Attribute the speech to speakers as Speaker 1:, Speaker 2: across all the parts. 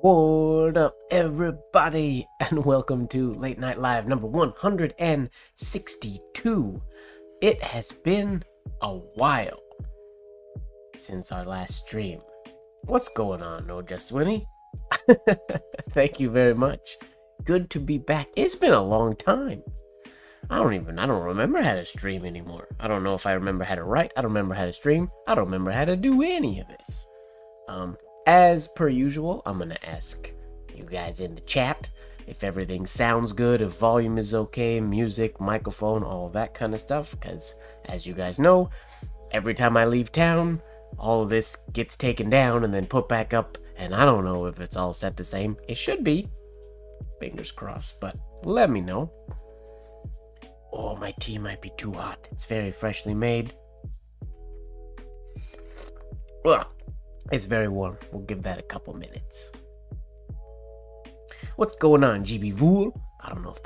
Speaker 1: What up, everybody, and welcome to Late Night Live number 162. It has been a while since our last stream. What's going on, MrMGWard? Thank you very much. Good to be back. It's been a long time. I don't remember how to stream anymore. I don't know if I remember how to write. I don't remember how to stream. I don't remember how to do any of this. As per usual, I'm gonna ask you guys in the chat if everything sounds good, if volume is okay, music, microphone, all that kind of stuff, because as you guys know, every time I leave town, all of this gets taken down and then put back up, and I don't know if it's all set the same. It should be. Fingers crossed, but let me know. Oh, my tea might be too hot. It's very freshly made. Ugh. It's very warm. We'll give that a couple minutes. What's going on, MrMGWard? I don't know if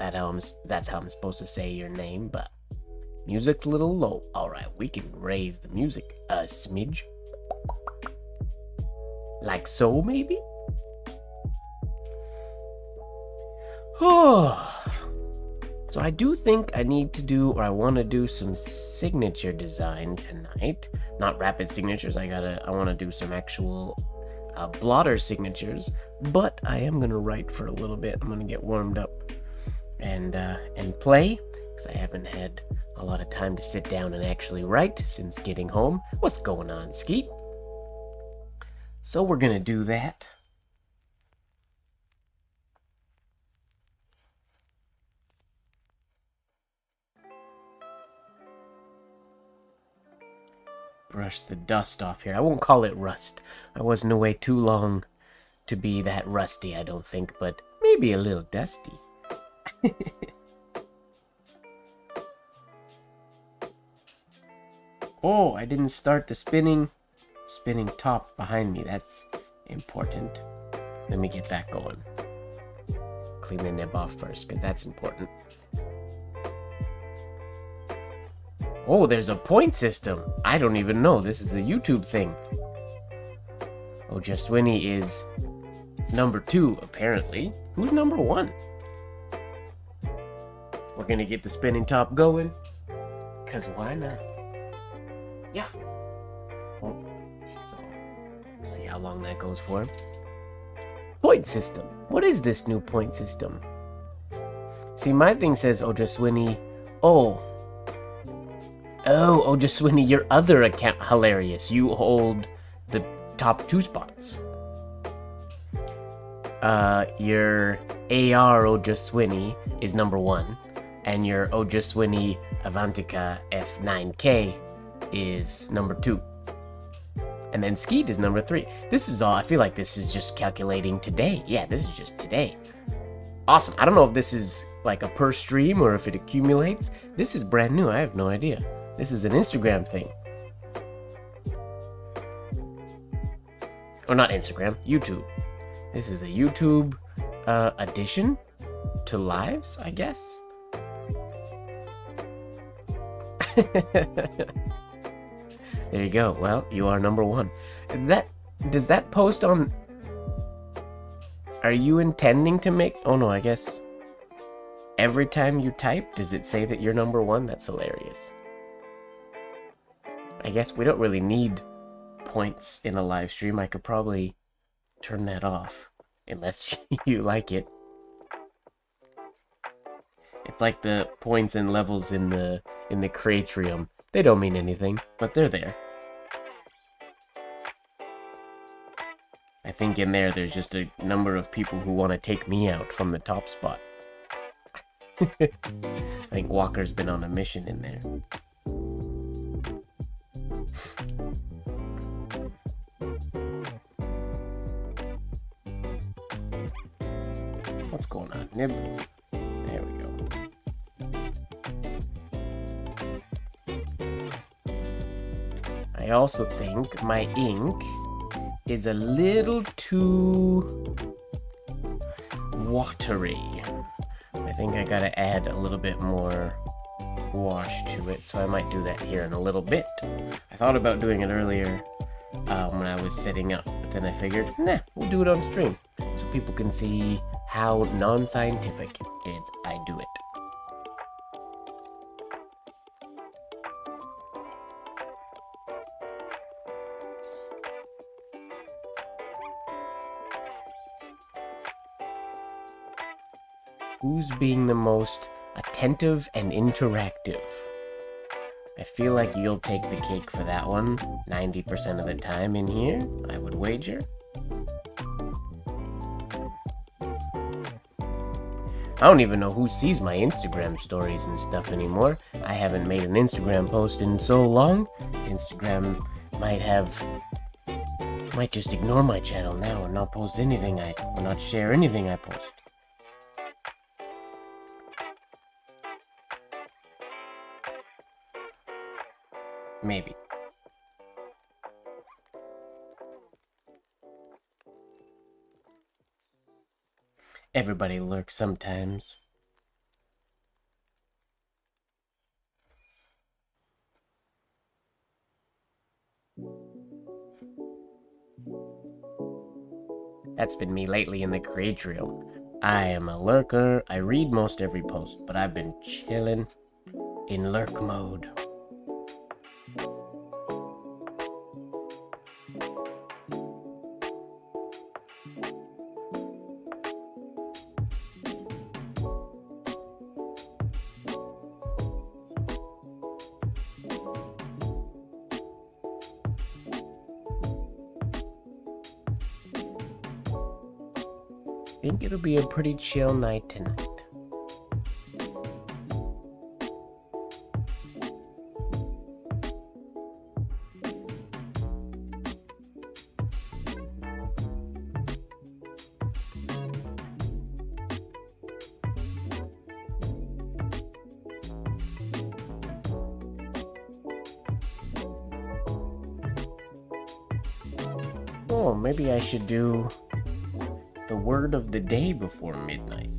Speaker 1: that's how I'm supposed to say your name, but music's a little low. Alright, we can raise the music a smidge. Like so, maybe? So I do think I need to do, or I want to do some signature design tonight. Not rapid signatures, I want to do some actual blotter signatures, but I am going to write for a little bit. I'm going to get warmed up and play, because I haven't had a lot of time to sit down and actually write since getting home. What's going on, Skeet? So we're going to do that. Brush the dust off here. I won't call it rust. I wasn't away too long to be that rusty, I don't think, but maybe a little dusty. Oh, I didn't start the spinning top behind me. That's important. Let me get that going. Clean the nib off first, because that's important. Oh, there's a point system. I don't even know. This is a YouTube thing. Oh, MrMGWard is number 2, apparently. Who's number 1? We're gonna get the spinning top going, because why not? Yeah. Oh, so, we'll see how long that goes for. Point system. What is this new point system? See, my thing says, oh, MrMGWard. Oh, MrMGWard, your other account, hilarious. You hold the top 2 spots. Your AR MrMGWard is number 1, and your MrMGWard Avantika F9K is number 2. And then Skeet is number 3. This is all, I feel like this is just calculating today. Yeah, this is just today. Awesome. I don't know if this is like a per stream or if it accumulates. This is brand new. I have no idea. This is an Instagram thing. Or not Instagram, YouTube. This is a YouTube addition to lives, I guess. There you go. Well, you are number 1. Does that post on... Are you intending to make... Oh no, I guess... Every time you type, does it say that you're number 1? That's hilarious. I guess we don't really need points in a live stream. I could probably turn that off, unless you like it. It's like the points and levels in the CREATRIUM. They don't mean anything, but they're there. I think in there's just a number of people who want to take me out from the top spot. I think Walker's been on a mission in there. What's going on, Nib? There we go. I also think my ink is a little too watery. I think I gotta add a little bit more wash to it, so I might do that here in a little bit. I thought about doing it earlier when I was setting up, but then I figured, nah, we'll do it on stream. So people can see how non-scientific I do it. Who's being the most attentive and interactive? I feel like you'll take the cake for that one 90% of the time in here, I would wager. I don't even know who sees my Instagram stories and stuff anymore. I haven't made an Instagram post in so long. Instagram might just ignore my channel now and not post anything or not share anything I post. Maybe. Everybody lurks sometimes. That's been me lately in the CREATRIUM. I am a lurker. I read most every post, but I've been chilling in lurk mode. I think it'll be a pretty chill night tonight. Oh, maybe I should do the word of the day before midnight.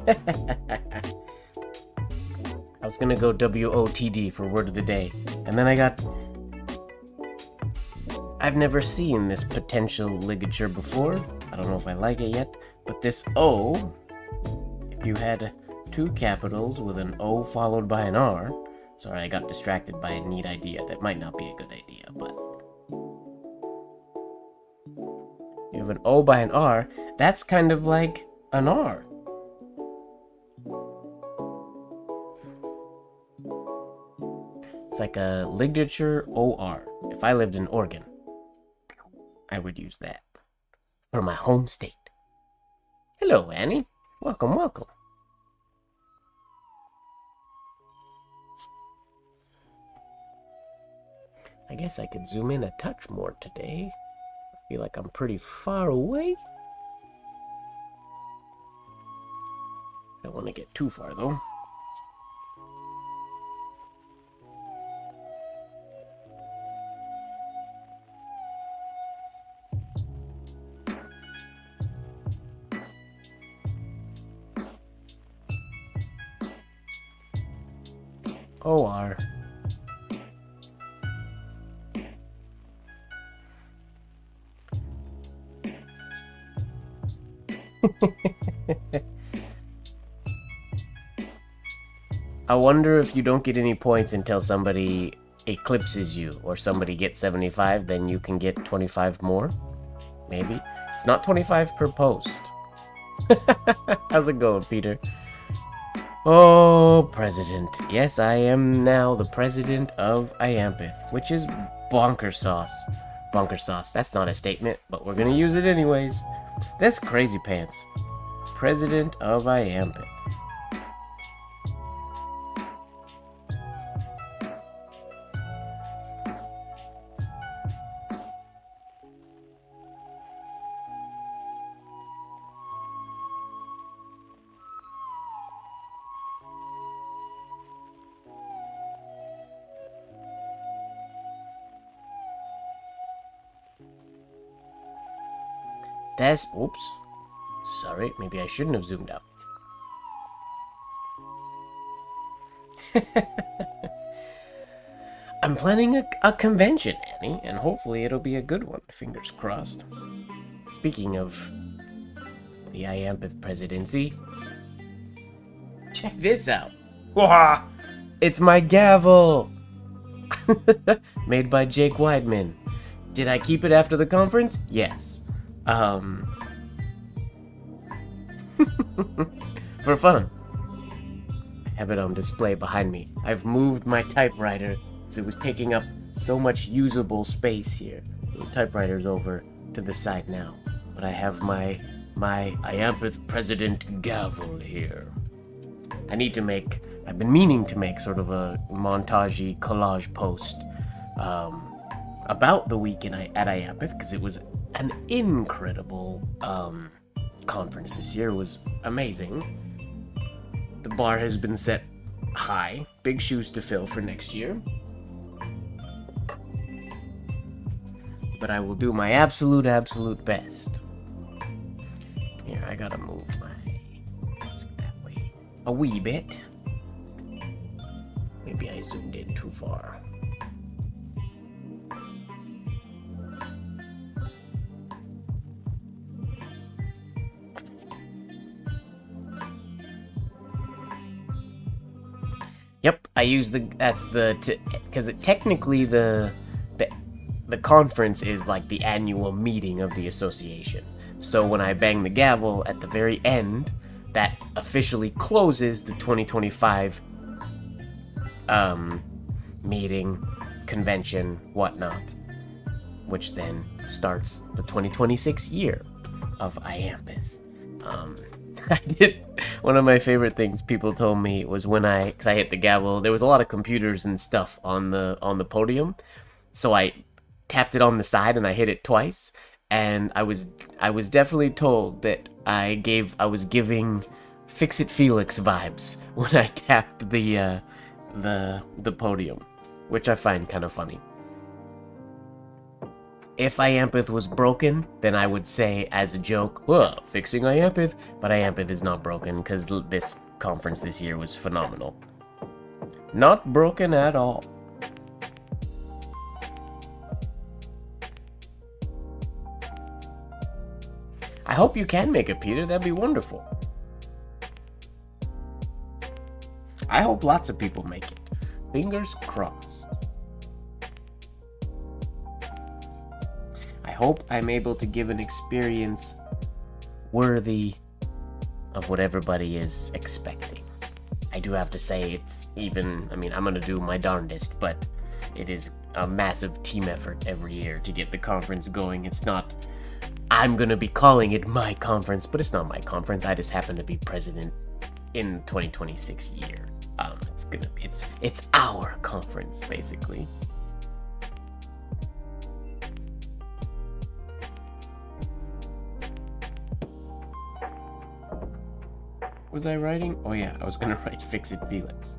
Speaker 1: I was gonna go WOTD for word of the day, and then I've never seen this potential ligature before. I don't know if I like it yet, but this O, if you had two capitals with an O followed by an R, sorry, I got distracted by a neat idea that might not be a good idea, but you have an O by an R, that's kind of like an R. It's like a ligature OR. If I lived in Oregon, I would use that for my home state. Hello, Annie. Welcome, welcome. I guess I could zoom in a touch more today. I feel like I'm pretty far away. I don't want to get too far, though. OR. I wonder if you don't get any points until somebody eclipses you, or somebody gets 75, then you can get 25 more. Maybe. It's not 25 per post. How's it going, Peter? Oh, President. Yes, I am now the President of Iampith, which is bonker sauce. Bonker sauce. That's not a statement, but we're gonna use it anyways. That's crazy pants. President of Iampith. That's... Oops. Sorry, maybe I shouldn't have zoomed out. I'm planning a convention, Annie, and hopefully it'll be a good one. Fingers crossed. Speaking of the Iampith presidency, check this out. Wah! It's my gavel! Made by Jake Weidman. Did I keep it after the conference? Yes. For fun. I have it on display behind me. I've moved my typewriter because it was taking up so much usable space here. The typewriter's over to the side now. But I have my Iampith President gavel here. I've been meaning to make sort of a montage-y collage post about the week at Iampith, because it was an incredible conference this year. It was amazing. The bar has been set high. Big shoes to fill for next year. But I will do my absolute best. Here, I gotta move my desk that way a wee bit. Maybe I zoomed in too far. Yep, I use because technically the conference is like the annual meeting of the association. So when I bang the gavel at the very end, that officially closes the 2025 meeting, convention, whatnot, which then starts the 2026 year of Iampith. I did one of my favorite things people told me was because I hit the gavel. There was a lot of computers and stuff on the podium, so I tapped it on the side and I hit it twice, and I was definitely told that I was giving Fix It Felix vibes when I tapped the podium, which I find kind of funny. If Iampith was broken, then I would say as a joke, fixing Iampith, but Iampith is not broken because this conference this year was phenomenal. Not broken at all. I hope you can make it, Peter. That'd be wonderful. I hope lots of people make it. Fingers crossed. I hope I'm able to give an experience worthy of what everybody is expecting. I do have to say I'm gonna do my darndest, but it is a massive team effort every year to get the conference going. I'm gonna be calling it my conference, but it's not my conference. I just happen to be president in 2026 year. It's our conference, basically. Was I writing? Oh yeah, I was gonna write Fix It Felix.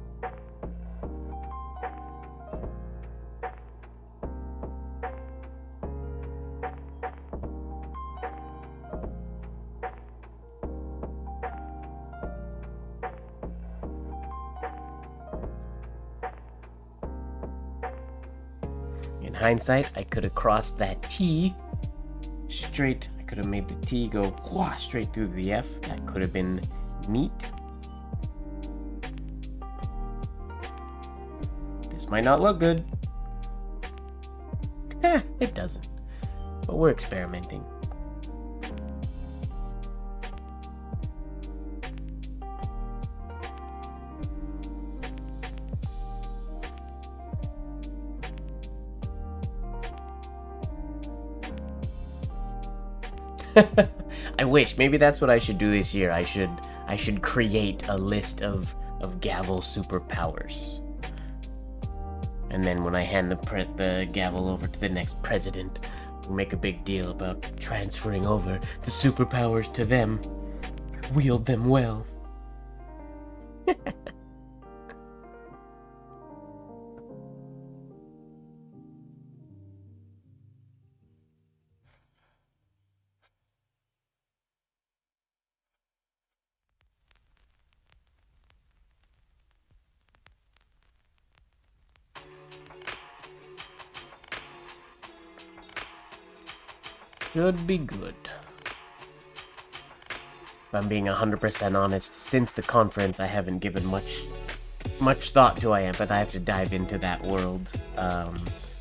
Speaker 1: In hindsight, I could have crossed that T straight. I could have made the T go straight through the F. That could have been neat. This might not look good. It doesn't. But we're experimenting. I wish. Maybe that's what I should do this year. I should create a list of gavel superpowers. And then when I hand the gavel over to the next president, we'll make a big deal about transferring over the superpowers to them. Wield them well. Should be good. If I'm being 100% honest, since the conference, I haven't given much thought to IAMP, but I have to dive into that world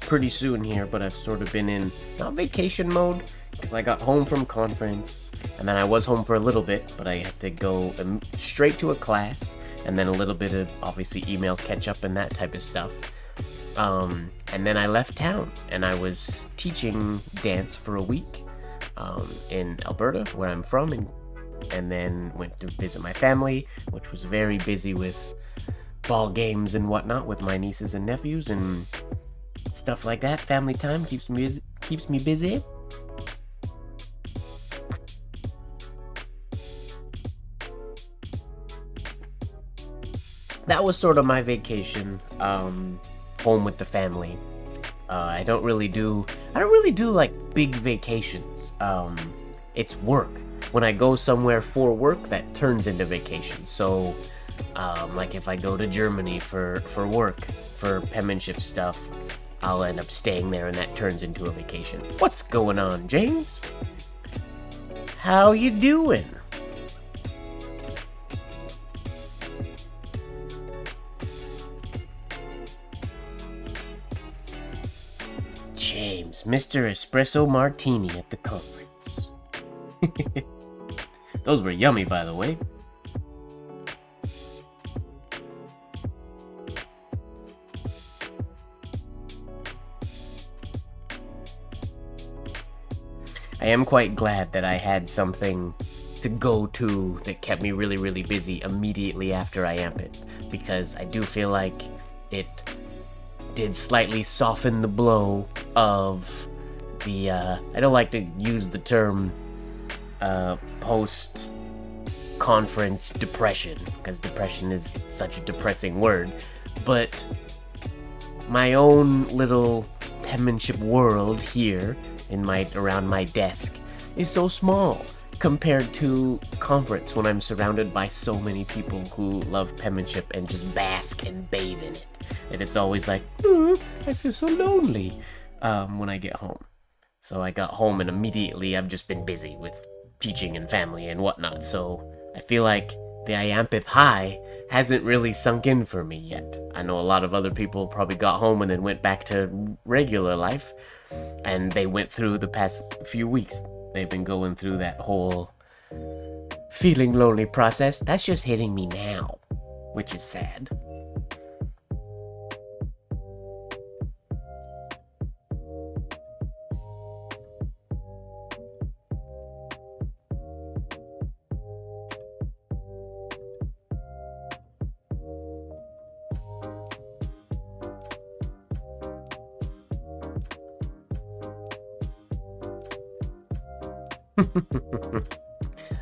Speaker 1: pretty soon here, but I've sort of been in, not vacation mode, because I got home from conference, and then I was home for a little bit, but I had to go straight to a class, and then a little bit of, obviously, email catch-up and that type of stuff. And then I left town, and I was teaching dance for a week in Alberta, where I'm from, and then went to visit my family, which was very busy with ball games and whatnot with my nieces and nephews and stuff like that. Family time keeps me busy. That was sort of my vacation, home with the family. I don't really do like big vacations. It's work. When I go somewhere for work, that turns into vacation. So, like if I go to Germany for work, for penmanship stuff, I'll end up staying there and that turns into a vacation. What's going on, James? How you doing? James, Mr. Espresso Martini at the conference. Those were yummy, by the way. I am quite glad that I had something to go to that kept me really, really busy immediately after I amp it, because I do feel like it did slightly soften the blow of the, I don't like to use the term post-conference depression, because depression is such a depressing word, but my own little penmanship world here around my desk is so small compared to conference, when I'm surrounded by so many people who love penmanship and just bask and bathe in it. And it's always like, I feel so lonely when I get home. So I got home and immediately I've just been busy with teaching and family and whatnot. So I feel like the IAMPith high hasn't really sunk in for me yet. I know a lot of other people probably got home and then went back to regular life, and they went through the past few weeks. They've been going through that whole feeling lonely process. That's just hitting me now, which is sad.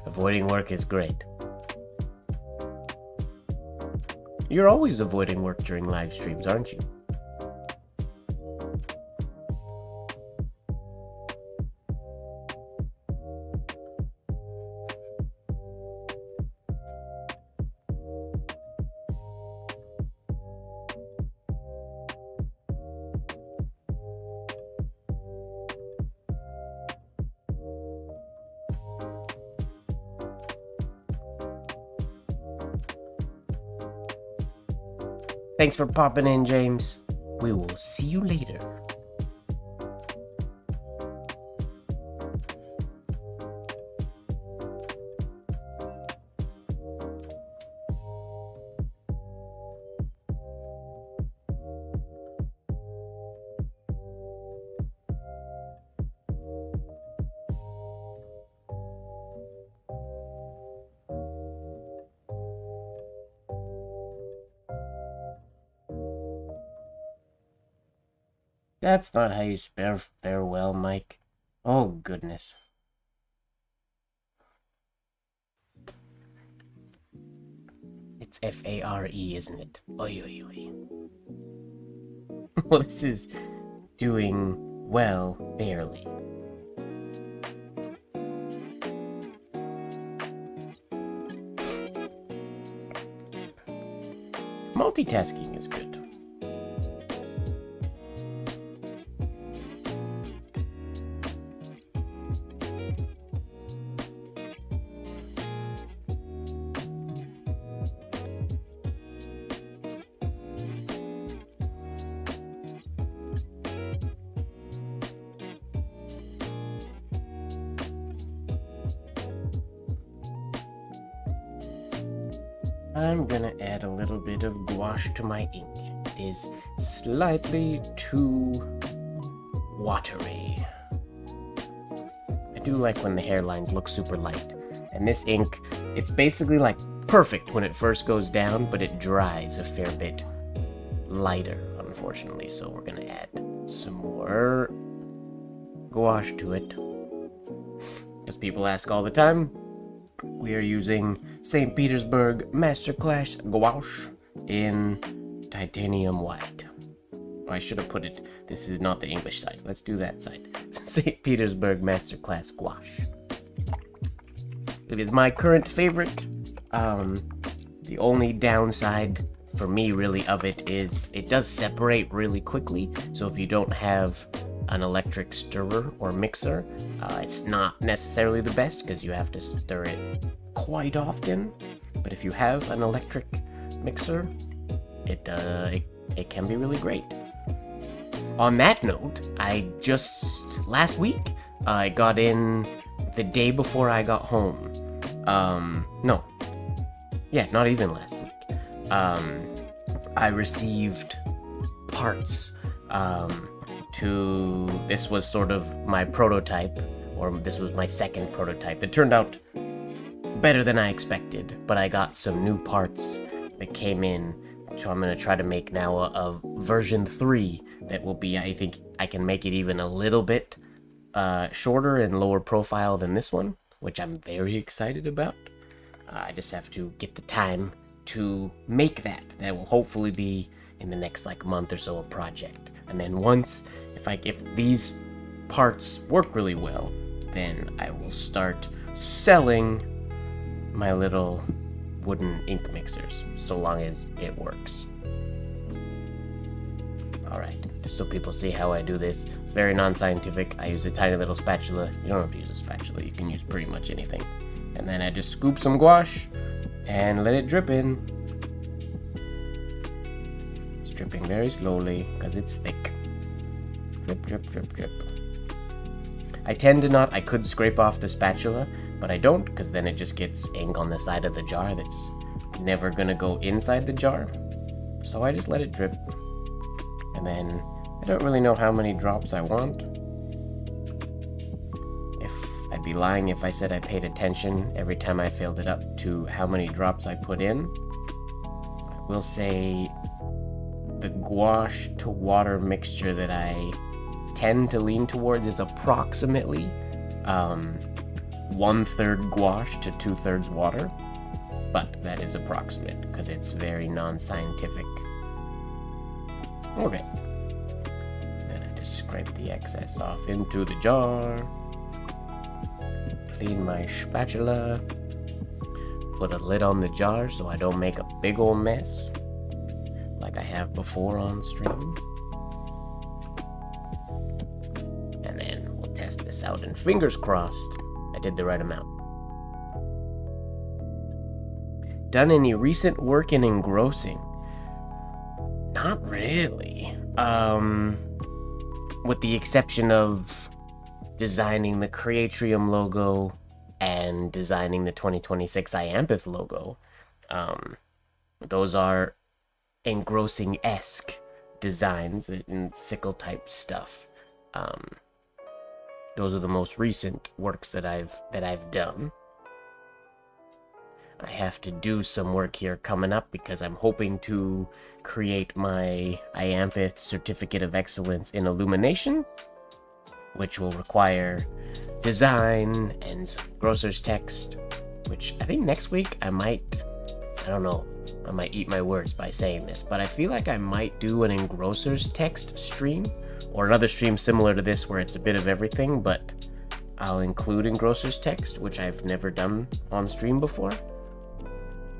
Speaker 1: Avoiding work is great. You're always avoiding work during live streams, aren't you? Thanks for popping in, James. We will see you later. That's not how you spell farewell, Mike. Oh, goodness. It's F-A-R-E, isn't it? Oi, oi, oi. Well, this is doing well, barely. Multitasking is good. I'm gonna add a little bit of gouache to my ink. It is slightly too watery. I do like when the hairlines look super light. And this ink, it's basically like perfect when it first goes down, but it dries a fair bit lighter, unfortunately. So we're gonna add some more gouache to it. As people ask all the time, we are using St. Petersburg Masterclass gouache in titanium white. I should have put it, this is not the English side. Let's do that side. St. Petersburg Masterclass gouache. It is my current favorite. The only downside for me really of it is it does separate really quickly. So if you don't have an electric stirrer or mixer, it's not necessarily the best because you have to stir it quite often. But if you have an electric mixer, it can be really great. On that note, I just last week I got in the day before I got home. Not even last week. I received parts this was sort of my prototype, or this was my second prototype. It turned out better than I expected, but I got some new parts that came in, so I'm going to try to make now a version 3 that will be, I think I can make it even a little bit shorter and lower profile than this one, which I'm very excited about. I just have to get the time to make that. That will hopefully be in the next month or so a project. And then once, if these parts work really well, then I will start selling my little wooden ink mixers, so long as it works. Alright, just so people see how I do this. It's very non-scientific. I use a tiny little spatula. You don't have to use a spatula, you can use pretty much anything. And then I just scoop some gouache and let it drip in. It's dripping very slowly because it's thick. Drip, drip, drip, drip. I tend to not, I could scrape off the spatula, but I don't, because then it just gets ink on the side of the jar that's never gonna go inside the jar. So I just let it drip. And then I don't really know how many drops I want. I'd be lying if I said I paid attention every time I filled it up to how many drops I put in. I will say the gouache to water mixture that I tend to lean towards is approximately 1/3 gouache to 2/3 water, but that is approximate because it's very non-scientific. Okay, then I just scrape the excess off into the jar, clean my spatula, put a lid on the jar so I don't make a big old mess like I have before on stream. And then we'll test this out, and fingers crossed I did the right amount. Done any recent work in engrossing? Not really. With the exception of designing the CREATRIUM logo and designing the 2026 Iamphith logo. Those are engrossing-esque designs and sickle type stuff. Those are the most recent works that I've done. I have to do some work here coming up because I'm hoping to create my Iamphith Certificate of Excellence in Illumination, which will require design and some grocer's text, which I think next week I might eat my words by saying this, but I feel like I might do an engrosser's text stream, or another stream similar to this where it's a bit of everything, but I'll include engrosser's text, which I've never done on stream before.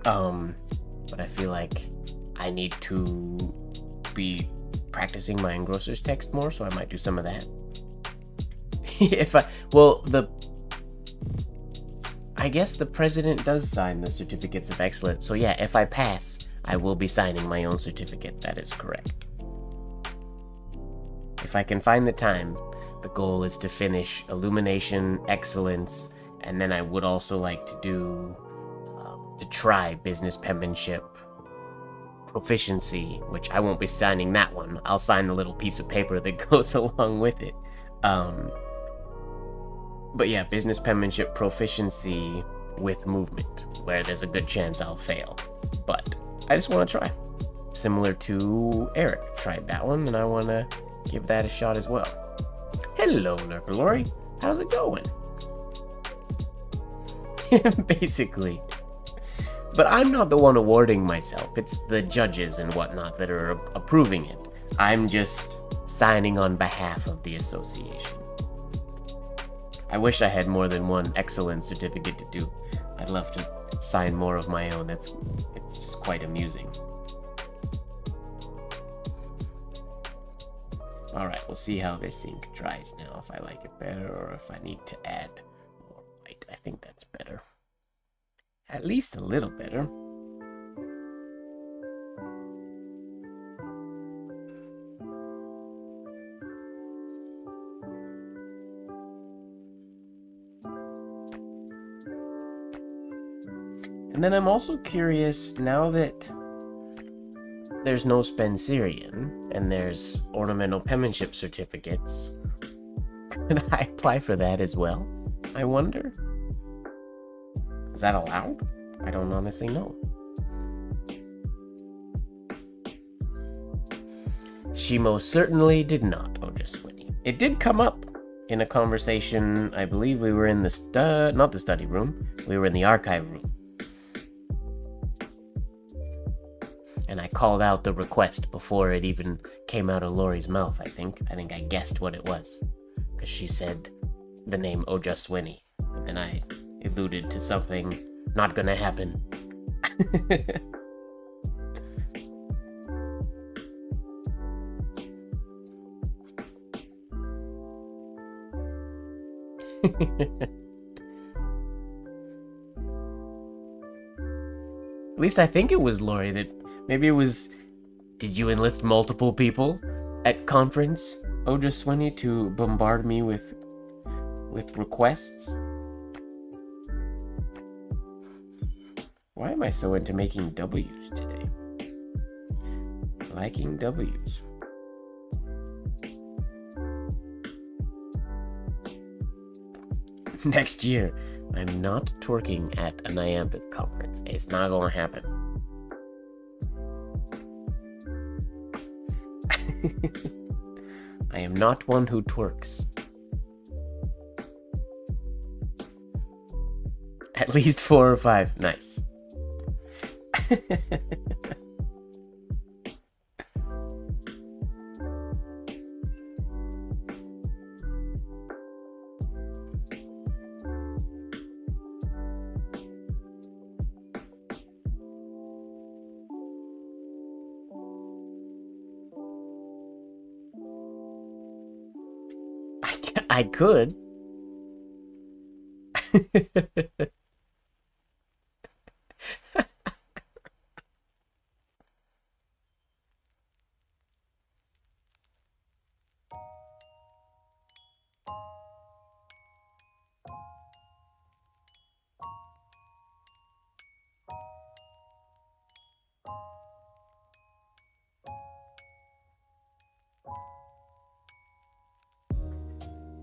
Speaker 1: But I feel like I need to be practicing my engrosser's text more, so I might do some of that. I guess the president does sign the certificates of excellence. So yeah, if I pass, I will be signing my own certificate. That is correct. If I can find the time, the goal is to finish Illumination, Excellence, and then I would also like to do to try business penmanship proficiency, which I won't be signing that one. I'll sign a little piece of paper that goes along with it. But yeah, business penmanship proficiency with movement, where there's a good chance I'll fail. But I just want to try. Similar to Eric tried that one, and I want to give that a shot as well. Hello, Lurker Lori. How's it going? Basically. But I'm not the one awarding myself. It's the judges and whatnot that are approving it. I'm just signing on behalf of the association. I wish I had more than one excellence certificate to do. I'd love to sign more of my own. It's just quite amusing. Alright, we'll see how this ink dries now, if I like it better or if I need to add more white. I think that's better. At least a little better. And then I'm also curious, now that there's no Spencerian, and there's ornamental penmanship certificates, can I apply for that as well? I wonder? Is that allowed? I don't honestly know. She most certainly did not, Ojaswini. It did come up in a conversation. I believe we were in the not the study room, we were in the archive room. And I called out the request before it even came out of Lori's mouth, I think. I guessed what it was. Because she said the name Ojaswini. And I alluded to something not gonna happen. At least I think it was Lori that... Maybe it was... Did you enlist multiple people at conference, Ojaswini, to bombard me with requests? Why am I so into making W's today? Liking W's. Next year, I'm not twerking at an Iambic conference. It's not gonna happen. I am not one who twerks. At least 4 or 5. Nice. I could.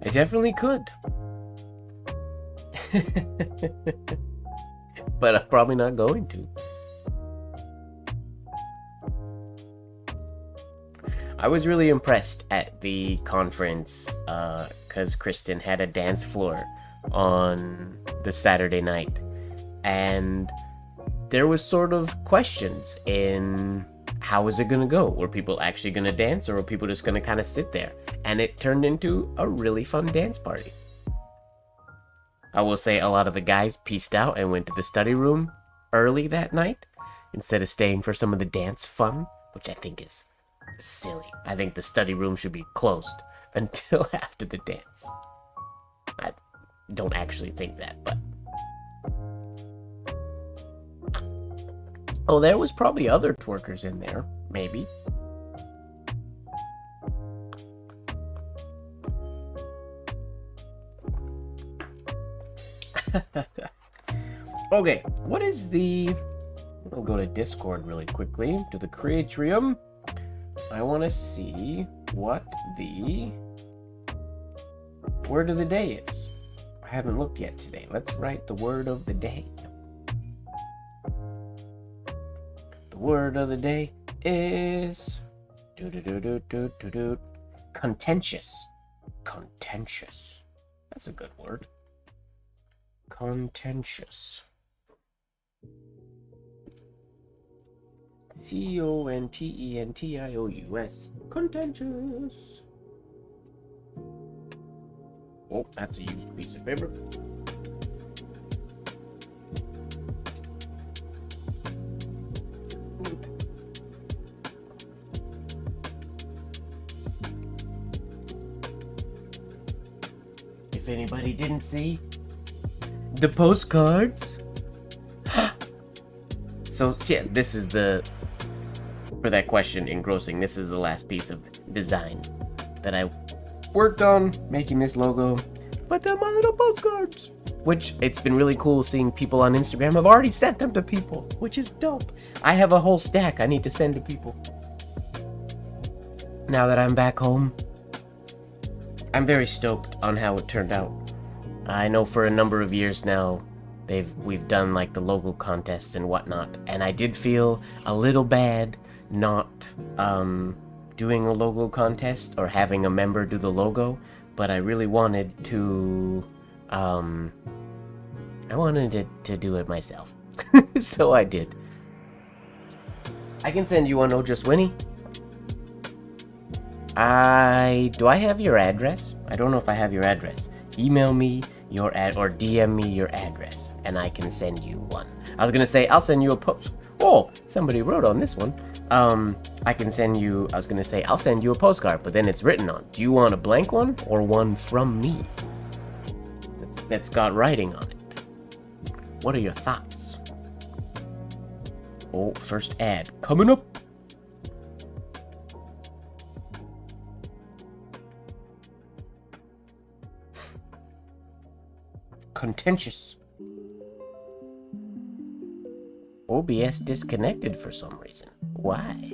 Speaker 1: I definitely could. But I'm probably not going to. I was really impressed at the conference because Kristen had a dance floor on the Saturday night. And there was sort of questions in how is it going to go? Were people actually going to dance, or were people just going to kind of sit there? And it turned into a really fun dance party. I will say a lot of the guys pieced out and went to the study room early that night instead of staying for some of the dance fun, which I think is silly. I think the study room should be closed until after the dance. I don't actually think that, but... Oh, there was probably other twerkers in there, maybe. Okay, What is the... We'll go to Discord really quickly, to the CREATRIUM. I want to see what the word of the day is. I haven't looked yet today. Let's write the word of the day. The word of the day is... contentious. Contentious. That's a good word. Contentious. Contentious. Contentious. Oh, that's a used piece of paper. If anybody didn't see the postcards. So yeah, this is the, for that question, engrossing, this is the last piece of design that I worked on, making this logo. But they're my little postcards, which it's been really cool seeing people on Instagram. I've already sent them to people, which is dope. I have a whole stack I need to send to people. Now that I'm back home, I'm very stoked on how it turned out. I know for a number of years now, we've done like the logo contests and whatnot, and I did feel a little bad not doing a logo contest or having a member do the logo, but I really wanted to I wanted to do it myself. So I did. I can send you one, Oh Just Winnie. Do I have your address? I don't know if I have your address. Email me your or DM me your address, and I can send you one. I was gonna say I'll send you a post. Oh, somebody wrote on this one. I can send you. I was gonna say I'll send you a postcard, but then it's written on. Do you want a blank one or one from me? That's got writing on it. What are your thoughts? Oh, first ad coming up. Contentious. OBS disconnected for some reason. Why?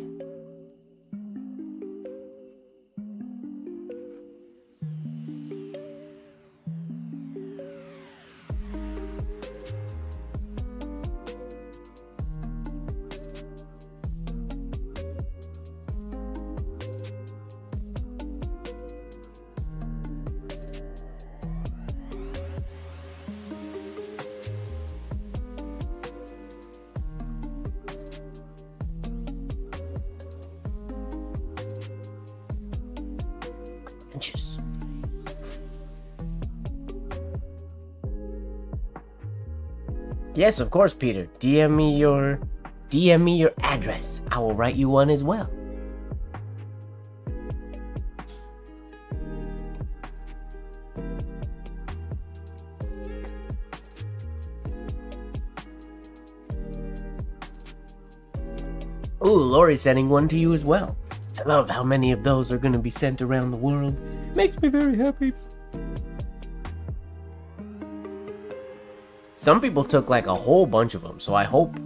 Speaker 1: Inches. Yes, of course, Peter. DM me your address. I will write you one as well. Ooh, Lori's sending one to you as well. I love how many of those are going to be sent around the world. Makes me very happy. Some people took like a whole bunch of them, so I hope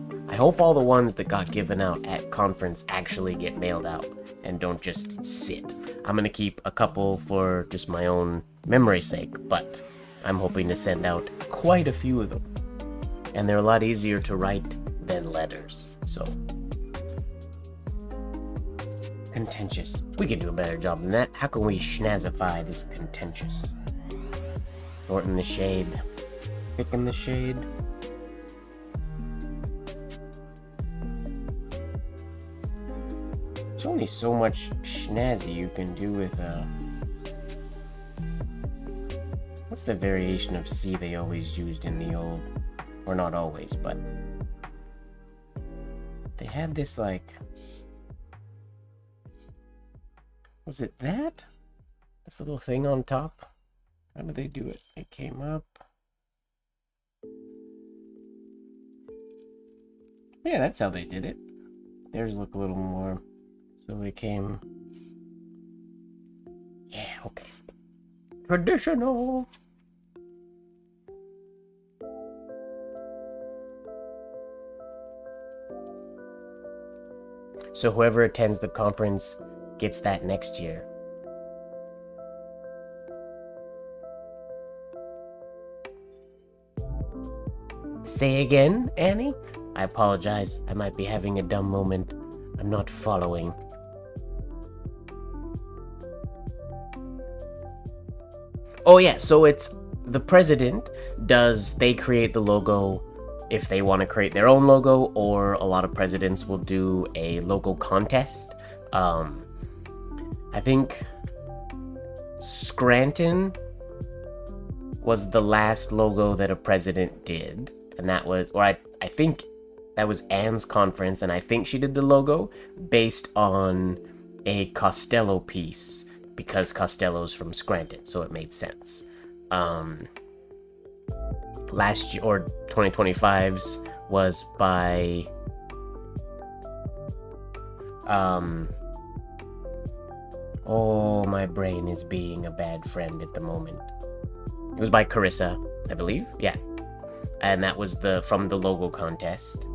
Speaker 1: all the ones that got given out at conference actually get mailed out and don't just sit. I'm going to keep a couple for just my own memory's sake, but I'm hoping to send out quite a few of them. And they're a lot easier to write than letters, so... Contentious. We could do a better job than that. How can we schnazzify this contentious? Shorten the shade. Thicken the shade. There's only so much schnazzy you can do with what's the variation of C they always used in the old, or not always, but they had this like, was it that? This little thing on top? How did they do it? It came up. Yeah, that's how they did it. Theirs look a little more. So they came. Yeah, okay. Traditional. So whoever attends the conference gets that next year. Say again, Annie? I apologize. I might be having a dumb moment. I'm not following. Oh yeah, so it's the president they create the logo if they want to create their own logo, or a lot of presidents will do a logo contest. I think Scranton was the last logo that a president did, and that was, or I think that was Anne's conference, and I think she did the logo based on a Costello piece, because Costello's from Scranton, so it made sense. Last year, or 2025's, was by oh, my brain is being a bad friend at the moment. It was by Carissa, I believe. Yeah. And that was from the logo contest.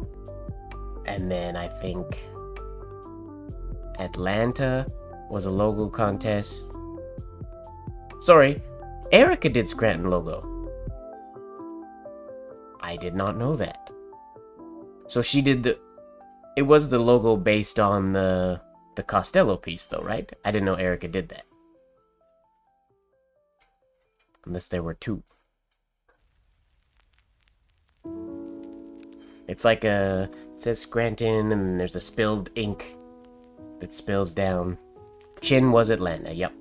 Speaker 1: And then I think Atlanta was a logo contest. Sorry, Erica did Scranton logo. I did not know that. So she did it was the logo based on the Costello piece though, right? I didn't know Erica did that. Unless there were two. It's like it says Scranton, and there's a spilled ink that spills down. Chin was Atlanta, yep.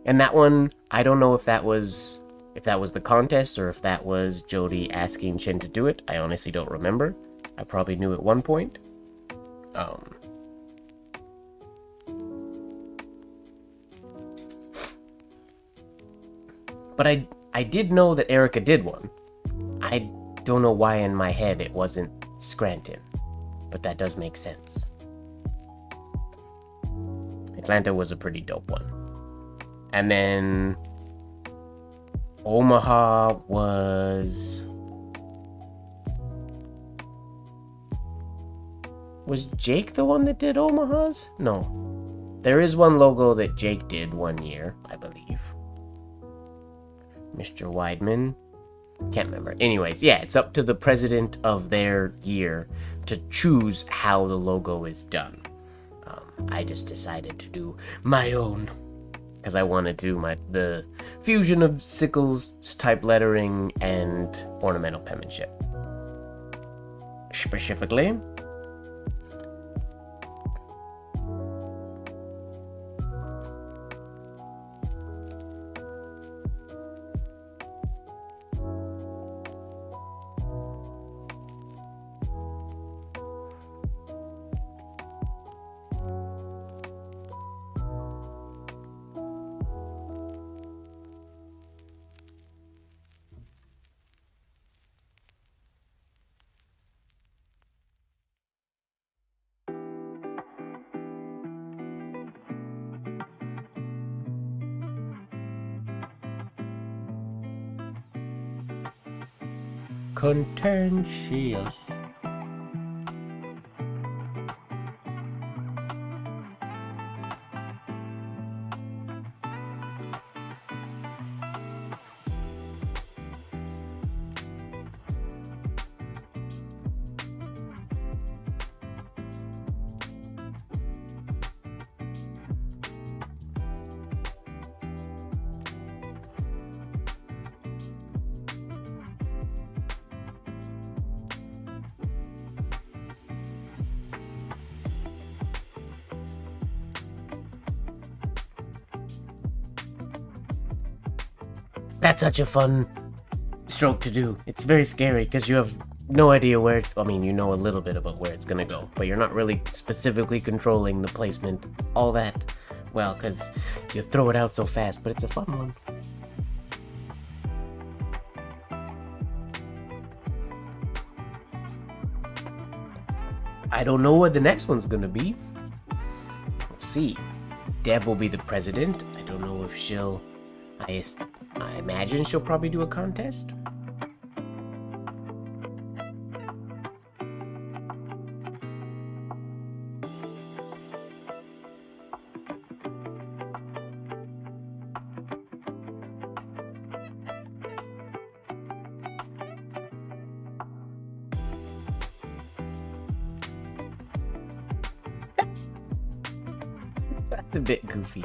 Speaker 1: And that one, I don't know if that was the contest or if that was Jody asking Chin to do it. I honestly don't remember. I probably knew at one point. But I did know that Erica did one. I don't know why in my head it wasn't Scranton, but that does make sense. Atlanta was a pretty dope one. And then Omaha was Jake the one that did Omaha's? No. There is one logo that Jake did one year, I believe. Mr. Weidman. Can't remember. Anyways, yeah, it's up to the president of their year to choose how the logo is done. I just decided to do my own because I wanted to do the fusion of Sickles type lettering and ornamental penmanship. Specifically, contentious. That's such a fun stroke to do. It's very scary because you have no idea where it's... I mean, you know a little bit about where it's gonna go, but you're not really specifically controlling the placement, all that. Well, because you throw it out so fast, but it's a fun one. I don't know what the next one's gonna be. Let's see. Deb will be the president. I don't know if she'll... I imagine she'll probably do a contest. That's a bit goofy.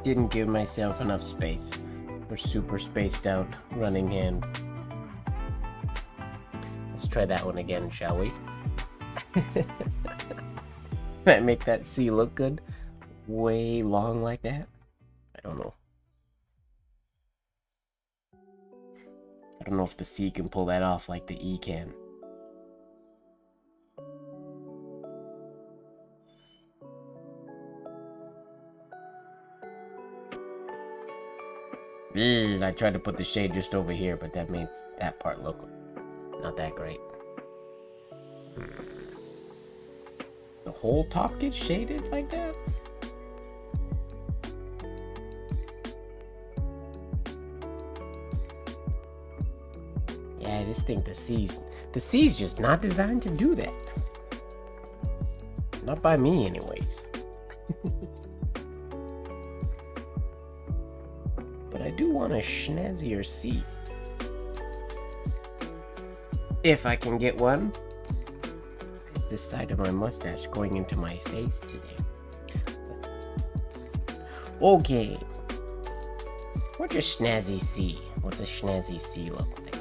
Speaker 1: Didn't give myself enough space for super spaced out running hand. Let's try that one again, shall we? Might make that C look good. Way long like that? I don't know. I don't know if the C can pull that off like the E can. I tried to put the shade just over here, but that makes that part look not that great. The whole top gets shaded like that? Yeah, I just think the C's just not designed to do that. Not by me, anyways. But I do want a schnazzier C. If I can get one. It's this side of my mustache going into my face today. Okay. What's a schnazzy C? What's a schnazzy C look like?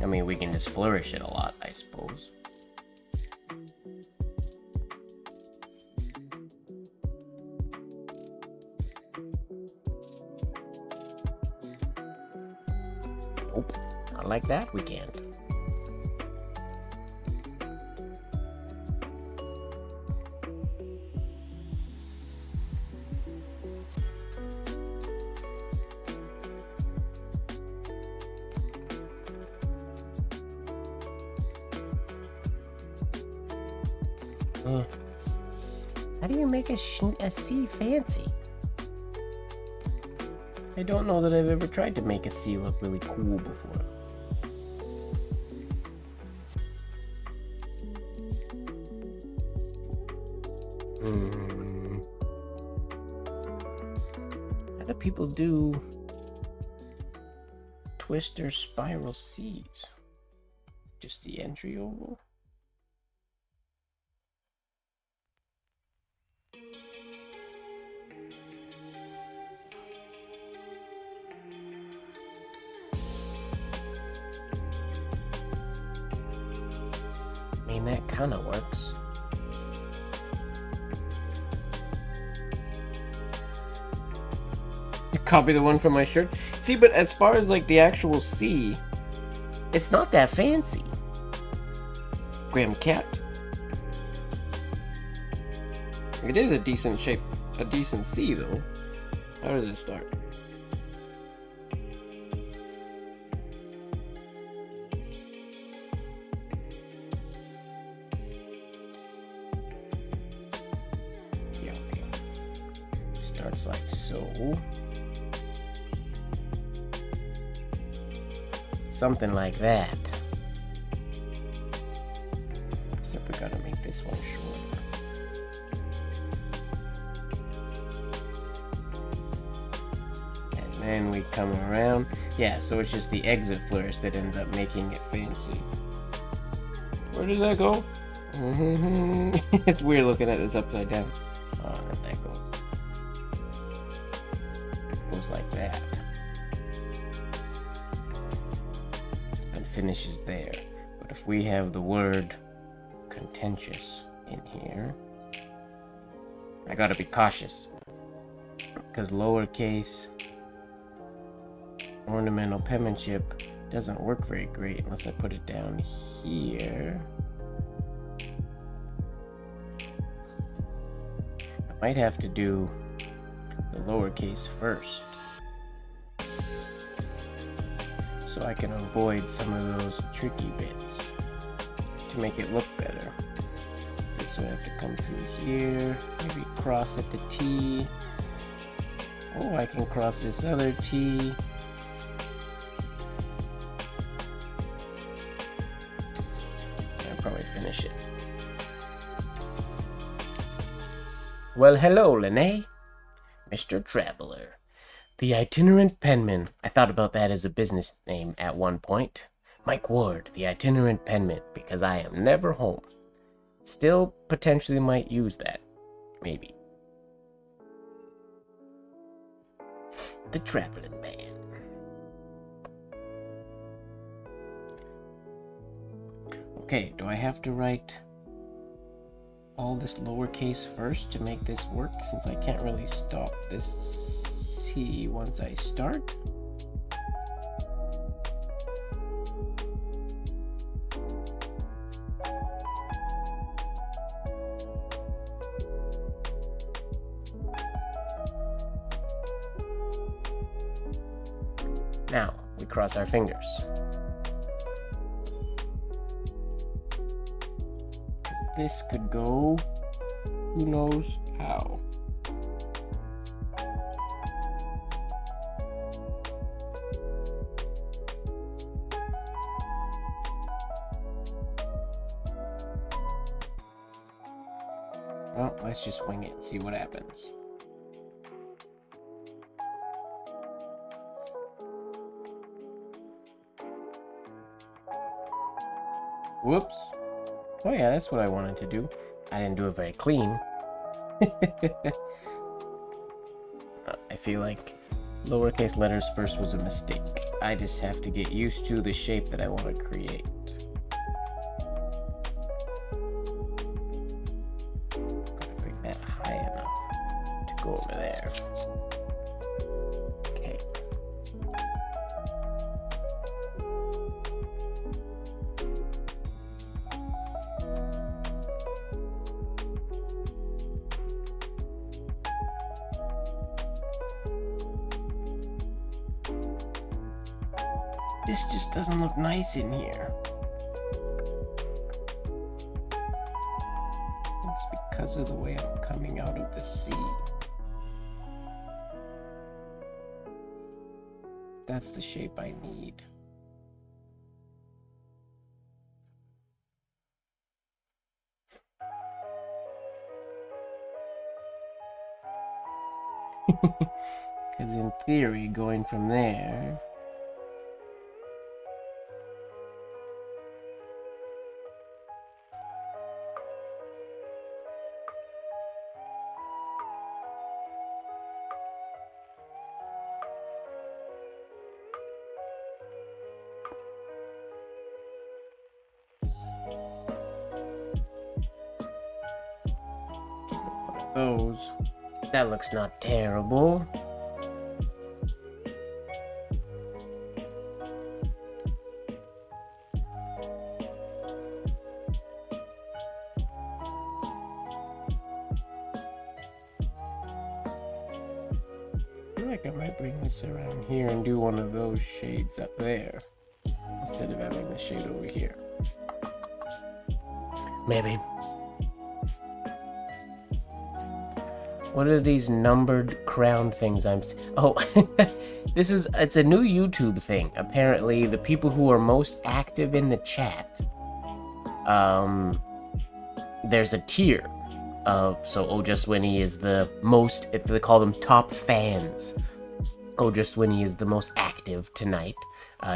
Speaker 1: I mean, we can just flourish it a lot, I suppose. Nope, not like that, we can't. How do you make a C fancy? I don't know that I've ever tried to make a C look really cool before. How do people do twister spiral C's? Just the entry oval? I mean, that kind of works. Copy the one from my shirt. See, but as far as like the actual C, it's not that fancy. Graham Cat. It is a decent shape, a decent C though. How does it start? Yeah, okay. Starts like so. Something like that. Except we gotta make this one shorter. And then we come around. Yeah, so it's just the exit flourish that ends up making it fancy. Where does that go? It's weird looking at this upside down. Oh, there that goes. It goes like that. Finishes there. But if we have the word contentious in here, I gotta be cautious because lowercase ornamental penmanship doesn't work very great unless I put it down here. I might have to do the lowercase first, so I can avoid some of those tricky bits to make it look better. This would have to come through here, maybe cross at the T. Oh, I can cross this other T. probably finish it. Well, hello, Lene. Mr. Traveler. The itinerant penman. I thought about that as a business name at one point. Mike Ward, the itinerant penman, because I am never home. Still potentially might use that. Maybe. The Traveling Man. Okay, do I have to write all this lowercase first to make this work, since I can't really stop this C once I start? Now, we cross our fingers. This could go who knows how. Well, let's just wing it and see what happens. Whoops. Oh yeah, that's what I wanted to do. I didn't do it very clean. I feel like lowercase letters first was a mistake. I just have to get used to the shape that I want to create. Gotta bring that high enough to go over there. Okay. This just doesn't look nice in here. It's because of the way I'm coming out of the sea. That's the shape I need. Because in theory, going from there... those. That looks not terrible. I feel like I might bring this around here and do one of those shades up there instead of having the shade over here. Maybe. What are these numbered crown things I'm oh, it's a new YouTube thing. Apparently, the people who are most active in the chat, there's a tier of, so Ojaswinny is the most, they call them top fans. Ojaswinny is the most active tonight.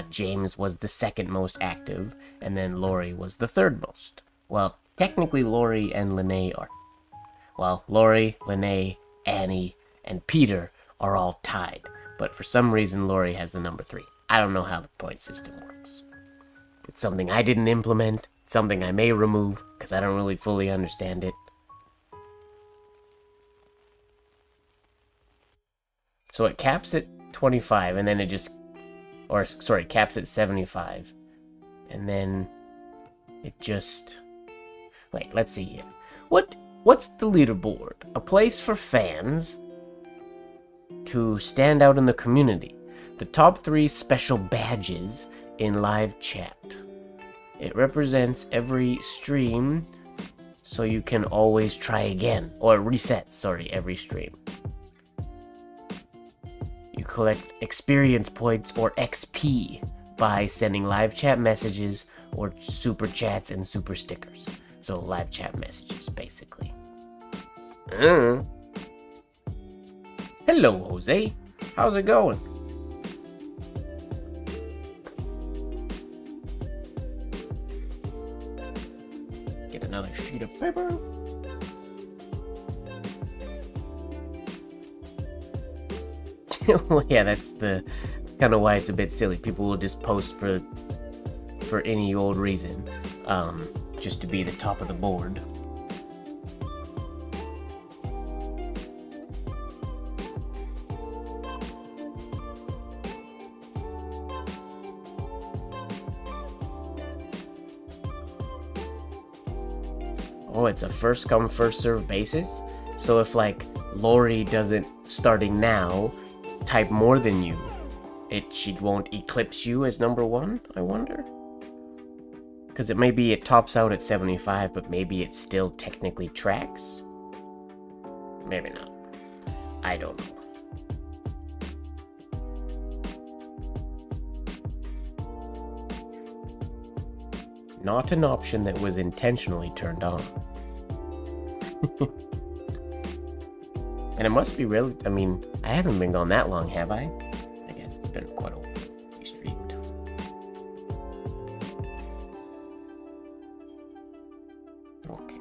Speaker 1: James was the second most active, and then Lori was the third most. Well, technically Lori and Lene are. Well, Lori, Lene, Annie, and Peter are all tied. But for some reason, Lori has the number 3. I don't know how the point system works. It's something I didn't implement. It's something I may remove, because I don't really fully understand it. So it caps at 25, and then it just... Or, sorry, caps at 75. And then it just... Wait, let's see here. What's the leaderboard? A place for fans to stand out in the community. The top 3 special badges in live chat. It represents every stream, so you can always try again. Or reset, sorry, every stream. You collect experience points or XP by sending live chat messages or super chats and super stickers. So live chat messages, basically. Hello, Jose. How's it going? Get another sheet of paper. Well, yeah, that's kind of why it's a bit silly. People will just post for any old reason, just to be the top of the board. Oh, it's a first come first serve basis. So if like Lori doesn't starting now type more than you, she won't eclipse you as number one, I wonder? Because it tops out at 75, but maybe it still technically tracks? Maybe not. I don't know. Not an option that was intentionally turned on. And it must be really, I mean, I haven't been gone that long, have I? I guess it's been quite a while since we streamed. Okay.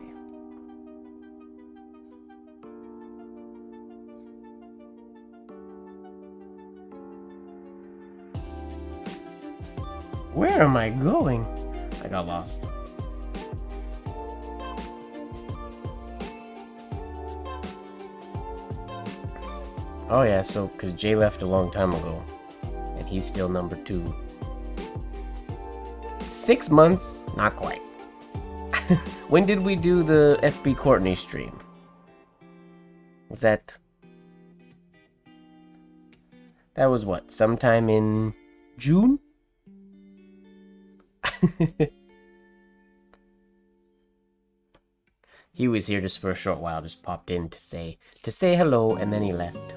Speaker 1: Where am I going? I got lost. Oh yeah, so because Jay left a long time ago, and he's still number 2. 6 months? Not quite. When did we do the FB Courtney stream? Was that... That was what? Sometime in June? He was here just for a short while, just popped in to say hello, and then he left.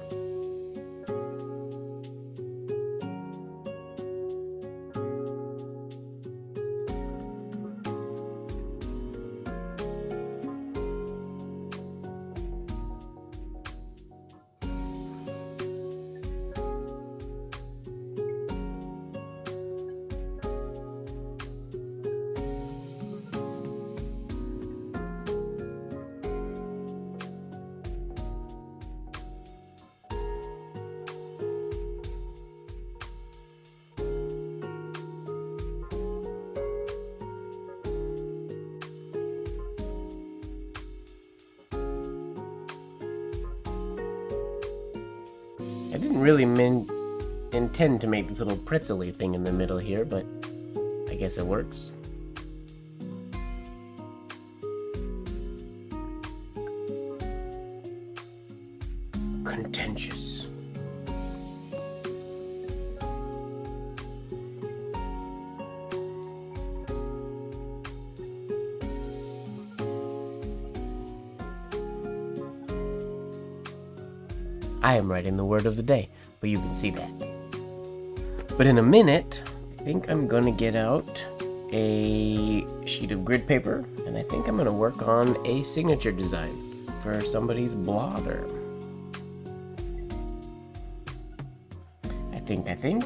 Speaker 1: I didn't really intend to make this little pretzel-y thing in the middle here, but I guess it works. Contentious. I am writing the word of the day, but you can see that. But in a minute, I think I'm going to get out a sheet of grid paper, and I think I'm going to work on a signature design for somebody's blotter. I think.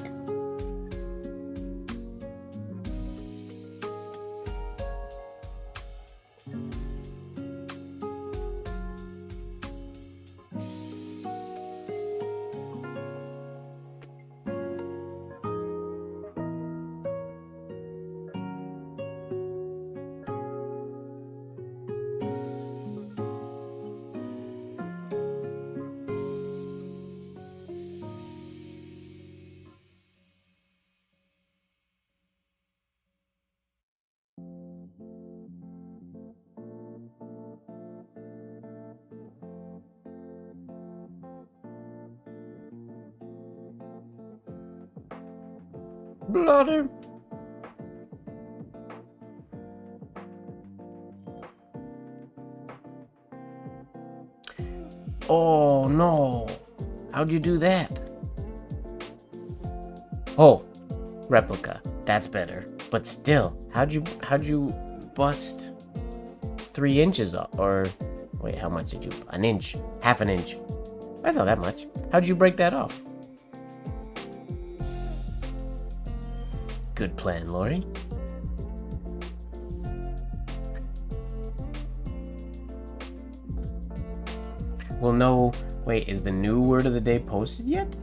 Speaker 1: Blotter. Oh no. How'd you do that? Oh, Replica. That's better. But still, how'd you bust 3 inches off? Or wait, how much did you? An inch, half an inch. I thought that much. How'd you break that off? Good plan, Lori. Well, no. Wait, is the new word of the day posted yet?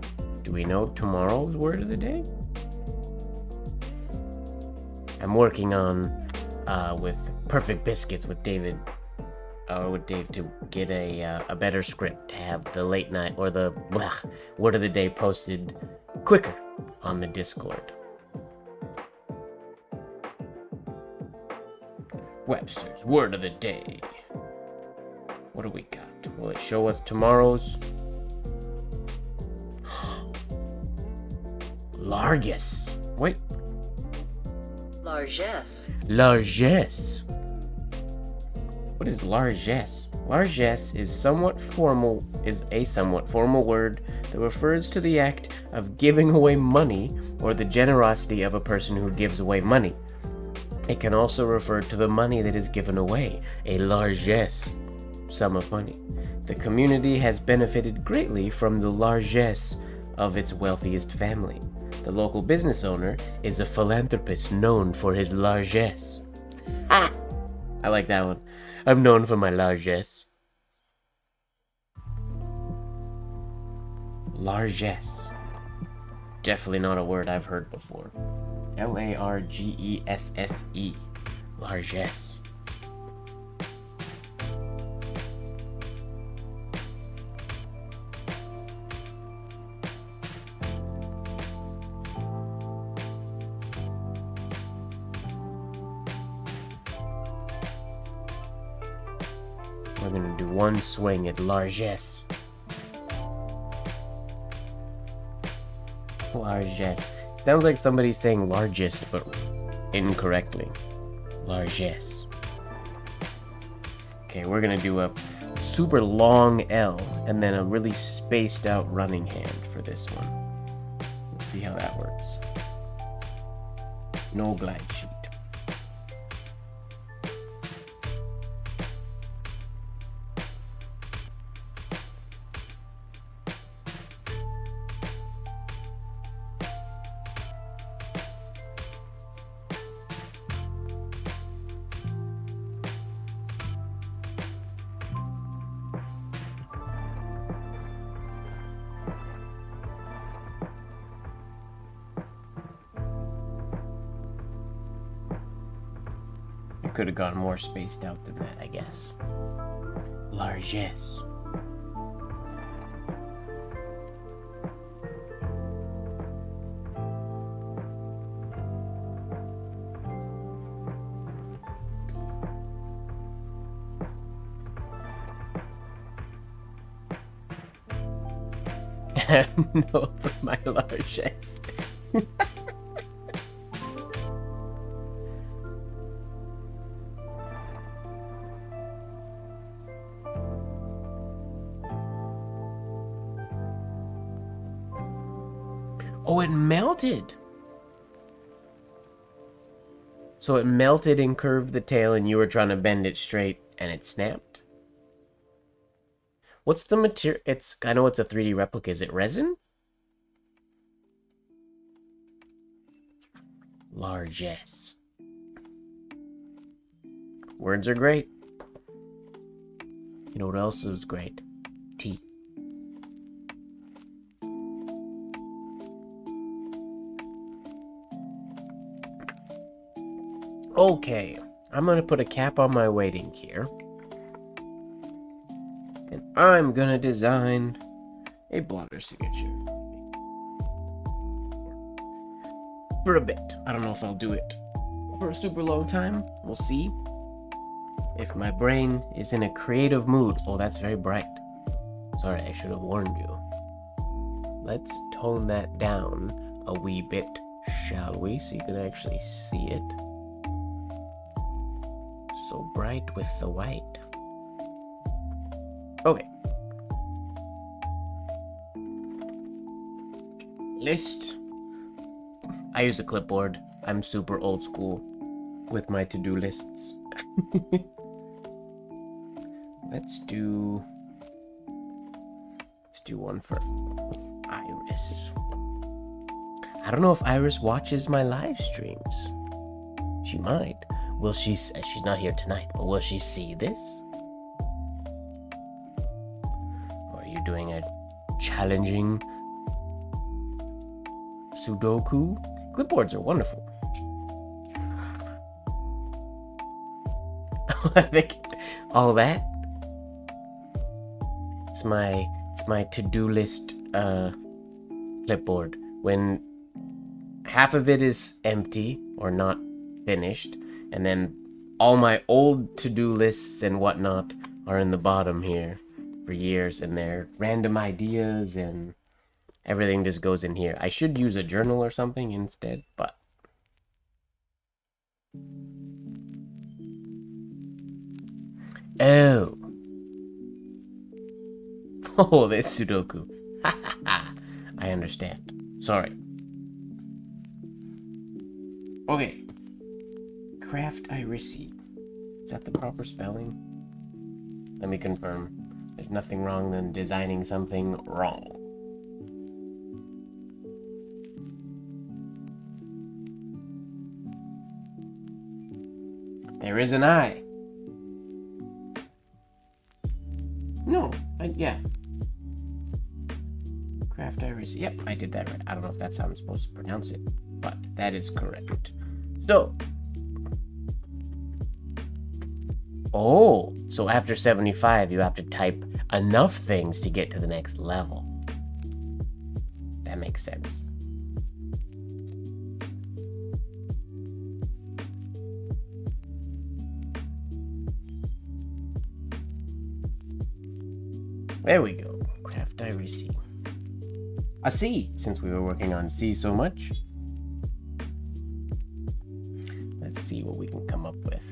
Speaker 1: Do we know tomorrow's word of the day? I'm working on with Perfect Biscuits with David, or with Dave, to get a better script to have the late night or the word of the day posted quicker on the Discord. Webster's word of the day. What do we got? Will it show us tomorrow's? Largesse. Wait.
Speaker 2: Largesse.
Speaker 1: Largesse. What is largesse? Largesse is a somewhat formal word that refers to the act of giving away money or the generosity of a person who gives away money. It can also refer to the money that is given away, a largesse sum of money. The community has benefited greatly from the largesse of its wealthiest family. The local business owner is a philanthropist known for his largesse. Ah! I like that one. I'm known for my largesse. Largesse. Definitely not a word I've heard before. Largesse. Largesse. We're gonna do one swing at largesse. Largesse. Sounds like somebody saying largest, but incorrectly. Largesse. Okay, we're gonna do a super long L and then a really spaced out running hand for this one. We'll see how that works. No glide sheet. Could have gone more spaced out than that, I guess. Largesse. No, for my largesse. Oh, it melted. So it melted and curved the tail and you were trying to bend it straight and it snapped? What's the material? I know it's a 3D replica. Is it resin? Largesse. Words are great. You know what else is great? Tea. Okay, I'm gonna put a cap on my waiting here. And I'm gonna design a blotter signature. For a bit. I don't know if I'll do it for a super long time. We'll see. If my brain is in a creative mood. Oh, that's very bright. Sorry, I should have warned you. Let's tone that down a wee bit, shall we? So you can actually see it. So bright with the white. Okay. List I use a clipboard. I'm super old school with my to-do lists. Let's do one for Iris. I don't know if Iris watches my live streams. She might. Will she? She's not here tonight, but will she see this? Or are you doing a challenging Sudoku? Clipboards are wonderful. I think all that. It's my to-do list clipboard. When half of it is empty or not finished, and then all my old to-do lists and whatnot are in the bottom here for years, and they're random ideas and everything just goes in here. I should use a journal or something instead, but oh, this Sudoku. I understand. Sorry. Okay. Craft Irisi. Is that the proper spelling? Let me confirm. There's nothing wrong than designing something wrong. There is an I. No, yeah. Craft Irisi. Yep, I did that right. I don't know if that's how I'm supposed to pronounce it, but that is correct. So, so after 75, you have to type enough things to get to the next level. That makes sense. There we go. Craft Irisi. A C, since we were working on C so much. Let's see what we can come up with.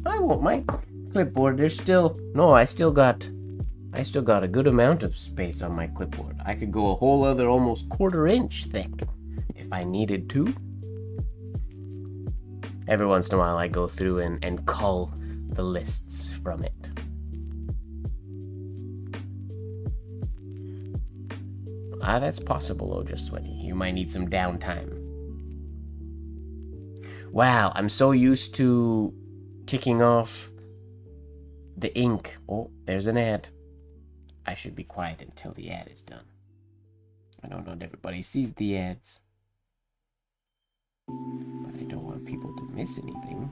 Speaker 1: I want my clipboard. There's still I still got a good amount of space on my clipboard. I could go a whole other almost quarter-inch thick if I needed to. Every once in a while I go through and cull the lists from it. That's possible, Ojaswini. You might need some downtime. Wow, I'm so used to ticking off the ink. Oh, there's an ad. I should be quiet until the ad is done. I don't know if everybody sees the ads, but I don't want people to miss anything.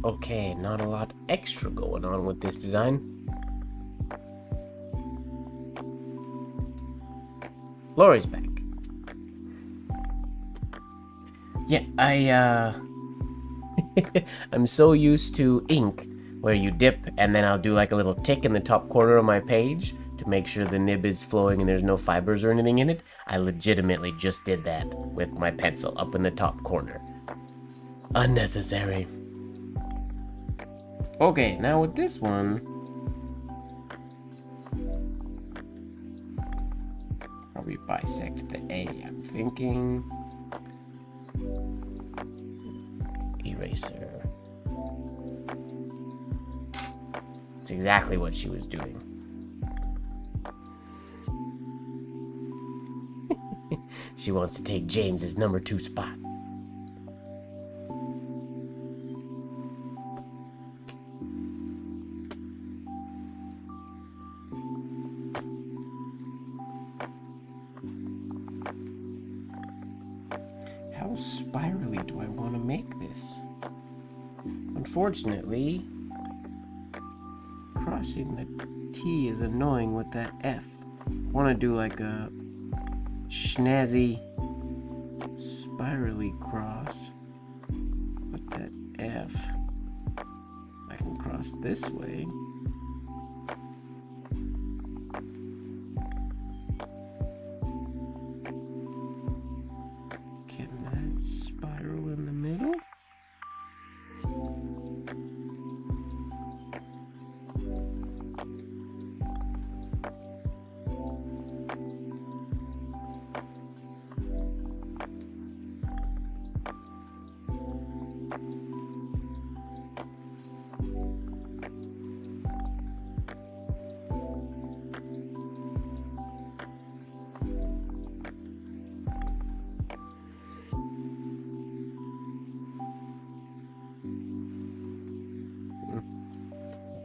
Speaker 1: Okay, not a lot extra going on with this design. Lori's back. Yeah, I'm so used to ink where you dip and then I'll do like a little tick in the top corner of my page to make sure the nib is flowing and there's no fibers or anything in it. I legitimately just did that with my pencil up in the top corner. Unnecessary. Okay, now with this one, probably bisect the A, I'm thinking. Eraser. It's exactly what she was doing. She wants to take James's number 2 spot. How spirally do I want to make this? Unfortunately, crossing the T is annoying with that F. I want to do like a snazzy spirally cross. Put that F. I can cross this way. Can that spiral in the middle?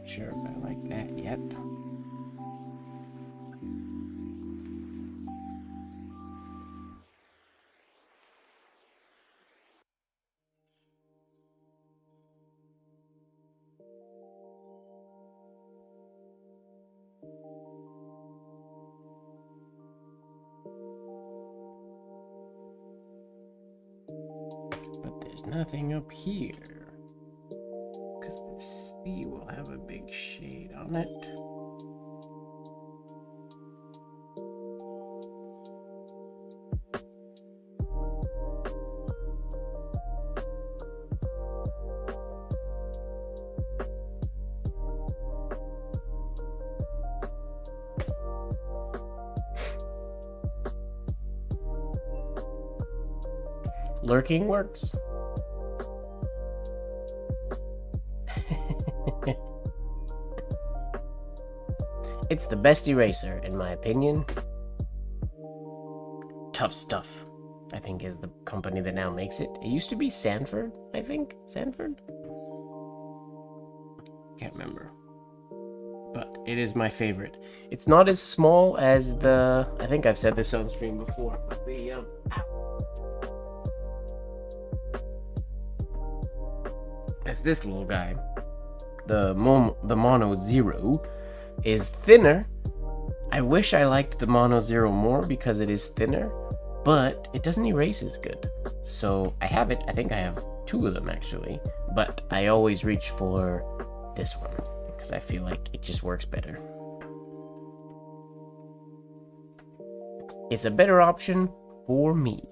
Speaker 1: Sure if I like that yet. But there's nothing up here. C will have a big shade on it. Lurking works. It's the best eraser, in my opinion. Tough Stuff, I think, is the company that now makes it. It used to be Sanford, I think. Sanford? Can't remember. But it is my favorite. It's not as small as the... I think I've said this on stream before, but the... It's this little guy. The Mono Zero is thinner. I wish I liked the Mono Zero more because it is thinner, but it doesn't erase as good. So I have it. I think I have 2 of them actually, but I always reach for this one because I feel like it just works better. It's a better option for me.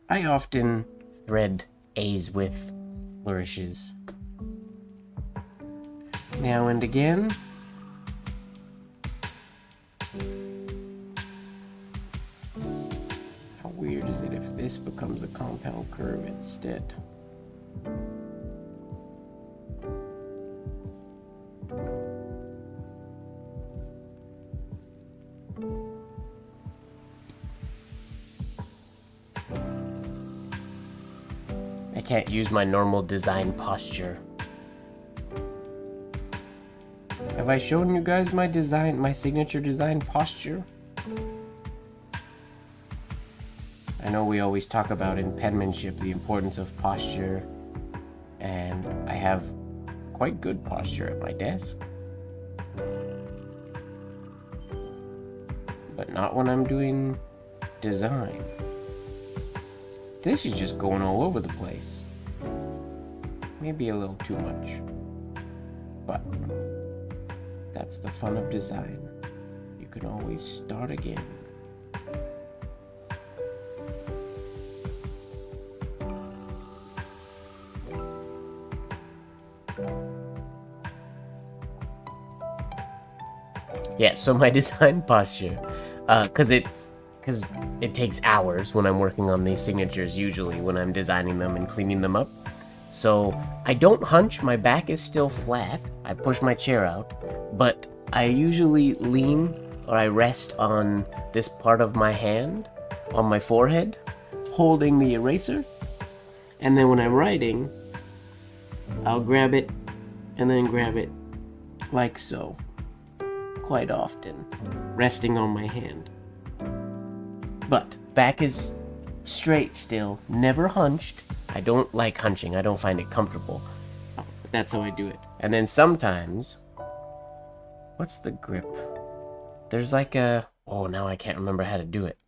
Speaker 1: I often thread A's with flourishes. Now and again. How weird is it if this becomes a compound curve instead? I can't use my normal design posture. Have I shown you guys my signature design posture? I know we always talk about in penmanship the importance of posture, and I have quite good posture at my desk. But not when I'm doing design. This is just going all over the place. Maybe a little too much. But that's the fun of design. You can always start again. Yeah, so my design posture, because it takes hours when I'm working on these signatures, usually when I'm designing them and cleaning them up. So I don't hunch, my back is still flat. I push my chair out, but I usually lean or I rest on this part of my hand, on my forehead, holding the eraser. And then when I'm writing, I'll grab it and then grab it like so, quite often, resting on my hand. But back is straight still, never hunched. I don't like hunching, I don't find it comfortable. But that's how I do it. And then sometimes What's the grip? There's like a... Oh, now I can't remember how to do it.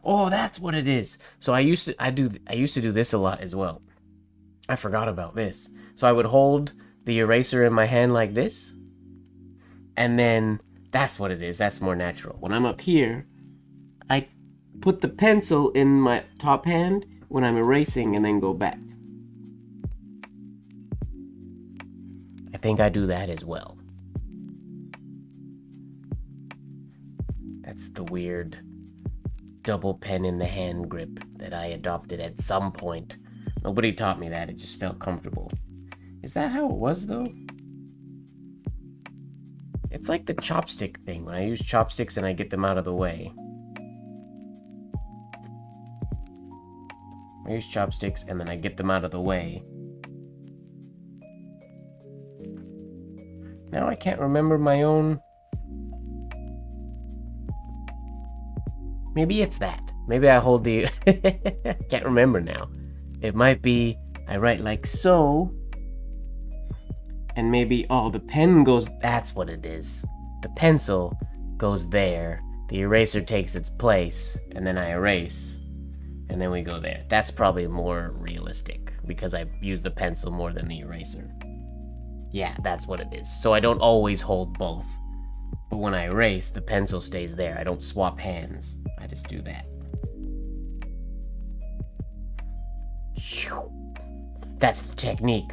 Speaker 1: Oh, that's what it is. So I used to do this a lot as well. I forgot about this. So I would hold the eraser in my hand like this, and then that's what it is. That's more natural. When I'm up here, I put the pencil in my top hand when I'm erasing and then go back. I think I do that as well. That's the weird double pen in the hand grip that I adopted at some point. Nobody taught me that. It just felt comfortable. Is that how it was, though? It's like the chopstick thing. When I use chopsticks and I get them out of the way. I use chopsticks and then I get them out of the way. Now I can't remember my own... Maybe it's that. Maybe I hold the... Can't remember now. It might be I write like so. And maybe, oh, the pen goes... That's what it is. The pencil goes there. The eraser takes its place. And then I erase. And then we go there. That's probably more realistic. Because I use the pencil more than the eraser. Yeah, that's what it is. So I don't always hold both. But when I erase, the pencil stays there. I don't swap hands. I just do that. That's the technique.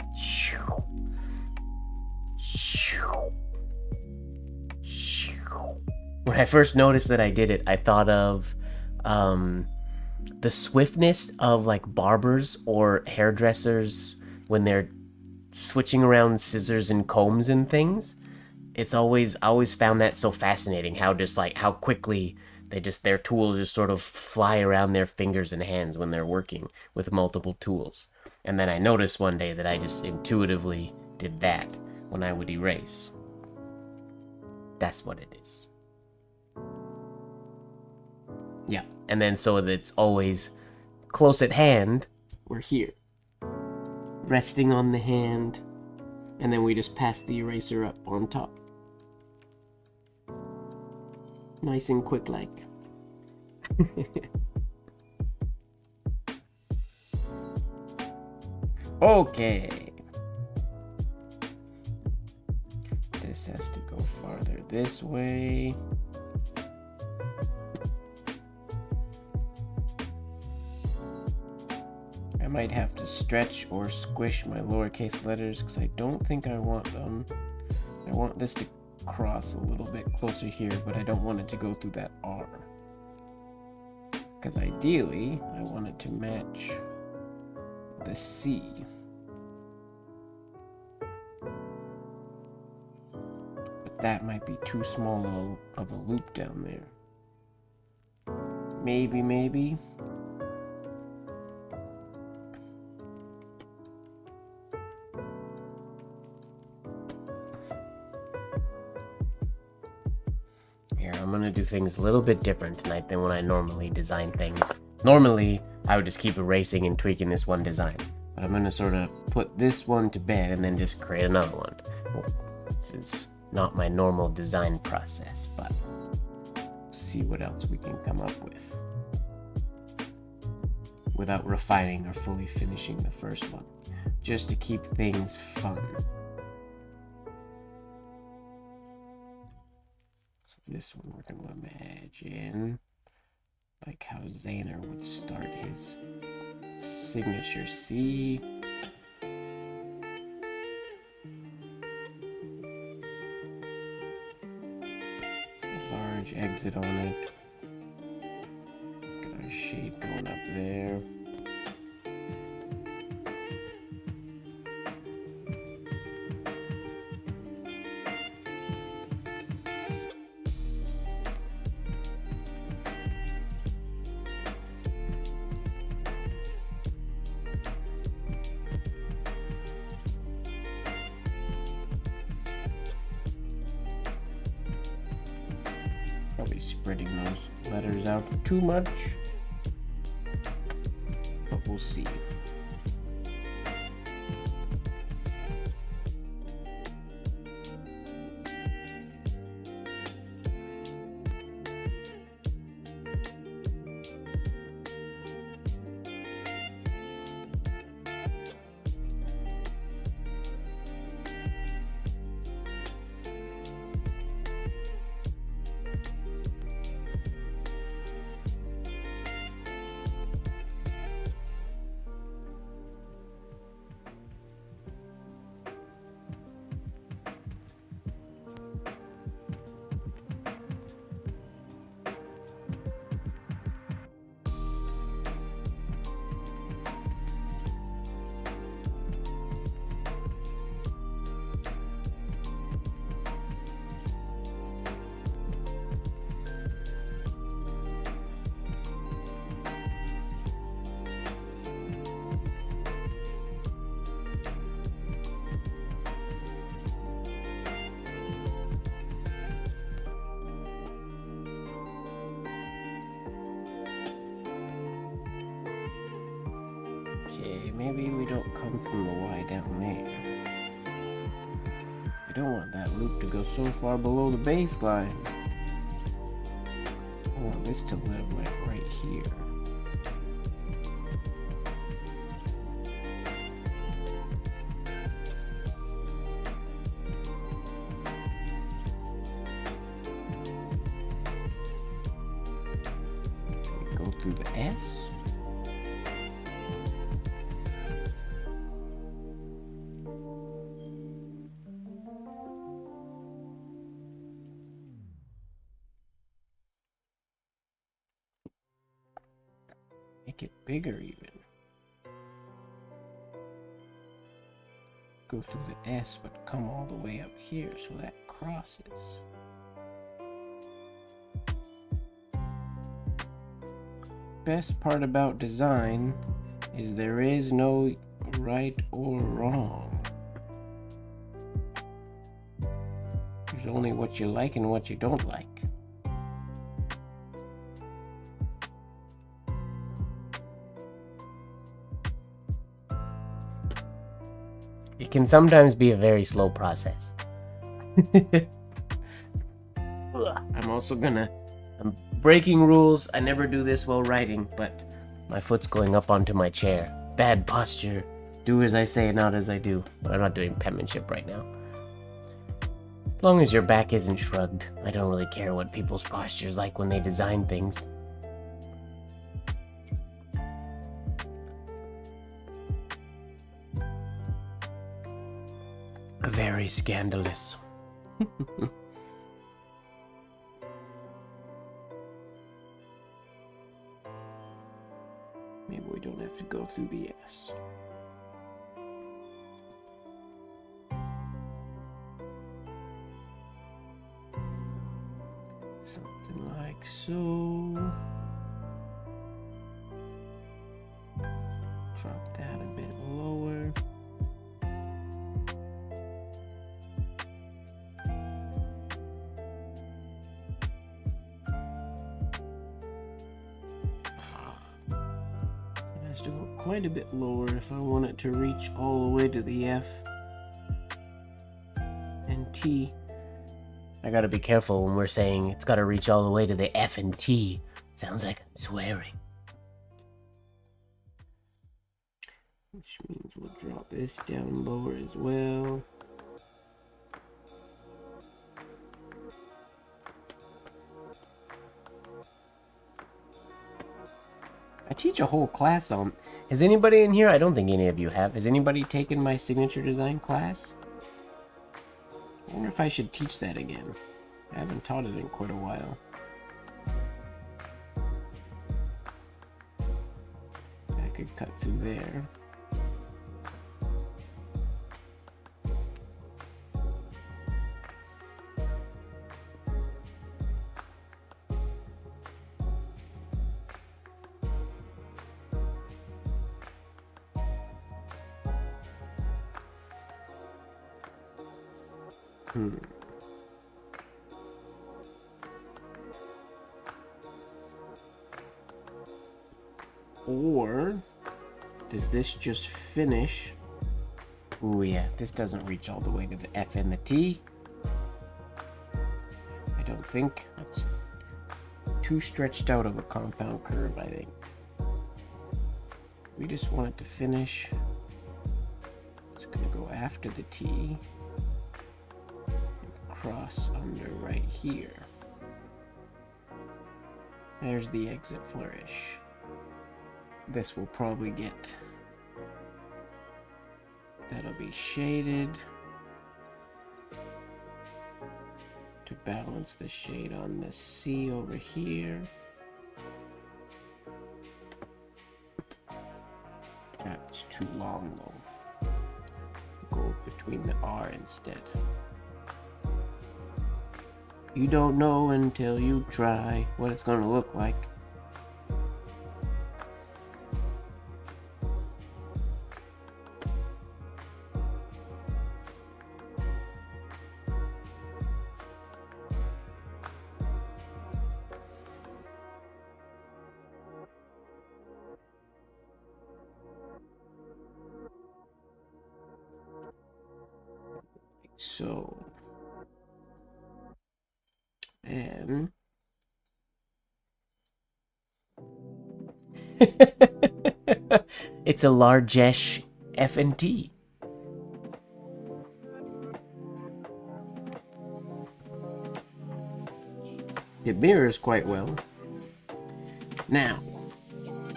Speaker 1: When I first noticed that I did it, I thought of the swiftness of like barbers or hairdressers when they're switching around scissors and combs and things. I always found that so fascinating, how just like how quickly their tools just sort of fly around their fingers and hands when they're working with multiple tools. And then I noticed one day that I just intuitively did that when I would erase. That's what it is. Yeah, and then so that it's always close at hand, we're here, resting on the hand, and then we just pass the eraser up on top. Nice and quick like. Okay. This has to go farther this way. I might have to stretch or squish my lowercase letters because I don't think I want them. I want this to cross a little bit closer here, but I don't want it to go through that R. Because ideally, I want it to match the C. But that might be too small of a loop down there. Maybe. I'm gonna do things a little bit different tonight than when I normally design things. Normally, I would just keep erasing and tweaking this one design. But I'm gonna sort of put this one to bed and then just create another one. Well, this is not my normal design process, but see what else we can come up with without refining or fully finishing the first one, just to keep things fun. This one we're going to imagine like how Zaner would start his signature C. A large exit on it. Got our shape going up there. Probably spreading those letters out too much, but we'll see. Okay, maybe we don't come from the Y down there. I don't want that loop to go so far below the baseline. I want this to level it right here. Go through the S. Make it bigger even. Go through the S, but come all the way up here so that crosses. Best part about design is there is no right or wrong. There's only what you like and what you don't like. It can sometimes be a very slow process. I'm breaking rules. I never do this while writing, but my foot's going up onto my chair. Bad posture. Do as I say, not as I do. But I'm not doing penmanship right now. As long as your back isn't shrugged, I don't really care what people's posture's like when they design things. Very scandalous. Maybe we don't have to go through the S. Something like so. Drop that a bit lower. To go quite a bit lower if I want it to reach all the way to the F and T. I gotta be careful when we're saying it's gotta reach all the way to the F and T. Sounds like I'm swearing. Which means we'll drop this down lower as well. I teach a whole class on... Has anybody in here? I don't think any of you have. Has anybody taken my signature design class? I wonder if I should teach that again. I haven't taught it in quite a while. I could cut through there. Or does this just finish? Oh yeah, this doesn't reach all the way to the F and the T. I don't think. That's too stretched out of a compound curve, I think. We just want it to finish. It's gonna go after the T. Cross under right here. There's the exit flourish. This will probably get... That'll be shaded to balance the shade on the C over here. That's too long though. Go between the R instead. You don't know until you try what it's gonna look like. So, and it's a large-ish F&T. It mirrors quite well. Now,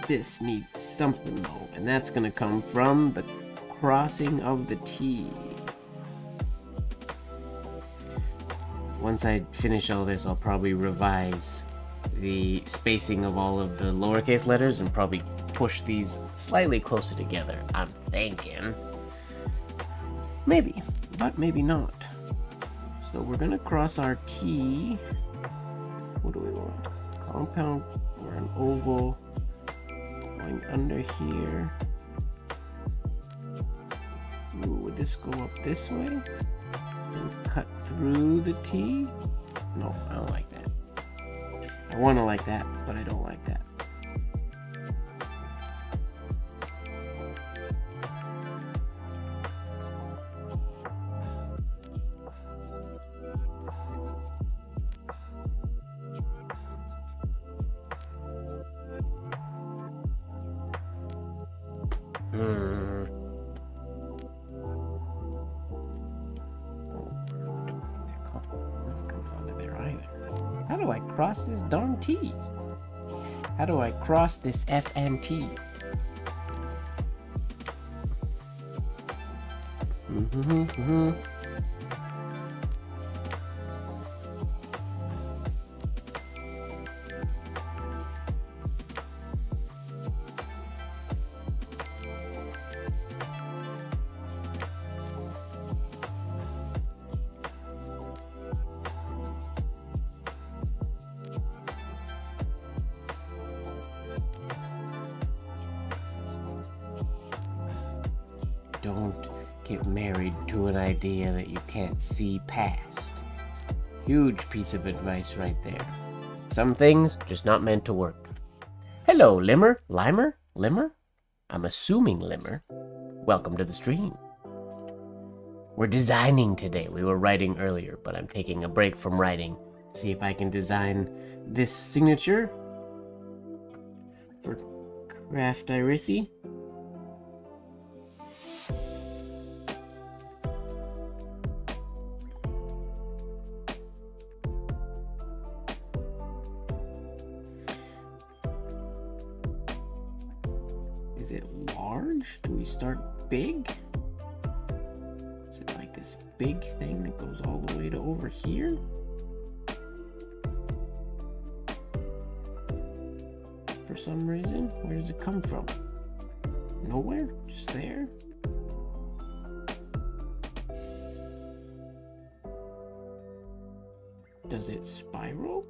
Speaker 1: this needs something though, and that's gonna come from the crossing of the T. Once I finish all this, I'll probably revise the spacing of all of the lowercase letters and probably push these slightly closer together, I'm thinking. Maybe, but maybe not. So we're gonna cross our T. What do we want? Compound or an oval going under here. Ooh, would this go up this way and cut through the T? No, I don't like that. I want to like that, but I don't like that. How do I cross this darn T? How do I cross this F and T? Don't get married to an idea that you can't see past. Huge piece of advice right there. Some things just not meant to work. Hello, Limmer? Limer? Limmer? I'm assuming Limmer. Welcome to the stream. We're designing today. We were writing earlier, but I'm taking a break from writing. See if I can design this signature for Craft Irisi. Is it large? Do we start big? Is it like this big thing that goes all the way to over here? For some reason? Where does it come from? Nowhere? Just there? Does it spiral?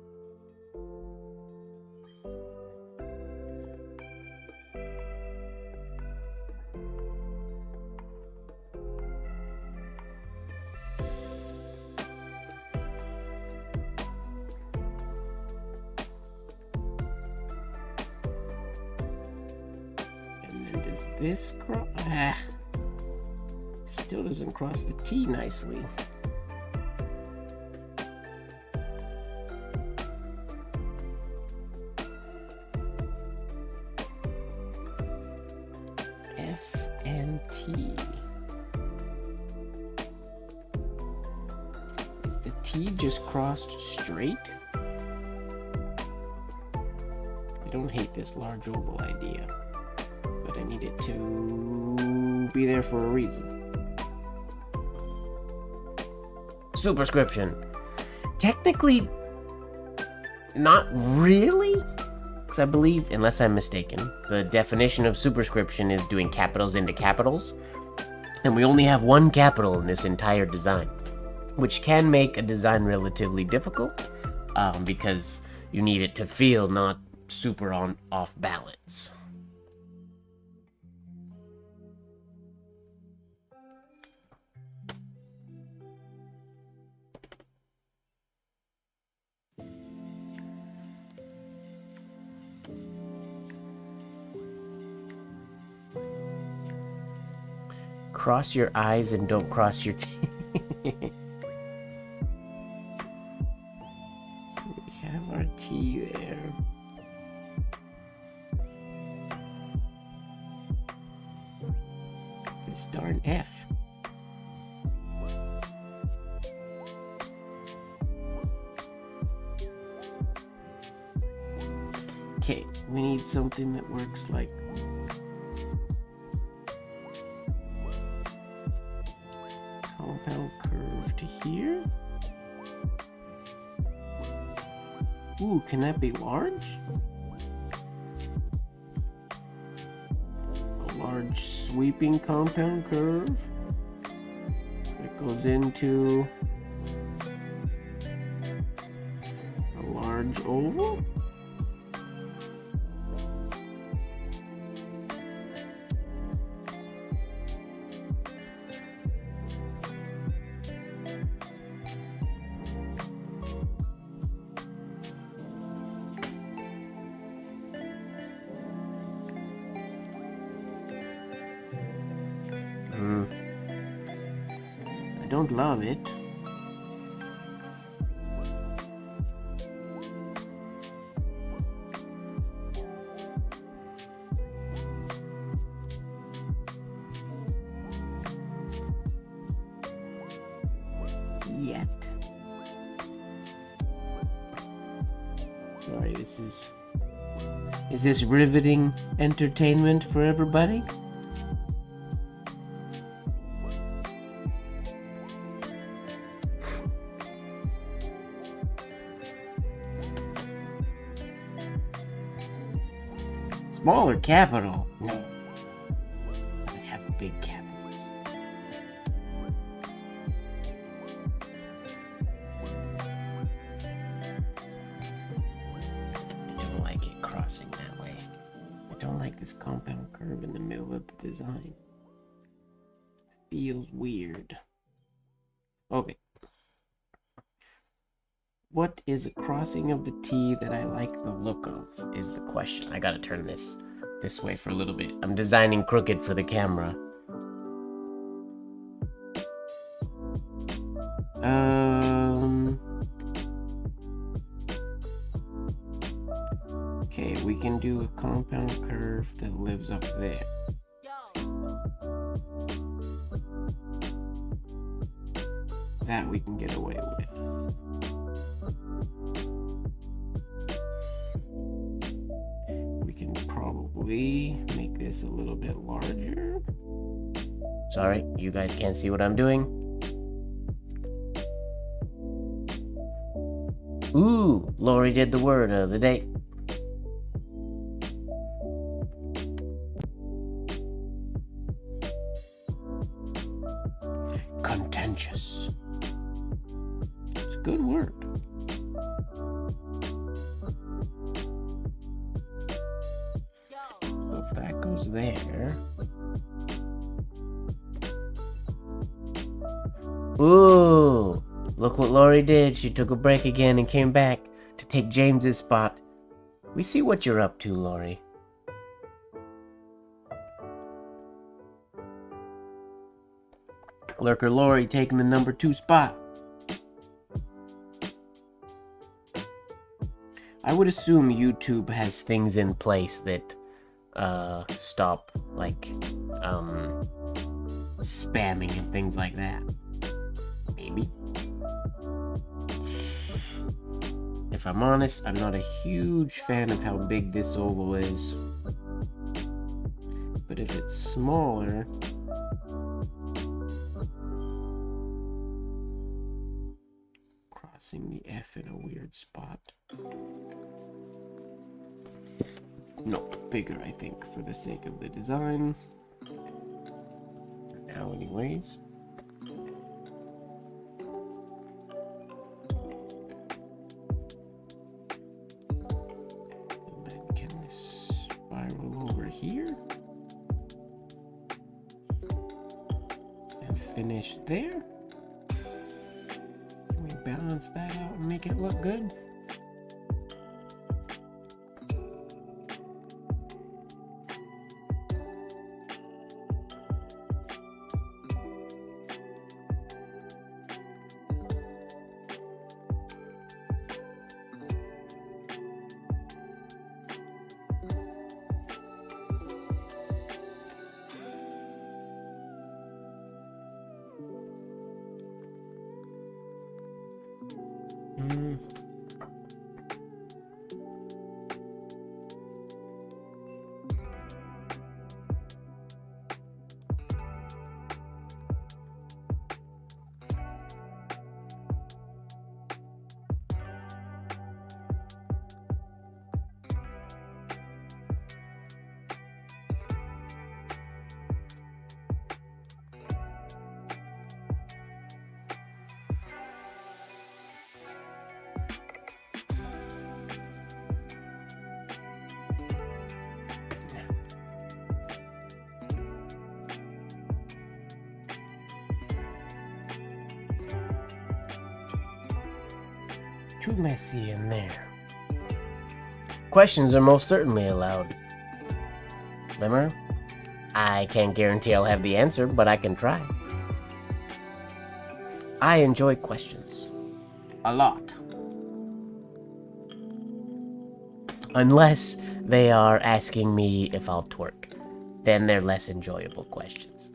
Speaker 1: This cross, still doesn't cross the T nicely. F and T. Is the T just crossed straight? I don't hate this large oval idea, but I need it to be there for a reason. Superscription. Technically, not really, because I believe, unless I'm mistaken, the definition of superscription is doing capitals into capitals, and we only have one capital in this entire design, which can make a design relatively difficult, because you need it to feel not super off balance. Cross your eyes and don't cross your teeth. we have our T there. This darn F. Okay, we need something that works like compound curve to here. Ooh, can that be large? A large sweeping compound curve that goes into a large oval. I don't love it. Yet. Sorry, is this riveting entertainment for everybody? Smaller capital? No. I have big capitals. I don't like it crossing that way. I don't like this compound curve in the middle of the design. It feels weird. Okay. What is a crossing of the T that I like the look of is the question. I gotta turn this way for a little bit. I'm designing crooked for the camera. Okay, we can do a compound curve that lives up there. That we can get away with. We can probably make this a little bit larger. Sorry, you guys can't see what I'm doing. Ooh, Lori did the word of the day. Contentious. It's a good word. So if that goes there. Ooh, look what Lori did. She took a break again and came back to take James's spot. We see what you're up to, Lori. Lurker Lori taking the number 2 spot. I would assume YouTube has things in place that stop like spamming and things like that. Maybe. If I'm honest, I'm not a huge fan of how big this oval is. But if it's smaller, crossing the F in a weird spot. No, bigger, I think, for the sake of the design. For now, anyways. And then can this spiral over here? And finish there? Can we balance that out and make it look good? Hmm. Too messy in there. Questions are most certainly allowed. Limmer, I can't guarantee I'll have the answer, but I can try. I enjoy questions. A lot. Unless they are asking me if I'll twerk. Then they're less enjoyable questions.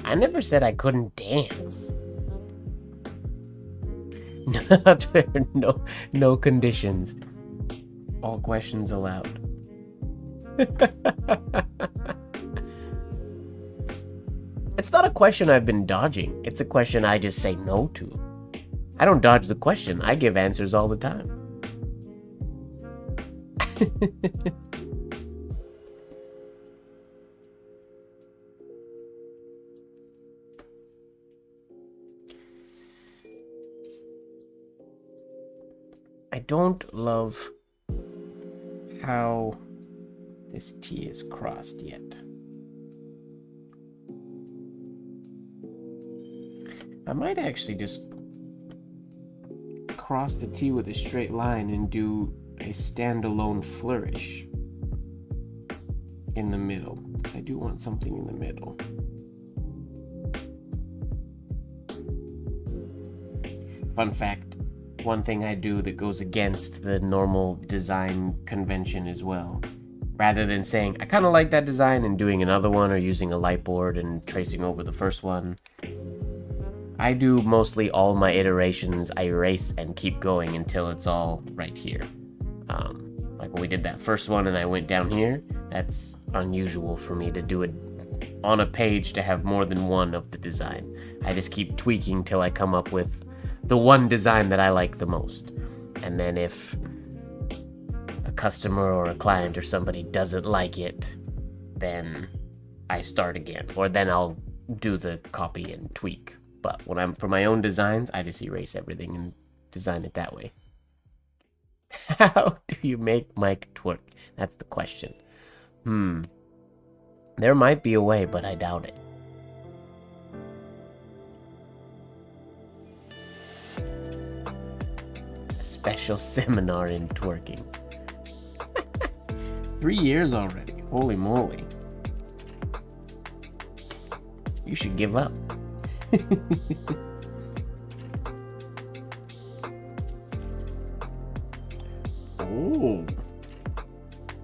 Speaker 1: I never said I couldn't dance. Not fair. No conditions. All questions allowed. It's not a question I've been dodging. It's a question I just say no to. I don't dodge the question. I give answers all the time. I don't love how this T is crossed yet. I might actually just cross the T with a straight line and do a standalone flourish in the middle. I do want something in the middle. Fun fact, one thing I do that goes against the normal design convention as well. Rather than saying, I kind of like that design and doing another one or using a light board and tracing over the first one, I do mostly all my iterations, I erase and keep going until it's all right here. Like when we did that first one and I went down here, that's unusual for me to do it on a page to have more than one of the design. I just keep tweaking till I come up with the one design that I like the most. And then if a customer or a client or somebody doesn't like it, then I start again. Or then I'll do the copy and tweak. But when I'm for my own designs, I just erase everything and design it that way. How do you make Mike twerk? That's the question. There might be a way, but I doubt it. A special seminar in twerking. 3 years already. Holy moly. You should give up. Ooh.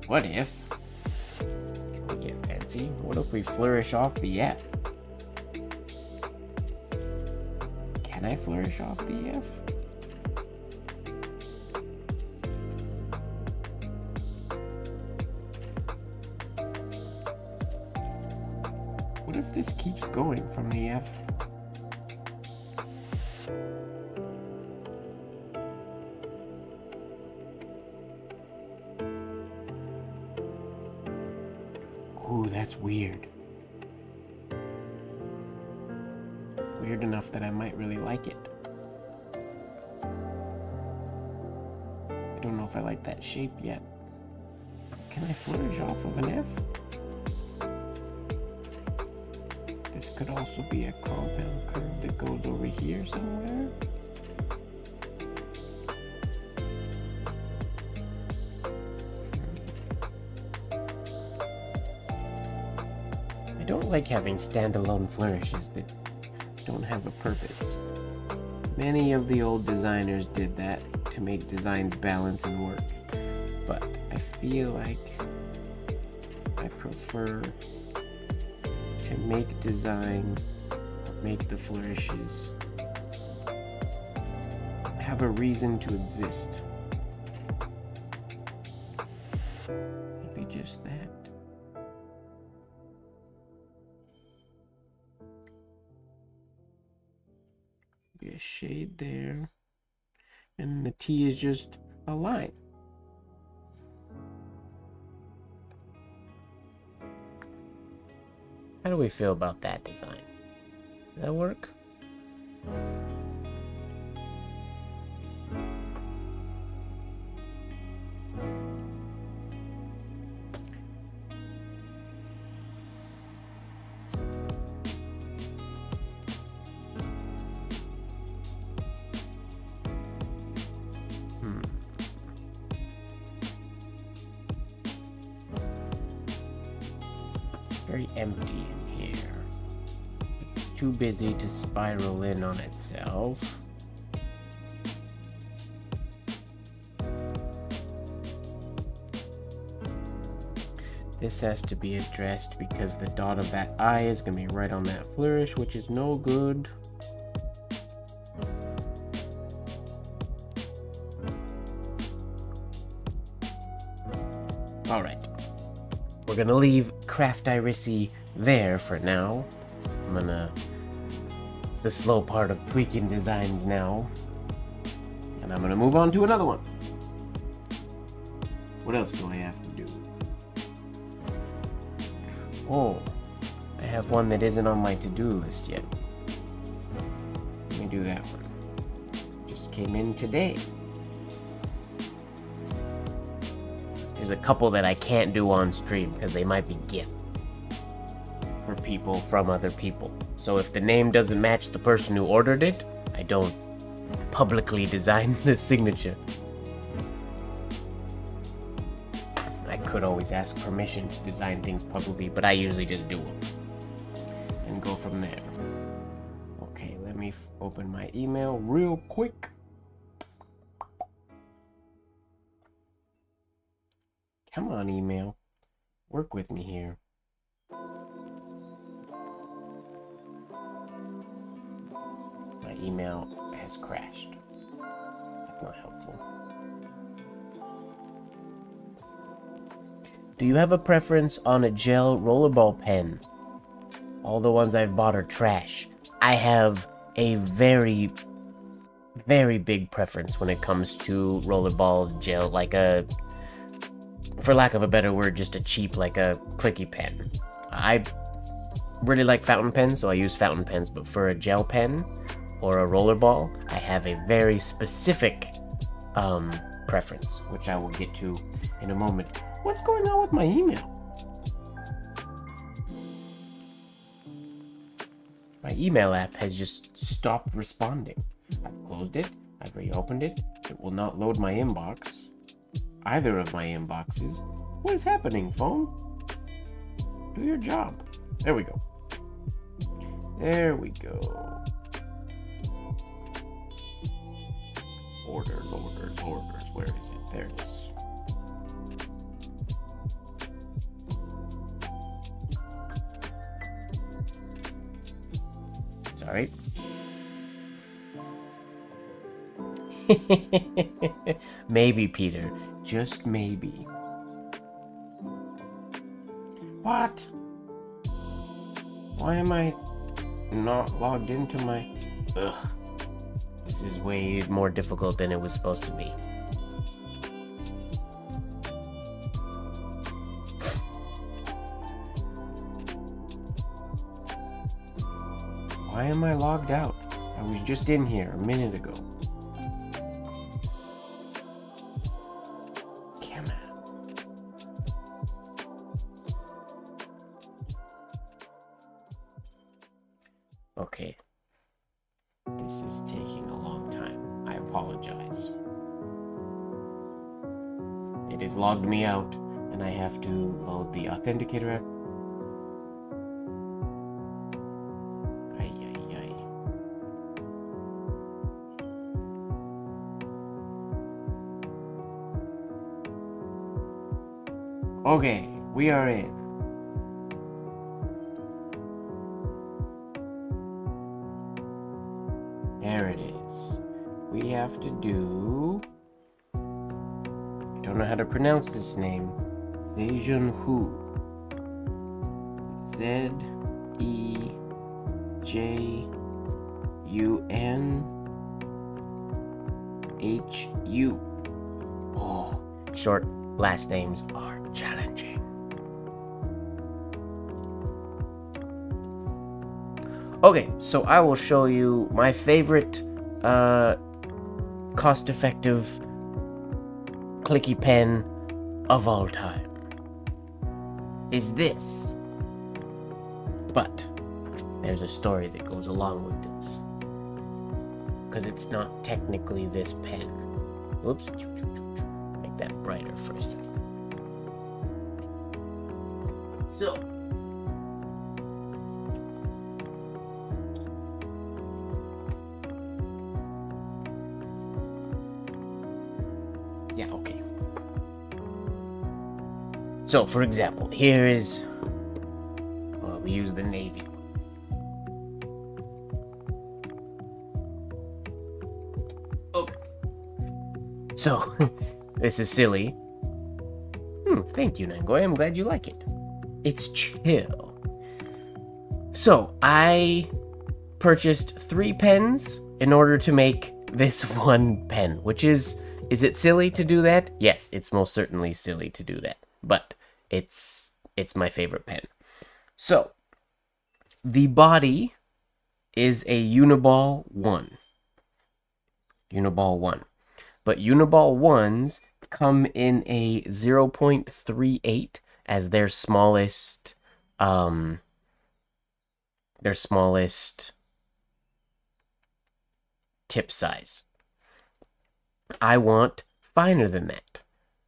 Speaker 1: What if? Can we get fancy? What if we flourish off the F? Can I flourish off the F? What if this keeps going from the F? Ooh, that's weird. Weird enough that I might really like it. I don't know if I like that shape yet. Can I flourish off of an F? This could also be a compound curve that goes over here somewhere. I don't like having standalone flourishes that don't have a purpose. Many of the old designers did that to make designs balance and work, but I feel like I prefer to make design, make the flourishes have a reason to exist. Maybe just that. Be a shade there, and the T is just a line. How do we feel about that design? Does that work? Very empty in here. It's too busy to spiral in on itself. This has to be addressed because the dot of that eye is going to be right on that flourish, which is no good. All right. We're gonna leave Craft Irisy there for now. It's the slow part of tweaking designs now. And I'm gonna move on to another one. What else do I have to do? Oh, I have one that isn't on my to-do list yet. Let me do that one. Just came in today. There's a couple that I can't do on stream because they might be gifts for people from other people. So if the name doesn't match the person who ordered it, I don't publicly design the signature. I could always ask permission to design things publicly, but I usually just do them and go from there. Okay, let me open my email real quick. Come on, email. Work with me here. My email has crashed. That's not helpful. Do you have a preference on a gel rollerball pen? All the ones I've bought are trash. I have a very, very big preference when it comes to rollerballs, gel, like a... for lack of a better word, just a cheap, like a clicky pen. I really like fountain pens, so I use fountain pens, but for a gel pen or a rollerball, I have a very specific preference, which I will get to in a moment. What's going on with my email? My email app has just stopped responding. I've closed it, I've reopened it, it will not load my inbox. Either of my inboxes. What is happening, phone? Do your job. There we go. There we go. Orders. Where is it? There it is. Sorry. Maybe, Peter. Just maybe. What? Why am I not logged into my... Ugh. This is way more difficult than it was supposed to be. Why am I logged out? I was just in here a minute ago. Come on. Okay. This is taking a long time. I apologize. It has logged me out, and I have to load the authenticator app. Okay, we are in. There it is. We have to do... I don't know how to pronounce this name. Zejunhu. Z-E-J-U-N-H-U. Oh, short last names are challenging. Okay, so I will show you my favorite cost-effective clicky pen of all time. Is this. But there's a story that goes along with this. Because it's not technically this pen. Oops. Make that brighter for a second. So, yeah, okay. So, for example, here is, well, we use the navy. Okay. So, this is silly. Thank you, Nangoy. I'm glad you like it. It's chill. So, I purchased 3 pens in order to make this one pen, which is it silly to do that? Yes, it's most certainly silly to do that, but it's my favorite pen. So, the body is a Uniball 1. Uniball 1. But Uniball 1s come in a 0.38 as their smallest tip size. I want finer than that.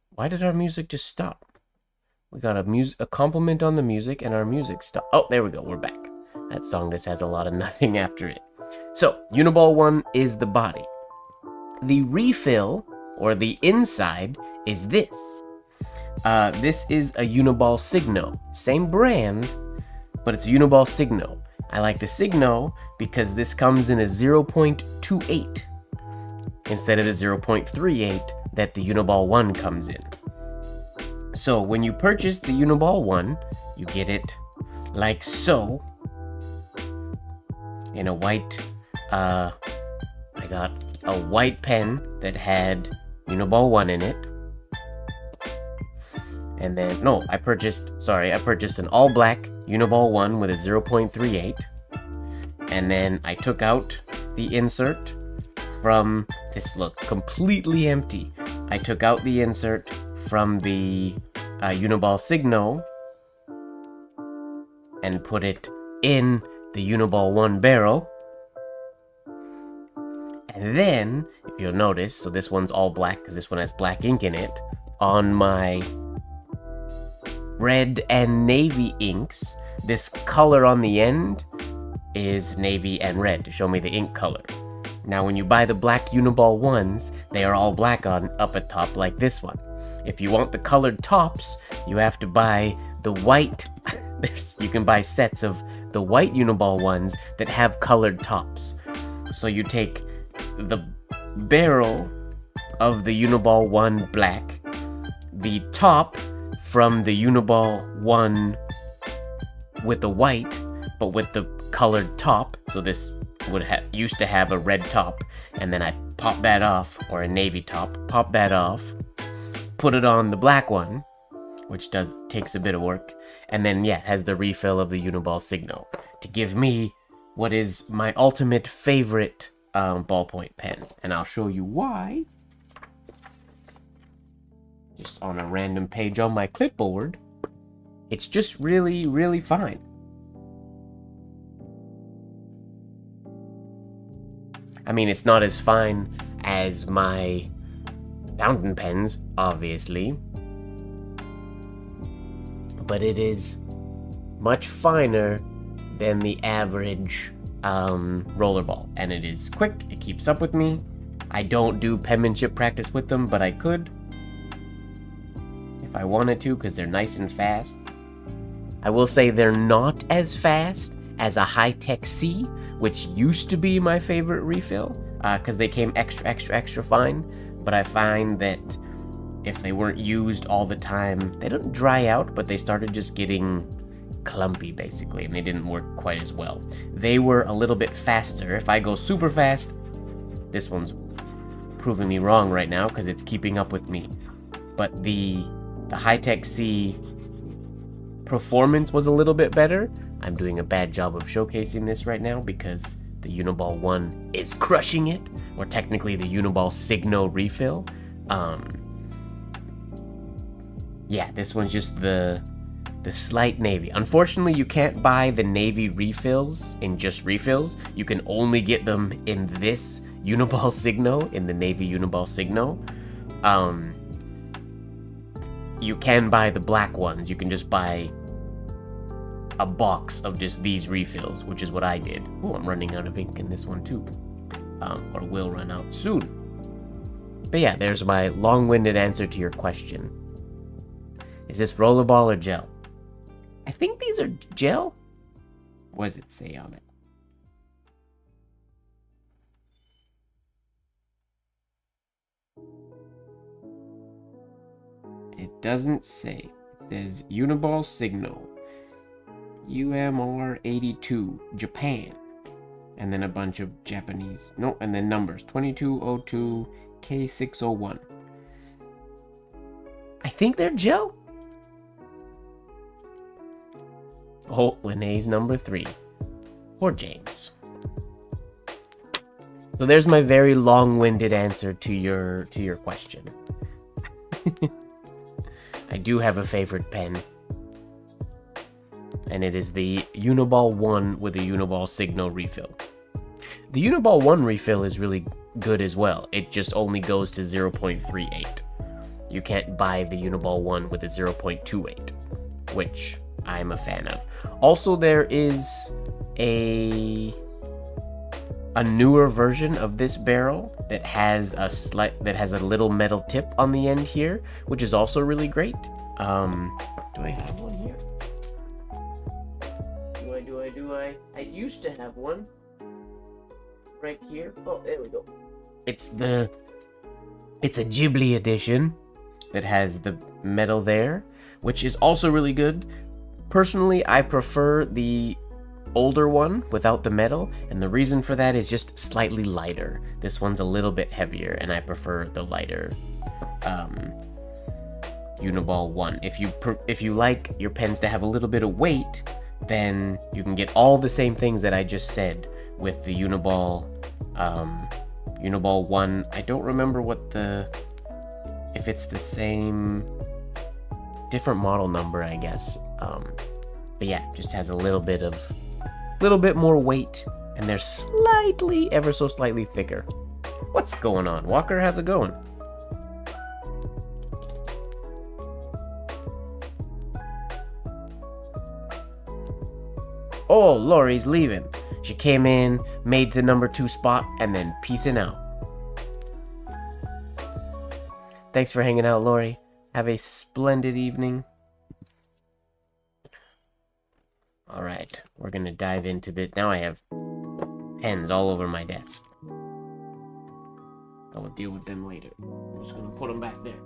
Speaker 1: Why did our music just stop? We got a compliment on the music and our music stopped. Oh, there we go. We're back. That song just has a lot of nothing after it. So, Uniball 1 is the body. The refill, or the inside, is this. This is a Uniball Signo. Same brand, but it's a Uniball Signo. I like the Signo because this comes in a 0.28 instead of the 0.38 that the Uniball 1 comes in. So when you purchase the Uniball 1, you get it like so, in a white, I got a white pen that had Uniball 1 in it. And then, no, I purchased an all-black Uniball 1 with a 0.38. And then I took out the insert from this, look, completely empty. I took out the insert from the Uniball Signo and put it in the Uniball 1 barrel. And then, if you'll notice, so this one's all black because this one has black ink in it. On my red and navy inks, this color on the end is navy and red to show me the ink color. Now when you buy the black Uniball 1s, they are all black up at top like this one. If you want the colored tops, you have to buy the white. You can buy sets of the white Uniball 1s that have colored tops. So you take the barrel of the Uniball 1 black, the top from the Uniball 1 with the white, but with the colored top. So this used to have a red top, and then I pop that off, or a navy top, pop that off, put it on the black one, which takes a bit of work, and then yeah, it has the refill of the Uniball Signo to give me what is my ultimate favorite ballpoint pen, and I'll show you why. Just on a random page on my clipboard. It's just really, really fine. I mean, it's not as fine as my fountain pens, obviously, but it is much finer than the average rollerball, and it is quick. It keeps up with me. I don't do penmanship practice with them, but I could if I wanted to, because they're nice and fast. I will say they're not as fast as a high-tech C, which used to be my favorite refill, because they came extra fine. But I find that if they weren't used all the time, they don't dry out, but they started just getting clumpy, basically, and they didn't work quite as well. They were a little bit faster. If I go super fast, this one's proving me wrong right now, because it's keeping up with me. But the high-tech C performance was a little bit better. I'm doing a bad job of showcasing this right now because the Uniball 1 is crushing it, or technically the Uniball Signo refill. Yeah, this one's just the slight navy. Unfortunately, you can't buy the navy refills in just refills. You can only get them in this Uniball Signo, in the navy Uniball Signo. You can buy the black ones. You can just buy a box of just these refills, which is what I did. Oh, I'm running out of ink in this one too. Or will run out soon. But yeah, there's my long-winded answer to your question. Is this rollerball or gel? I think these are gel. What does it say on it? It doesn't say. It says Uniball Signo. UMR 82, Japan. And then a bunch of Japanese. No, and then numbers. 2202 K601. I think they're gel. Oh, Linnaeus number 3. Or James. So there's my very long-winded answer to your question. I do have a favorite pen. And it is the Uniball 1 with a Uniball Signo refill. The Uniball 1 refill is really good as well. It just only goes to 0.38. You can't buy the Uniball 1 with a 0.28, which I'm a fan of. Also, there is a newer version of this barrel that has a little metal tip on the end here, which is also really great. Do I have one here? Do I? I used to have one right here. Oh, there we go. It's a Ghibli edition that has the metal there, which is also really good. Personally, I prefer the older one without the metal, and the reason for that is just slightly lighter. This one's a little bit heavier, and I prefer the lighter Uniball 1. If you like your pens to have a little bit of weight, then you can get all the same things that I just said with the Uniball 1. I don't remember if it's the same, different model number, I guess. But yeah, just has a little bit more weight, and they're ever so slightly thicker. What's going on, Walker? How's it going? Oh, Lori's leaving. She came in, made the number 2 spot, and then peacing out. Thanks for hanging out, Lori. Have a splendid evening. Alright, we're gonna dive into this. Now I have pens all over my desk. I will deal with them later. I'm just gonna put them back there.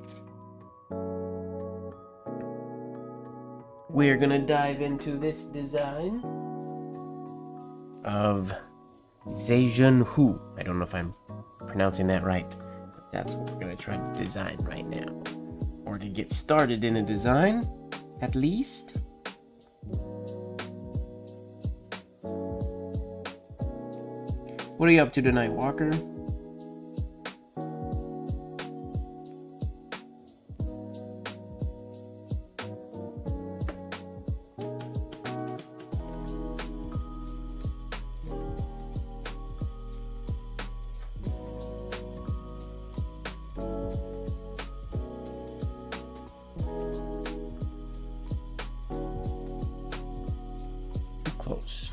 Speaker 1: We're gonna dive into this design of Zhejian Hu. I don't know if I'm pronouncing that right, but that's what we're gonna try to design right now. Or to get started in a design, at least. What are you up to tonight, Walker? Close.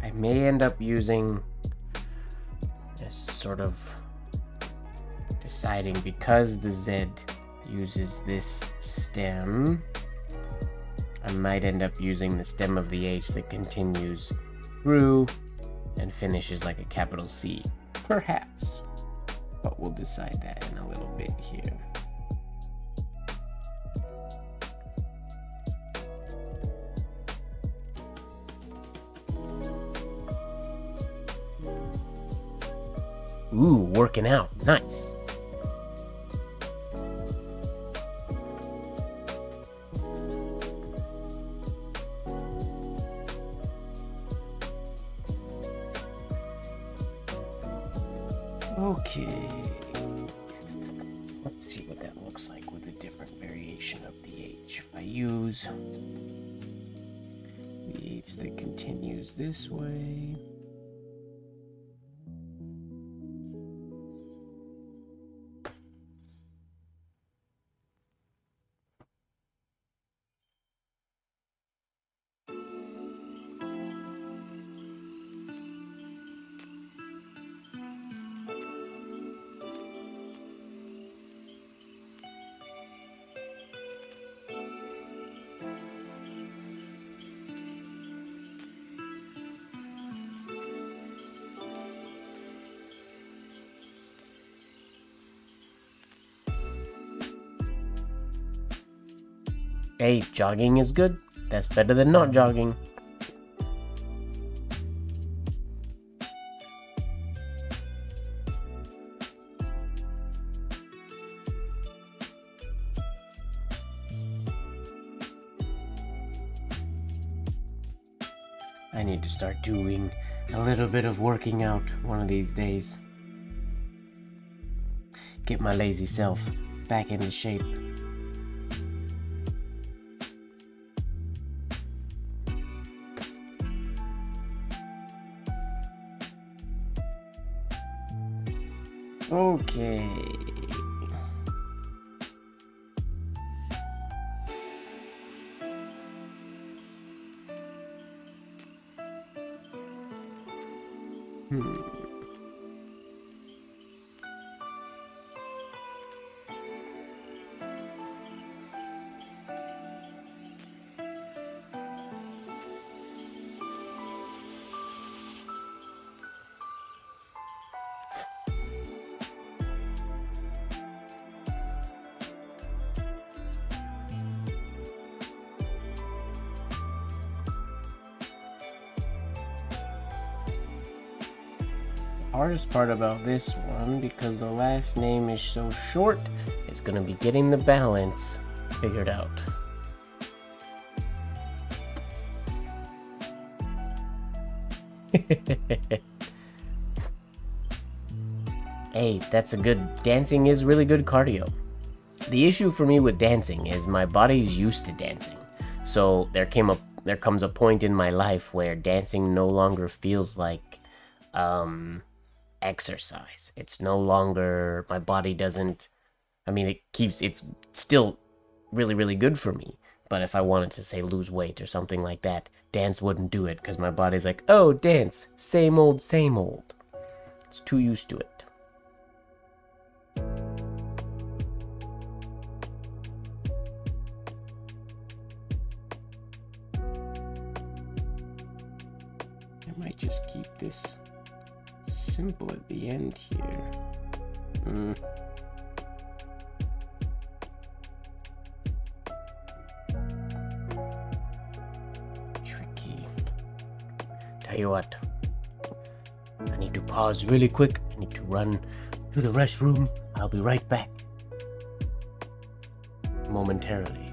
Speaker 1: I may end up using this sort of deciding, because the Z uses this stem, I might end up using the stem of the H that continues through and finishes like a capital C. Perhaps. But we'll decide that in a little bit here. Ooh, working out. Nice. Okay, let's see what that looks like with a different variation of the H. If I use the H that continues this way, hey, jogging is good. That's better than not jogging. I need to start doing a little bit of working out one of these days. Get my lazy self back into shape. Okay. Hardest part about this one, because the last name is so short, is going to be getting the balance figured out. Hey, that's a good... Dancing is really good cardio. The issue for me with dancing is my body's used to dancing. So there comes a point in my life where dancing no longer feels like exercise. It's no longer, my body doesn't, I mean, it's still really, really good for me. But if I wanted to, say, lose weight or something like that, dance wouldn't do it, because my body's like, oh, dance, same old, same old. It's too used to it. I might just keep this simple at the end here. Tricky. Tell you what, I need to pause really quick. I need to run to the restroom. I'll be right back. Momentarily.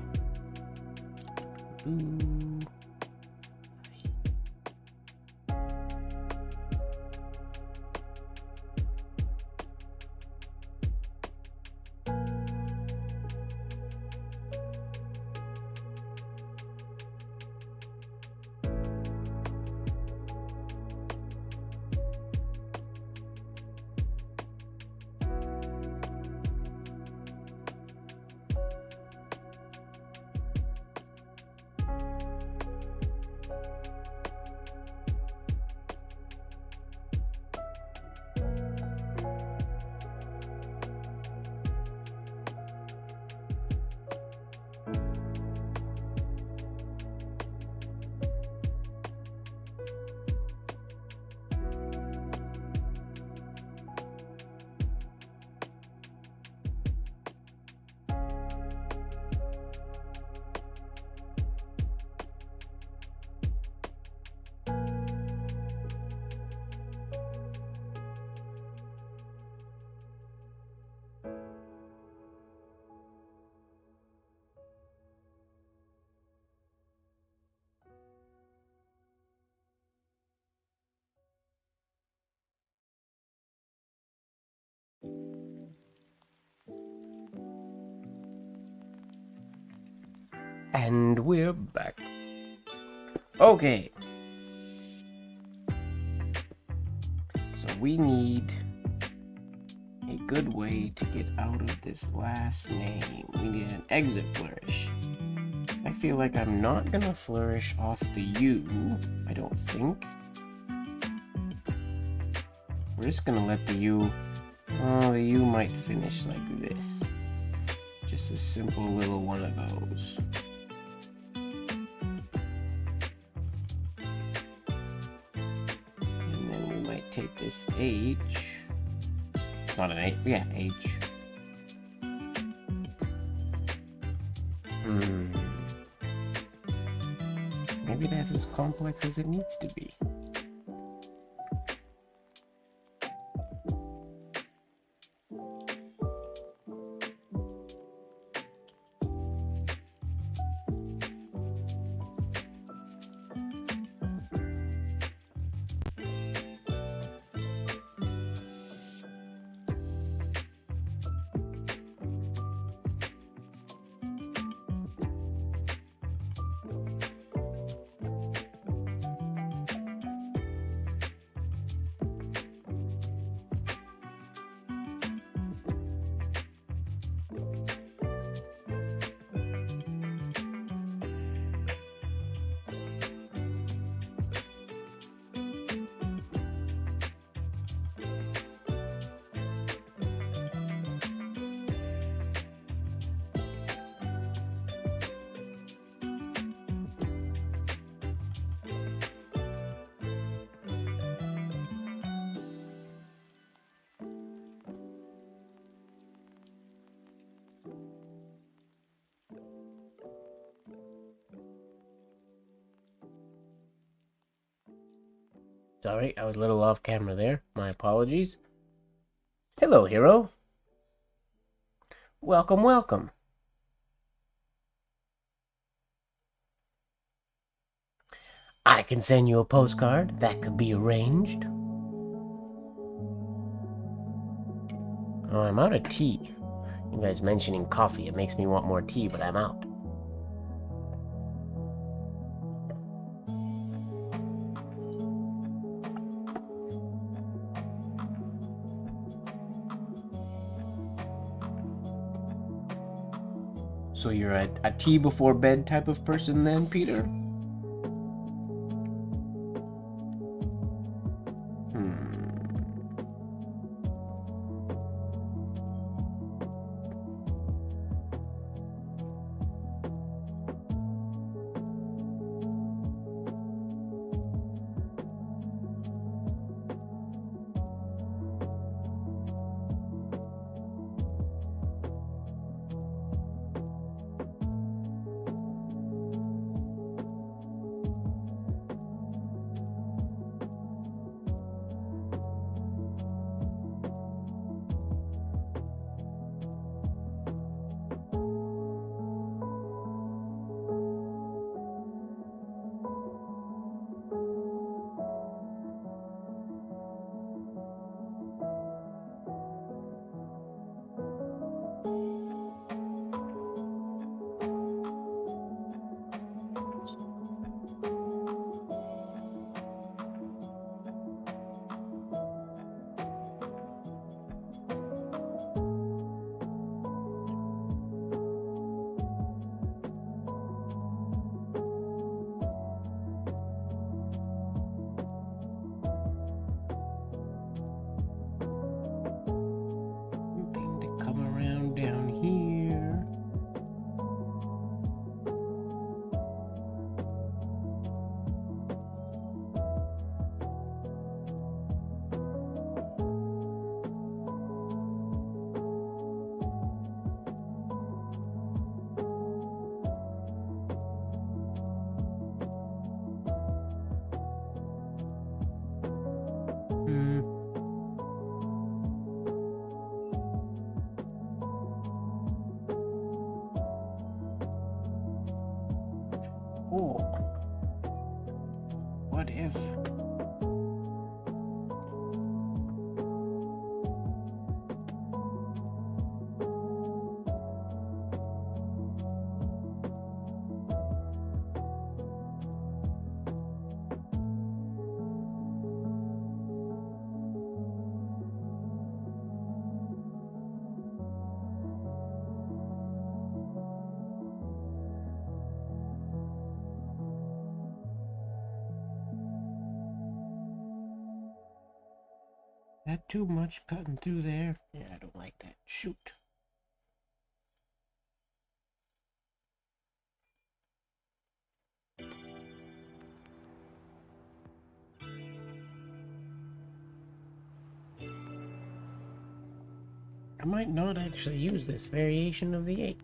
Speaker 1: And we're back. Okay. So we need a good way to get out of this last name. We need an exit flourish. I feel like I'm not gonna flourish off the U, I don't think. We're just gonna let the U, oh, the U might finish like this. Just a simple little one of those. And then we might take this H. It's not an H, yeah, H. Maybe that's as complex as it needs to be. Sorry, I was a little off camera there. My apologies. Hello, hero. Welcome, welcome. I can send you a postcard. That could be arranged. Oh, I'm out of tea. You guys mentioning coffee, it makes me want more tea, but I'm out. So you're a tea before bed type of person then, Peter? Oh, what if... that too much cutting through there? Yeah, I don't like that. Shoot. I might not actually use this variation of the H.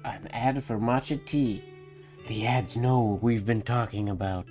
Speaker 1: An ad for matcha tea. The ads know what we've been talking about.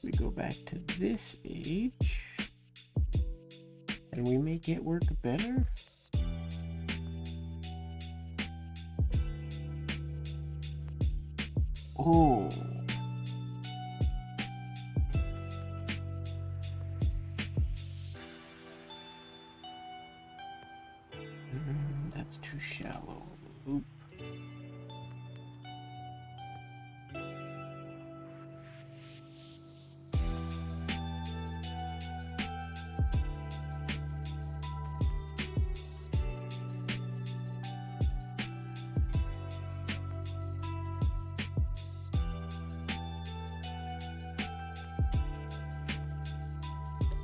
Speaker 1: We go back to this H, and we make it work better. Oh. That's too shallow. Oop.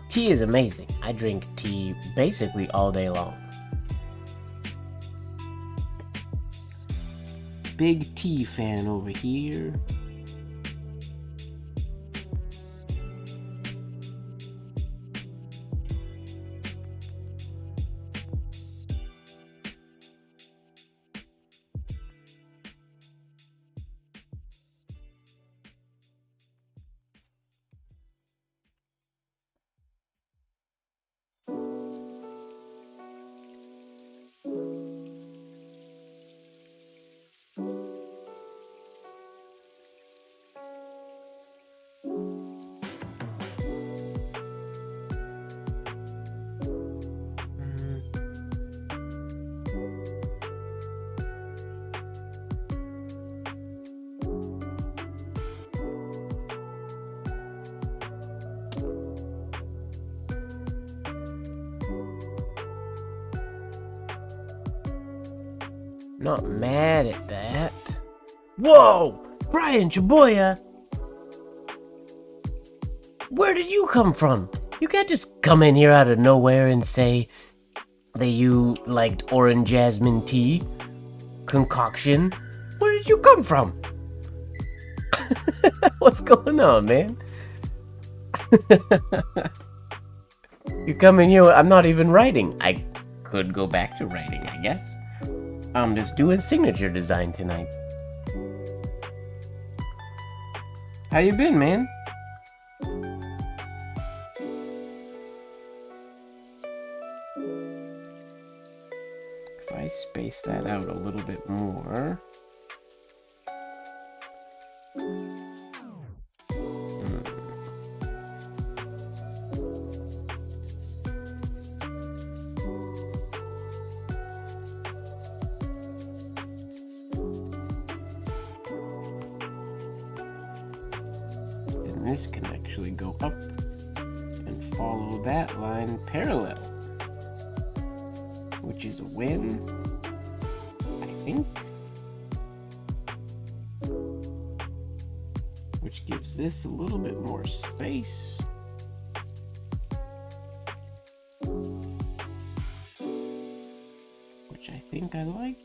Speaker 1: Tea is amazing. I drink tea basically all day long. Big tea fan over here. Not mad at that. Whoa! Brian Chaboya! Where did you come from? You can't just come in here out of nowhere and say that you liked orange jasmine tea concoction. Where did you come from? What's going on, man? You come in here, I'm not even writing. I could go back to writing, I guess. I'm just doing signature design tonight. How you been, man? If I space that out a little bit more. Then this can actually go up and follow that line parallel, which is a win, I think. Which gives this a little bit more space. Which I think I like.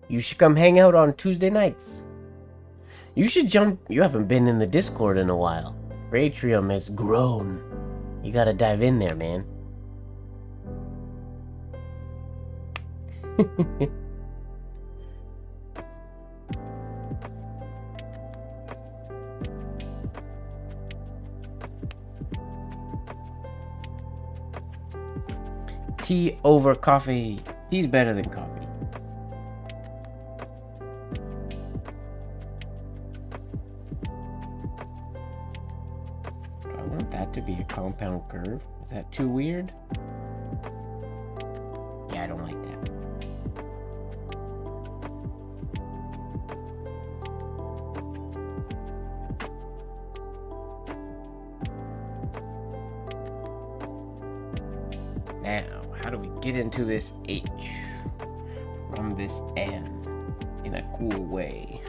Speaker 1: You should come hang out on Tuesday nights. You should jump. You haven't been in the Discord in a while. CREATRIUM has grown. You gotta dive in there, man. Tea over coffee. Tea's better than coffee. To be a compound curve. Is that too weird? Yeah, I don't like that. Now, how do we get into this H from this N in a cool way?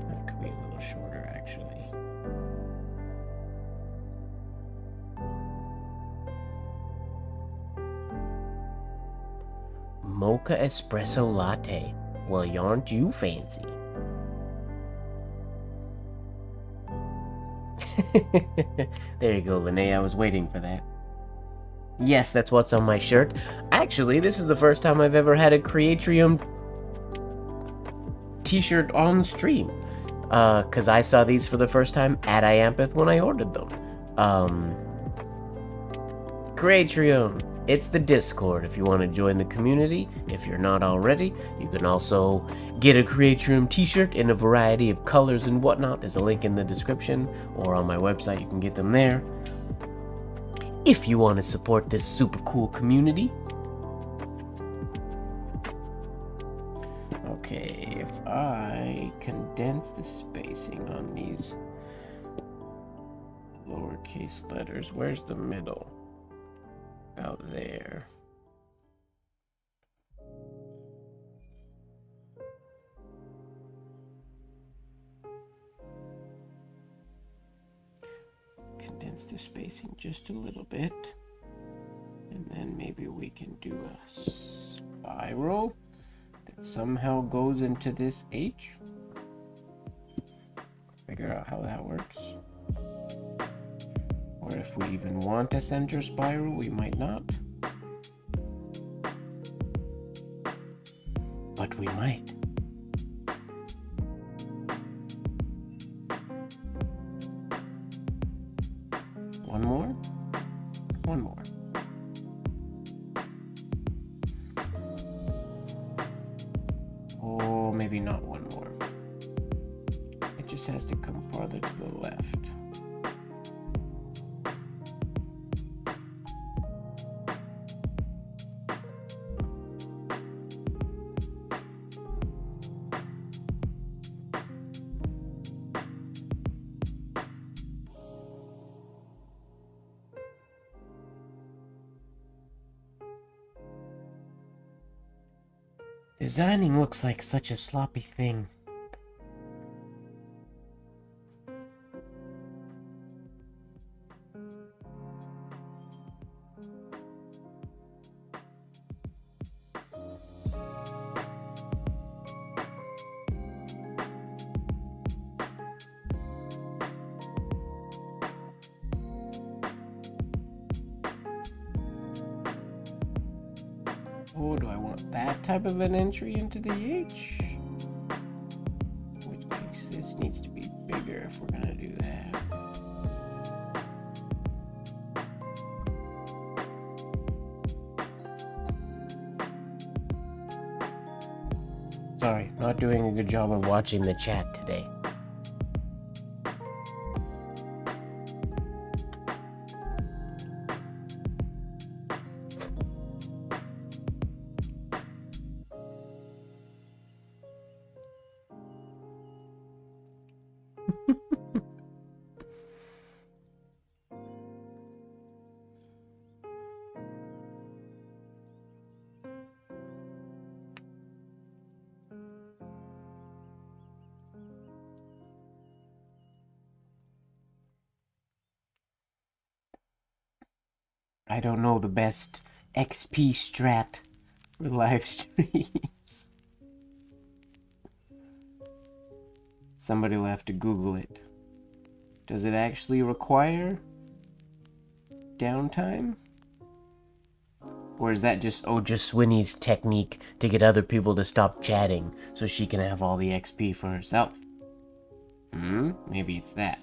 Speaker 1: That could be a little shorter, actually. Mocha espresso latte. Well, aren't you fancy? There you go, Lene. I was waiting for that. Yes, that's what's on my shirt. Actually, this is the first time I've ever had a CREATRIUM t-shirt on stream. Because I saw these for the first time at Iampeth when I ordered them. CREATRIUM. It's the Discord if you want to join the community. If you're not already, you can also get a CREATRIUM t-shirt in a variety of colors and whatnot. There's a link in the description or on my website. You can get them there. If you want to support this super cool community. Okay, if I condense the spacing on these lowercase letters, where's the middle? About there. Condense the spacing just a little bit. And then maybe we can do a spiral that somehow goes into this H. Figure out how that works. Or if we even want a center spiral, we might not. But we might. One more? One more. Oh, maybe not one more. It just has to come farther to the left. Designing looks like such a sloppy thing. Oh, do I want that type of an entry into the H? In which case, this needs to be bigger if we're gonna do that. Sorry, not doing a good job of watching the chat today. I don't know the best XP strat for live streams. Somebody will have to Google it. Does it actually require downtime? Or is that just Swinny's technique to get other people to stop chatting so she can have all the XP for herself? Maybe it's that.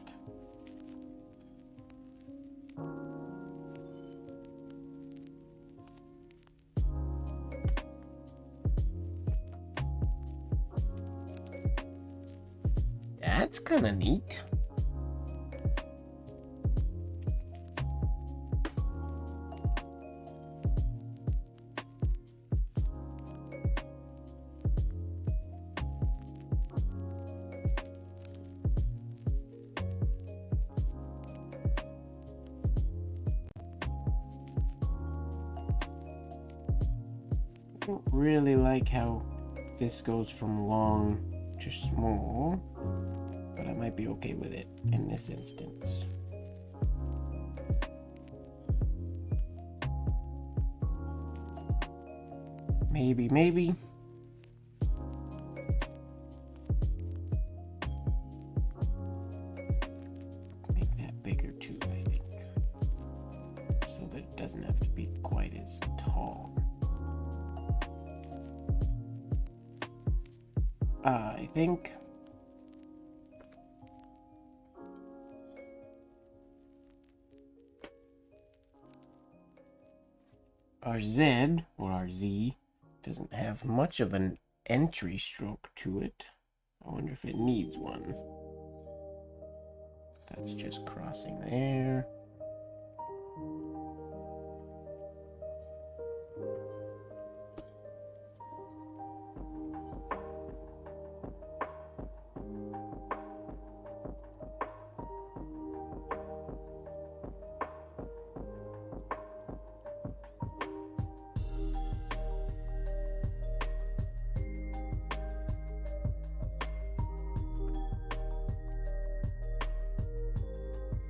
Speaker 1: That's kind of neat. I don't really like how this goes from long to small, but I might be okay with it in this instance. Maybe. Make that bigger too, I think, so that it doesn't have to be quite as tall. I think our Z, or our Z, doesn't have much of an entry stroke to it. I wonder if it needs one. That's just crossing there.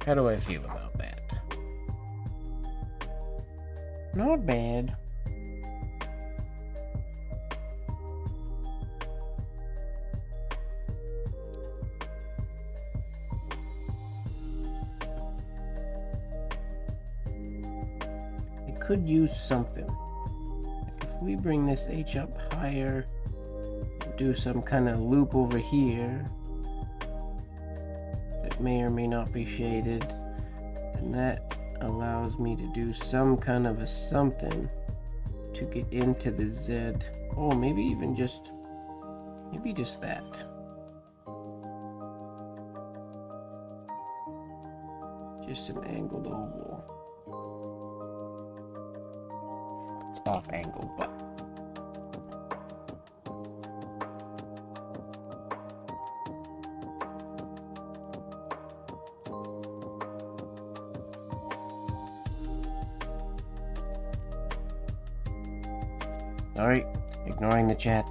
Speaker 1: How do I feel about that? Not bad. I could use something. Like if we bring this H up higher, do some kind of loop over here. May or may not be shaded, and that allows me to do some kind of a something to get into the Z. Oh, maybe just that. Just some angled oval. It's off angle, but sorry, ignoring the chat.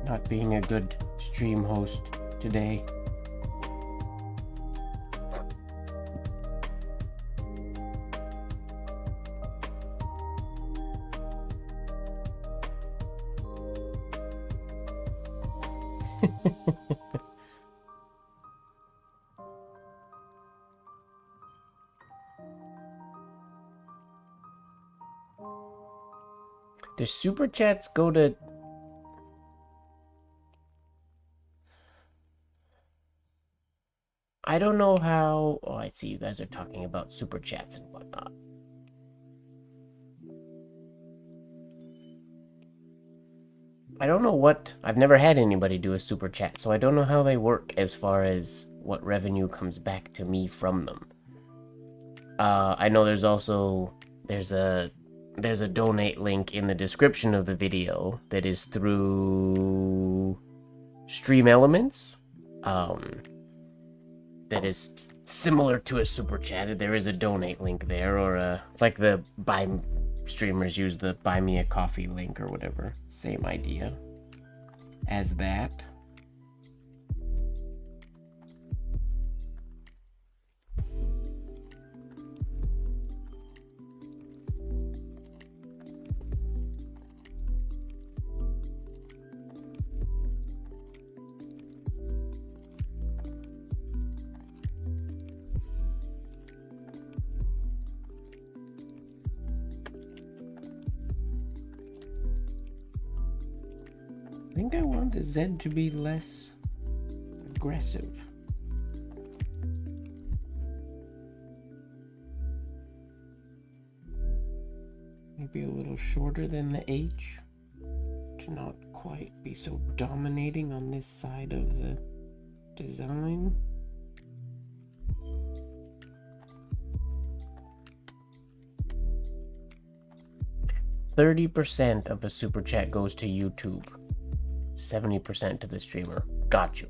Speaker 1: not being a good stream host today. Do super chats go to... I don't know how... Oh, I see you guys are talking about super chats and whatnot. I don't know what... I've never had anybody do a super chat, so I don't know how they work as far as what revenue comes back to me from them. I know there's also... There's a donate link in the description of the video that is through Stream Elements. That is similar to a super chat. There is a donate link there, or it's like the streamers use the buy me a coffee link or whatever. Same idea as that. I think I want the Z to be less aggressive. Maybe a little shorter than the H to not quite be so dominating on this side of the design. %30 of a super chat goes to YouTube. 70% to the streamer. Got you.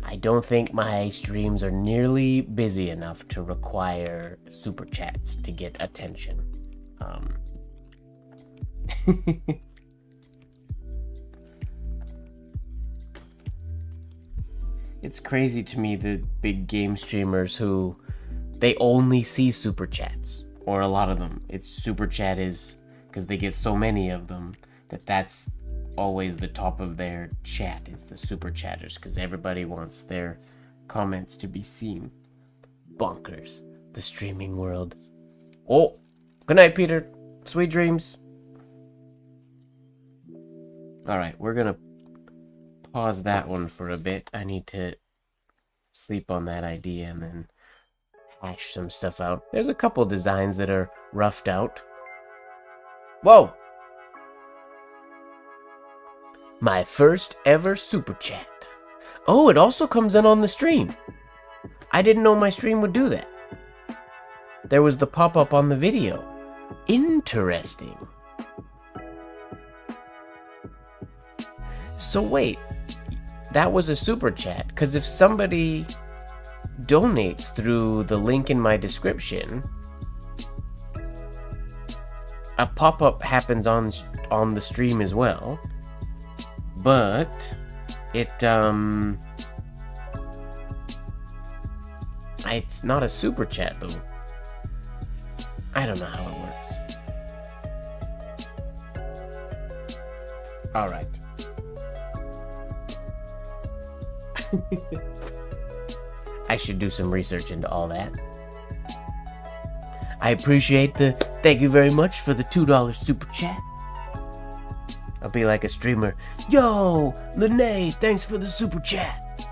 Speaker 1: I don't think my streams are nearly busy enough to require super chats to get attention. It's crazy to me, the big game streamers who they only see super chats, or a lot of them. It's super chat is because they get so many of them that's always the top of their chat is the super chatters, because everybody wants their comments to be seen. Bonkers, the streaming world. Oh, good night, Peter. Sweet dreams. All right, we're gonna pause that one for a bit. I need to sleep on that idea and then hash some stuff out. There's a couple designs that are roughed out. Whoa! My first ever super chat. Oh, it also comes in on the stream. I didn't know my stream would do that. There was the pop-up on the video. Interesting. So wait, that was a super chat, because if somebody donates through the link in my description, a pop-up happens on the stream as well, but it's not a super chat though. I don't know how it works. All right. I should do some research into all that. I appreciate the thank you very much for the $2 super chat. I'll be like a streamer. Yo, Lene, thanks for the super chat.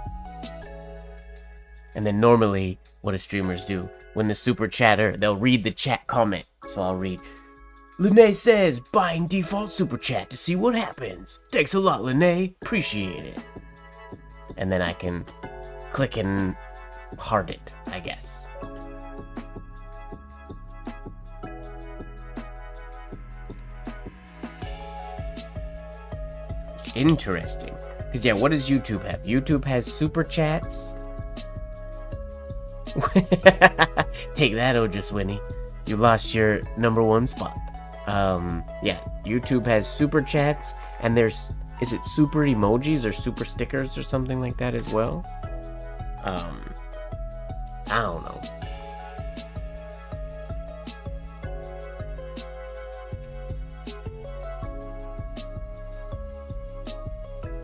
Speaker 1: And then normally what do streamers do? When the super chatter, they'll read the chat comment. So I'll read, Lene says, buying default super chat to see what happens. Thanks a lot, Lene. Appreciate it. And then I can click and heart it, I guess. Interesting. Because yeah, what does YouTube have? YouTube has super chats. Take that, Ojaswinny. You lost your #1 spot. Yeah, YouTube has super chats, and there's, is it super emojis or super stickers or something like that as well? I don't know.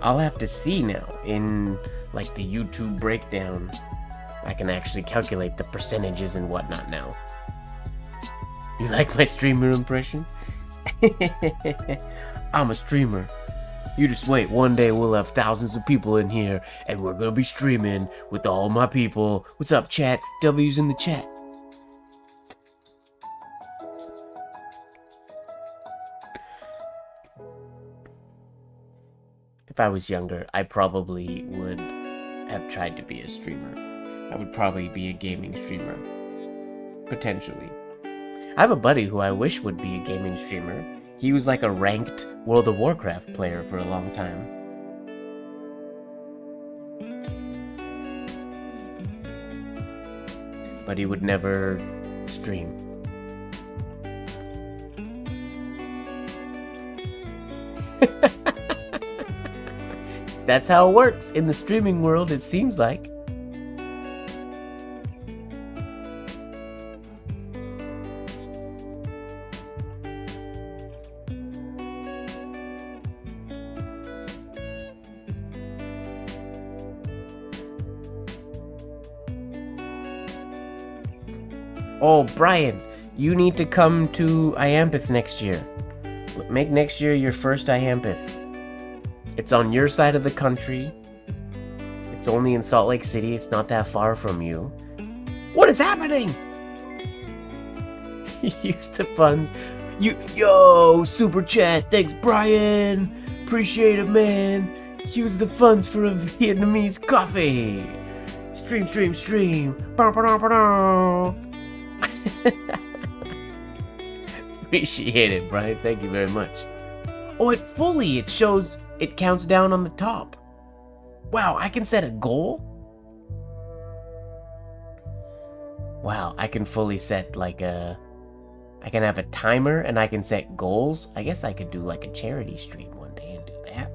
Speaker 1: I'll have to see now in like the YouTube breakdown. I can actually calculate the percentages and whatnot now. You like my streamer impression? I'm a streamer. You just wait, one day we'll have thousands of people in here and we're gonna be streaming with all my people. What's up, chat? W's in the chat. If I was younger, I probably would have tried to be a streamer. I would probably be a gaming streamer. Potentially. I have a buddy who I wish would be a gaming streamer. He was like a ranked World of Warcraft player for a long time. But he would never stream. That's how it works in the streaming world, it seems like. Oh, Brian, you need to come to Iampith next year. Make next year your first Iampith. It's on your side of the country. It's only in Salt Lake City. It's not that far from you. What is happening? Use the funds. Yo, super chat. Thanks, Brian. Appreciate it, man. Use the funds for a Vietnamese coffee. Stream, stream, stream. Appreciate it, Brian. Thank you very much. Oh, it shows, it counts down on the top. Wow, I can set a goal? Wow, I can fully set like I can have a timer and I can set goals. I guess I could do like a charity stream one day and do that.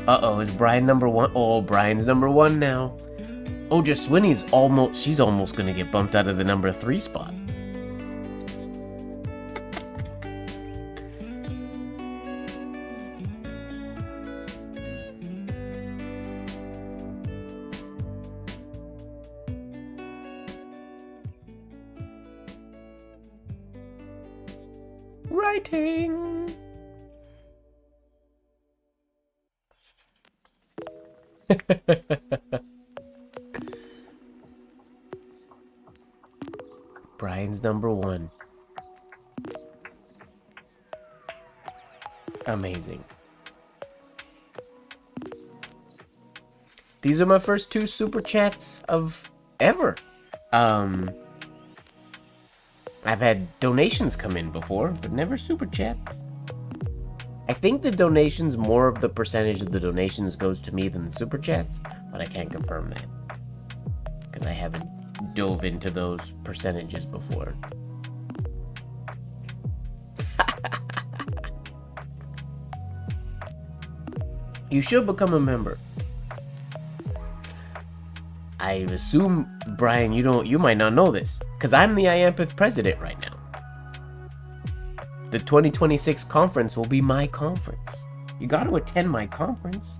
Speaker 1: Uh-oh, is Brian number one? Oh, Brian's number one now. Oh, just Swinny's she's almost gonna get bumped out of the number 3 spot. Writing. Brian's number 1. Amazing. These are my first 2 super chats of ever. I've had donations come in before, but never super chats. I think the donations, more of the percentage of the donations goes to me than the super chats, but I can't confirm that. Because I haven't dove into those percentages before. You should become a member. I assume, Brian, you might not know this, because I'm the Iampith president right now. The 2026 conference will be my conference. You got to attend my conference.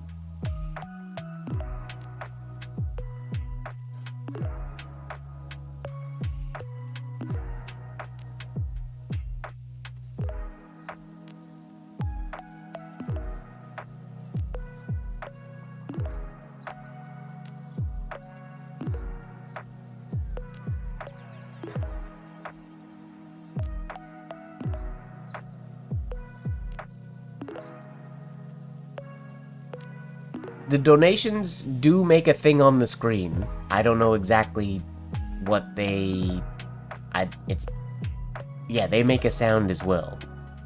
Speaker 1: The donations do make a thing on the screen. I don't know exactly what they... Yeah, they make a sound as well.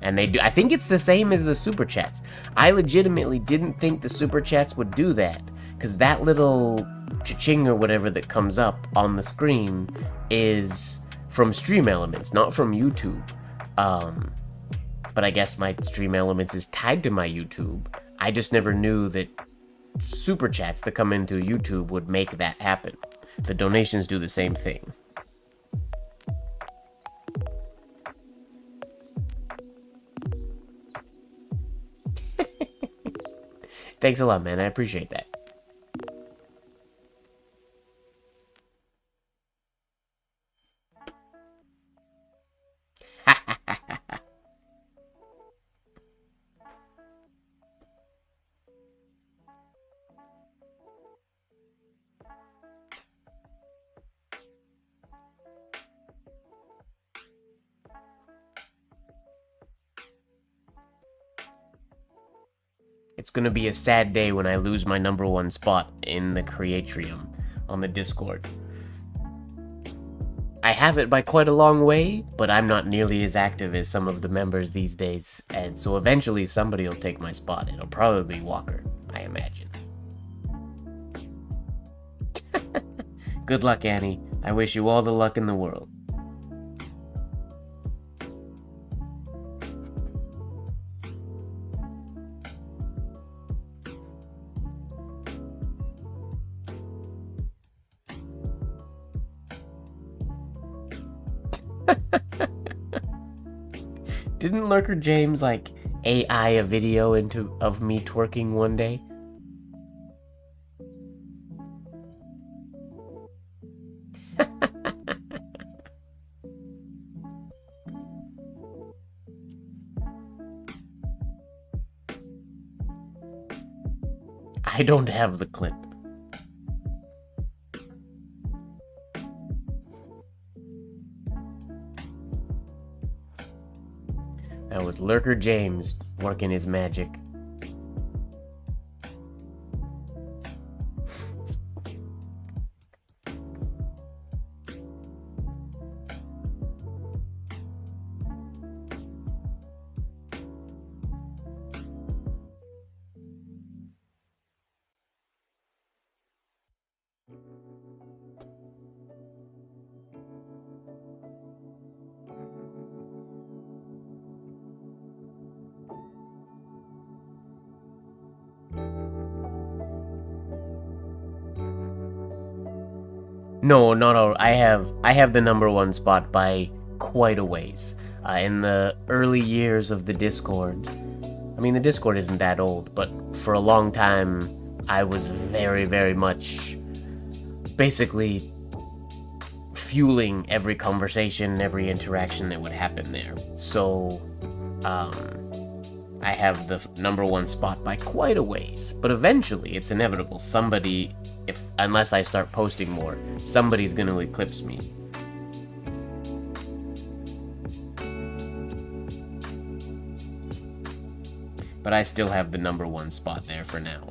Speaker 1: And they do... I think it's the same as the super chats. I legitimately didn't think the super chats would do that. because that little cha-ching or whatever that comes up on the screen is from Stream Elements, not from YouTube. But I guess my Stream Elements is tied to my YouTube. I just never knew that super chats that come into YouTube would make that happen. The donations do the same thing. Thanks a lot, man. I appreciate that. It's gonna be a sad day when I lose my #1 spot in the CREATRIUM on the Discord. I have it by quite a long way, but I'm not nearly as active as some of the members these days, and so eventually somebody will take my spot. It'll probably be Walker, I imagine. Good luck, Annie. I wish you all the luck in the world. Didn't Lurker James, like, AI a video of me twerking one day? I don't have the clip. That was Lurker James working his magic. No, not all. I have the #1 spot by quite a ways. In the early years of the Discord, I mean, the Discord isn't that old, but for a long time, I was very, very much basically fueling every conversation, every interaction that would happen there. So, I have the #1 spot by quite a ways. But eventually, it's inevitable. Somebody, unless I start posting more, somebody's gonna eclipse me. But I still have the #1 spot there for now.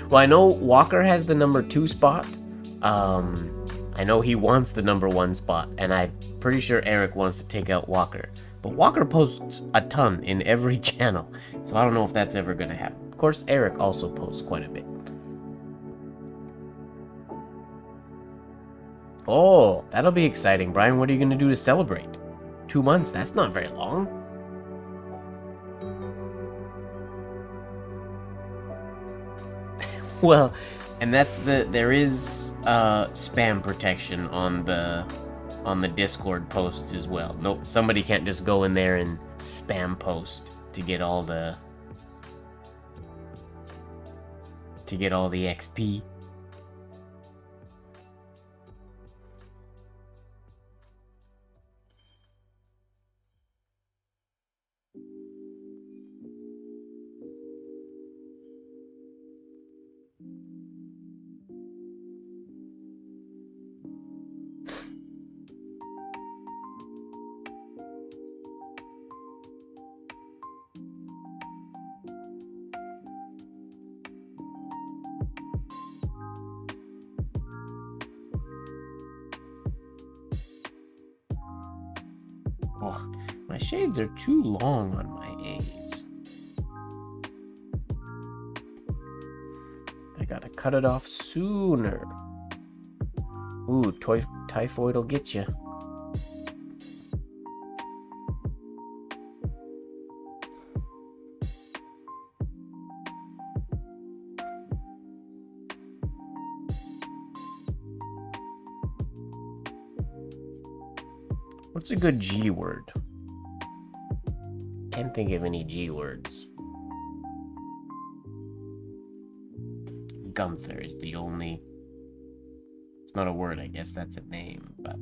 Speaker 1: Well, I know Walker has the #2 spot. I know he wants the #1 spot, and I'm pretty sure Eric wants to take out Walker. But Walker posts a ton in every channel, so I don't know if that's ever gonna happen. Of course, Eric also posts quite a bit. Oh, that'll be exciting. Brian, what are you gonna do to celebrate? 2 months, that's not very long. Well, and there is spam protection on the Discord posts as well. Nope, somebody can't just go in there and spam post to get all the XP. Oh, my shades are too long on my A's. I gotta cut it off sooner. Ooh, typhoid will get you. What's a good G word? Can't think of any G words. Gunther is the only... It's not a word, I guess that's a name, but...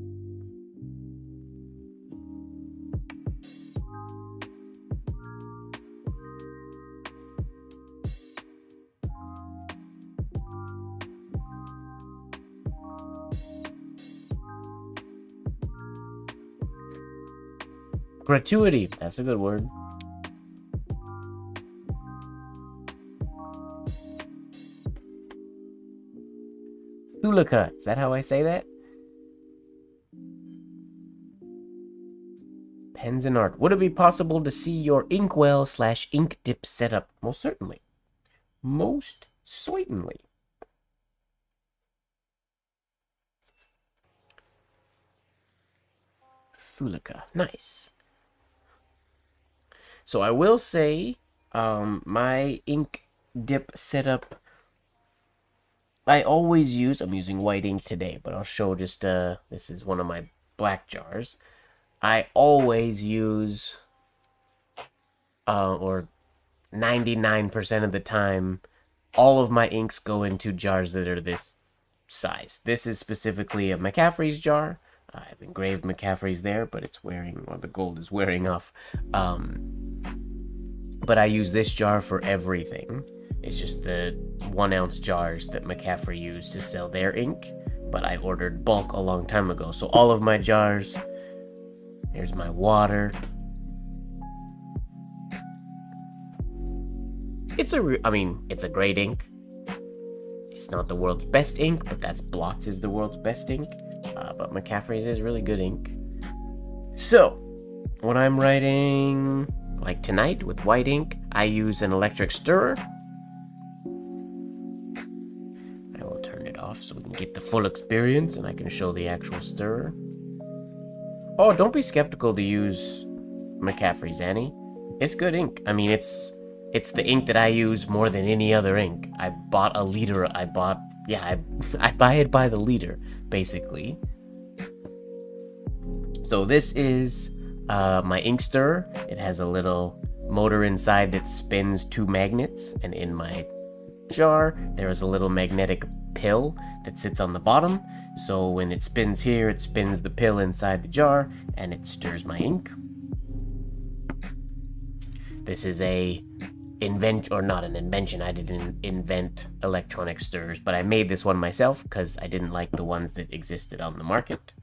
Speaker 1: Gratuity, that's a good word. Thulika, is that how I say that? Pens and art. Would it be possible to see your inkwell / ink dip setup? Most certainly. Most certainly. Thulika, nice. So I will say, my ink dip setup, I always use, I'm using white ink today, but I'll show just, this is one of my black jars. I always use, or 99% of the time, all of my inks go into jars that are this size. This is specifically a McCaffrey's jar. I have engraved McCaffrey's there, but it's wearing, or the gold is wearing off. But I use this jar for everything. It's just the 1 ounce jars that McCaffrey used to sell their ink, but I ordered bulk a long time ago. So all of my jars, there's my water. It's a great ink. It's not the world's best ink, but that's Blott's is the world's best ink. But McCaffrey's is really good ink. So, when I'm writing, like tonight with white ink, I use an electric stirrer. I will turn it off so we can get the full experience and I can show the actual stirrer. Oh, don't be skeptical to use McCaffrey's, Annie. It's good ink. I mean, it's the ink that I use more than any other ink. I bought a liter. I buy it by the liter, basically. So this is my ink stirrer. It has a little motor inside that spins 2 magnets, and in my jar there is a little magnetic pill that sits on the bottom. So when it spins here, it spins the pill inside the jar, and it stirs my ink. This is a not an invention. I didn't invent electronic stirrers, but I made this one myself because I didn't like the ones that existed on the market.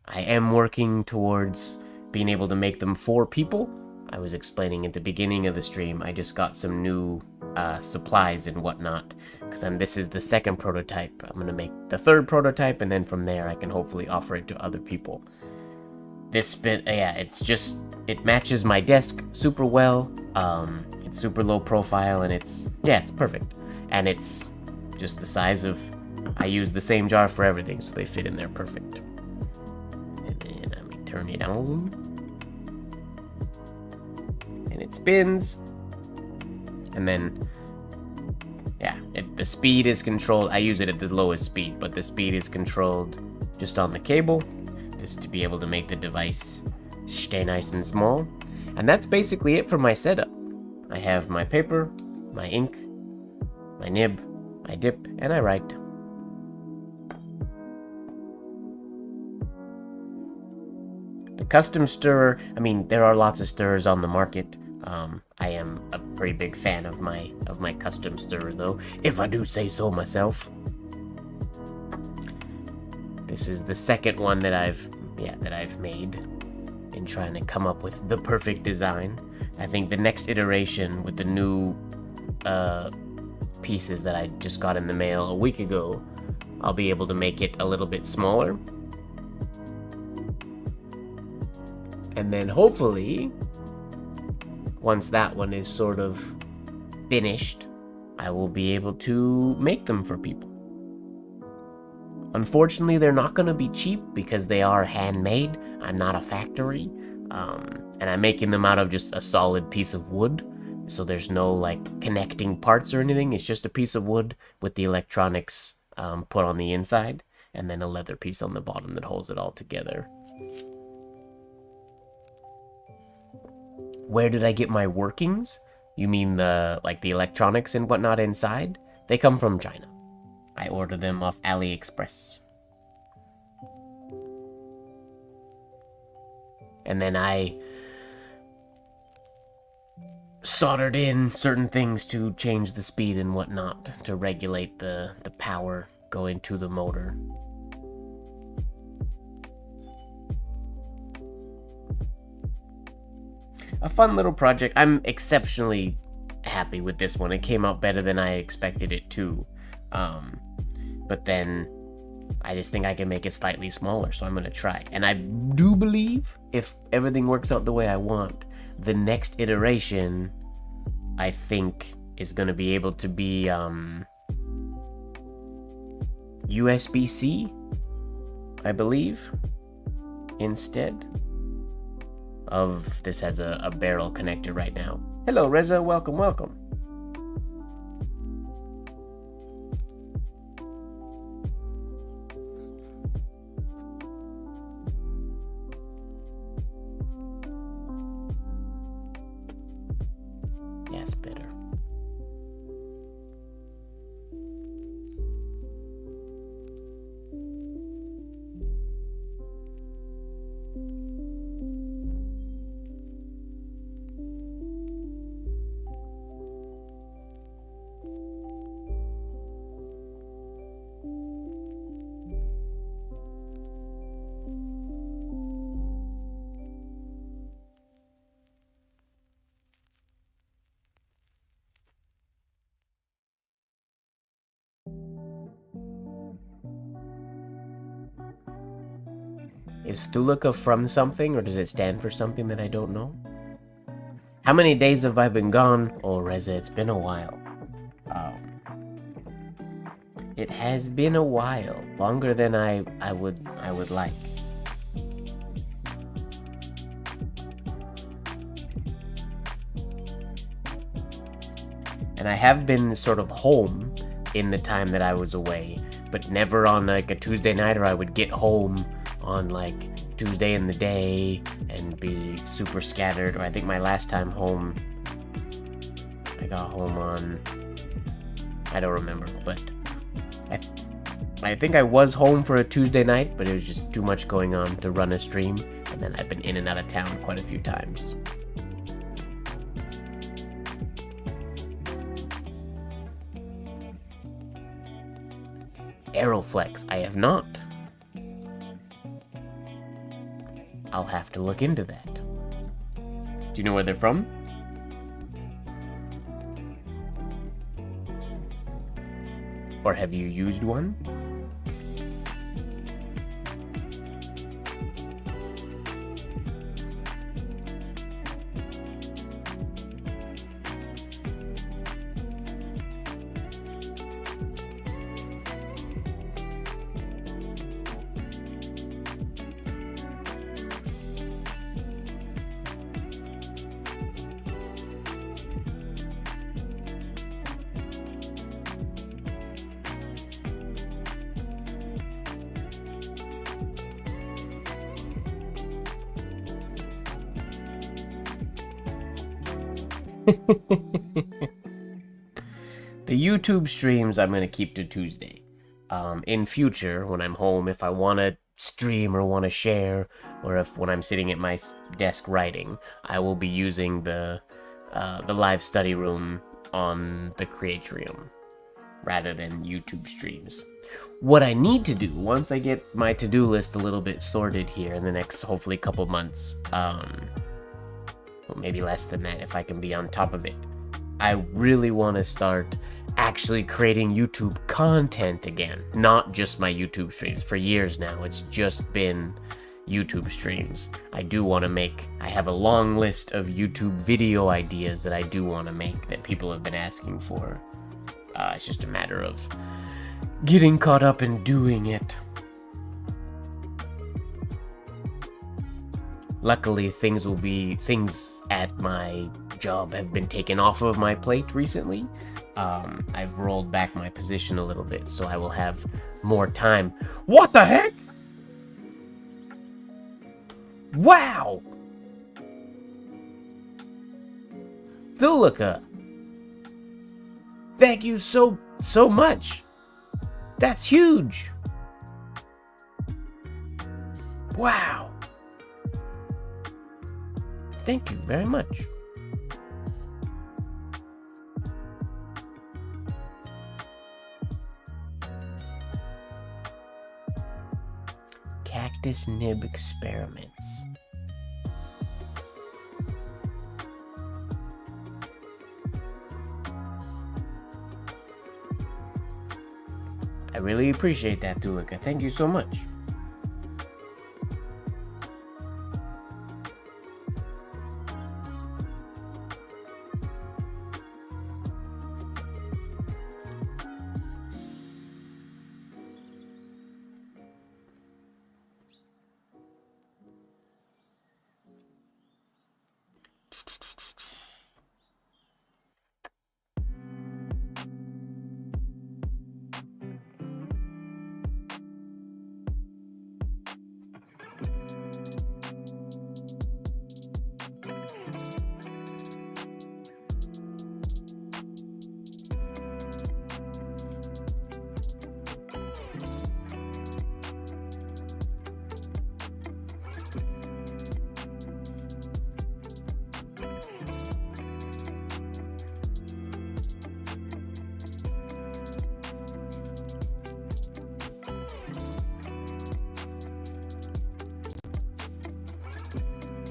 Speaker 1: I am working towards being able to make them for people. I was explaining at the beginning of the stream, I just got some new supplies and whatnot, because this is the 2nd prototype. I'm going to make the 3rd prototype, and then from there I can hopefully offer it to other people. This bit, yeah, it matches my desk super well. It's super low profile, and it's perfect. And it's just the size of, I use the same jar for everything, so they fit in there perfect. And then I'm gonna turn it on. And it spins. And then, yeah, the speed is controlled. I use it at the lowest speed, but the speed is controlled just on the cable, just to be able to make the device stay nice and small. And that's basically it for my setup. I have my paper, my ink, my nib, I dip, and I write. The custom stirrer, I mean, there are lots of stirrers on the market. I am a pretty big fan of my custom stirrer, though, if I do say so myself. This is the 2nd one that I've made in trying to come up with the perfect design. I think the next iteration with the new pieces that I just got in the mail a week ago, I'll be able to make it a little bit smaller. And then hopefully, once that one is sort of finished, I will be able to make them for people. Unfortunately, they're not going to be cheap because they are handmade. I'm not a factory. And I'm making them out of just a solid piece of wood. So there's no like connecting parts or anything. It's just a piece of wood with the electronics put on the inside, and then a leather piece on the bottom that holds it all together. Where did I get my workings? You mean the electronics and whatnot inside? They come from China. I order them off AliExpress. And then I soldered in certain things to change the speed and whatnot to regulate the power going to the motor. A fun little project. I'm exceptionally happy with this one. It came out better than I expected it to. But then I just think I can make it slightly smaller, so I'm going to try. And I do believe if everything works out the way I want, the next iteration, I think, is going to be able to be USB-C, I believe, instead of this has a barrel connector right now. Hello, Reza. Welcome, welcome. Yes, better. Is Thulika from something, or does it stand for something that I don't know? How many days have I been gone? Oh, Reza, it's been a while. It has been a while, longer than I would like. And I have been sort of home in the time that I was away, but never on like a Tuesday night, or I would get home on like Tuesday in the day and be super scattered. Or I think my last time home, I got home on, I don't remember, but I think I was home for a Tuesday night, but it was just too much going on to run a stream, and then I've been in and out of town quite a few times. Aeroflex, I have not. I'll have to look into that. Do you know where they're from? Or have you used one? The YouTube streams I'm going to keep to Tuesday. In future, when I'm home, if I want to stream or want to share, or if when I'm sitting at my desk writing, I will be using the live study room on the CREATRIUM rather than YouTube streams. What I need to do, once I get my to-do list a little bit sorted here in the next, hopefully, couple months, well, maybe less than that if I can be on top of it, I really want to start actually creating YouTube content again, not just my YouTube streams. For years now, it's just been, YouTube streams. I have a long list of YouTube video ideas that I do want to make that people have been asking for. It's just a matter of getting caught up and doing it. Luckily, things at my job have been taken off of my plate recently. I've rolled back my position a little bit, so I will have more time. What the heck? Wow! Thulika! Thank you so much. That's huge. Wow. Thank you very much. Cactus nib experiments. I really appreciate that, Dulika. Thank you so much.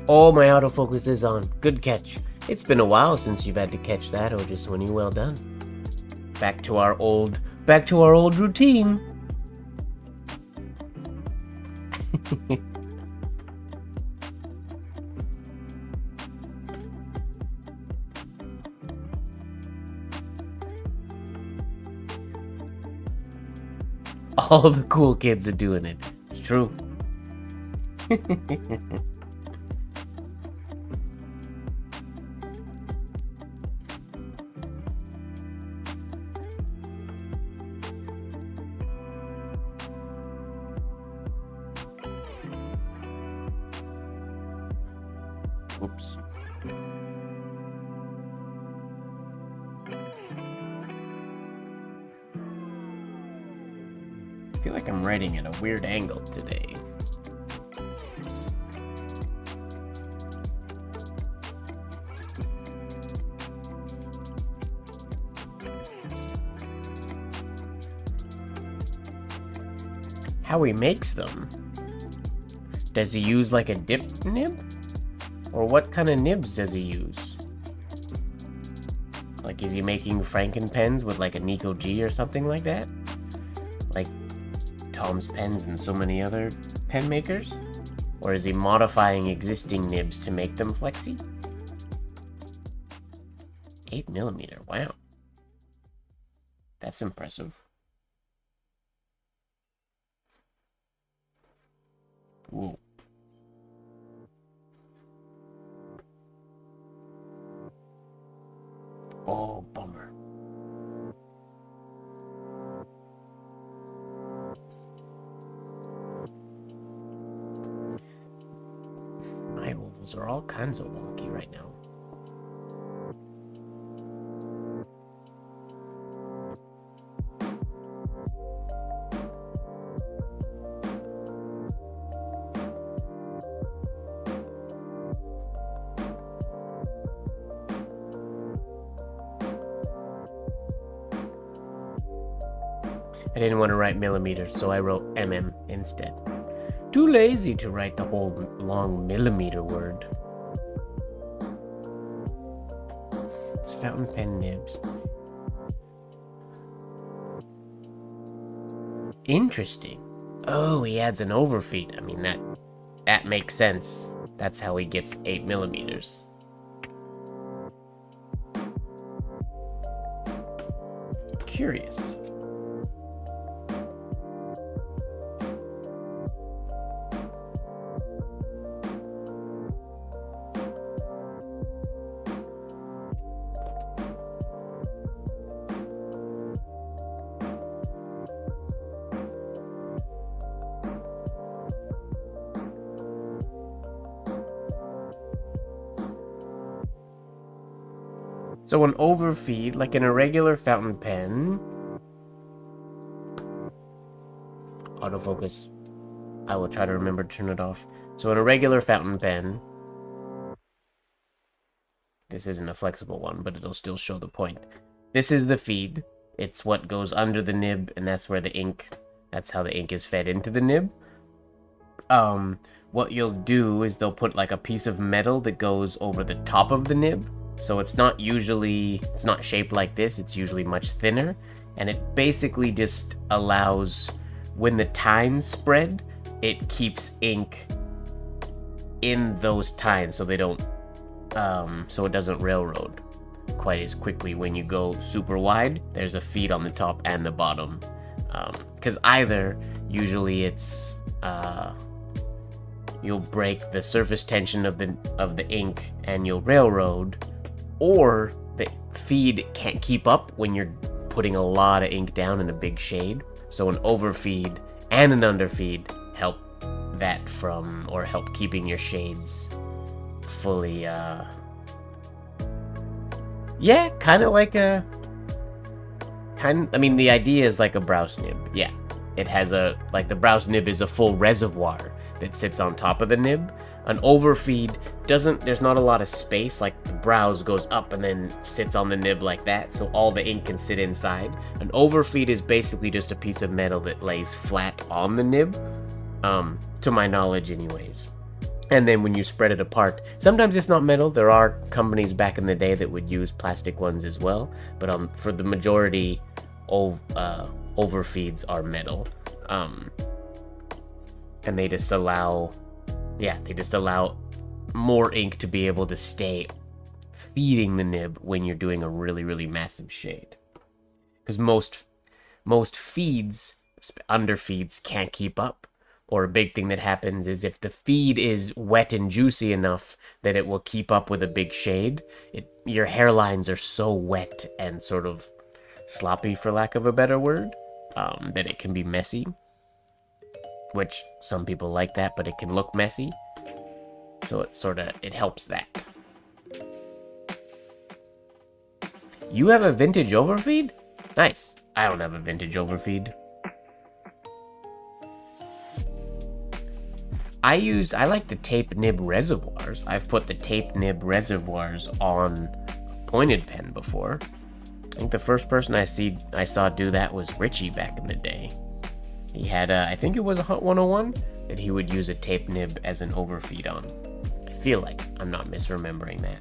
Speaker 1: Oh, my autofocus is on. Good catch. It's been a while since you've had to catch that, Ojaswini. Well done. Back to our old routine. All the cool kids are doing it. It's true. Oops. I feel like I'm writing at a weird angle today. How he makes them? Does he use like a dip nib? Or what kind of nibs does he use? Like, is he making Franken-pens with like a Nico G or something like that? Like Tom's Pens and so many other pen makers? Or is he modifying existing nibs to make them flexy? 8mm, wow. That's impressive. Whoa. Oh, bummer. My ovals are all kinds of wonky right now. I didn't want to write millimeters, so I wrote mm instead. Too lazy to write the whole long millimeter word. It's fountain pen nibs. Interesting. Oh, he adds an overfeed. I mean, that makes sense. That's how he gets 8mm. Curious. So an overfeed, like an irregular fountain pen. Autofocus. I will try to remember to turn it off. So an irregular fountain pen. This isn't a flexible one, but it'll still show the point. This is the feed. It's what goes under the nib, and that's where the ink, that's how the ink is fed into the nib. What you'll do is they'll put like a piece of metal that goes over the top of the nib. So it's not shaped like this, it's usually much thinner, and it basically just allows, when the tines spread, it keeps ink in those tines so they don't, so it doesn't railroad quite as quickly when you go super wide. There's a feed on the top and the bottom, because either, usually it's, you'll break the surface tension of the ink and you'll railroad, or the feed can't keep up when you're putting a lot of ink down in a big shade. So an overfeed and an underfeed help that from, or help keeping your shades fully, yeah, kind of like I mean, the idea is like a browse nib, yeah. It has like the browse nib is a full reservoir that sits on top of the nib. An overfeed there's not a lot of space, like the browse goes up and then sits on the nib like that, so all the ink can sit inside. An overfeed is basically just a piece of metal that lays flat on the nib, to my knowledge anyways. And then when you spread it apart, sometimes it's not metal. There are companies back in the day that would use plastic ones as well, but for the majority, overfeeds are metal. And they just allow more ink to be able to stay feeding the nib when you're doing a really, really massive shade. Because most feeds, underfeeds, can't keep up. Or a big thing that happens is if the feed is wet and juicy enough that it will keep up with a big shade, your hairlines are so wet and sort of sloppy, for lack of a better word, that it can be messy. Which some people like that, but it can look messy. So it helps that. You have a vintage overfeed? Nice. I don't have a vintage overfeed. I like the tape nib reservoirs. I've put the tape nib reservoirs on pointed pen before. I think the first person I saw do that was Richie back in the day. He had I think it was a Hunt 101 that he would use a tape nib as an overfeed on. I feel like I'm not misremembering that.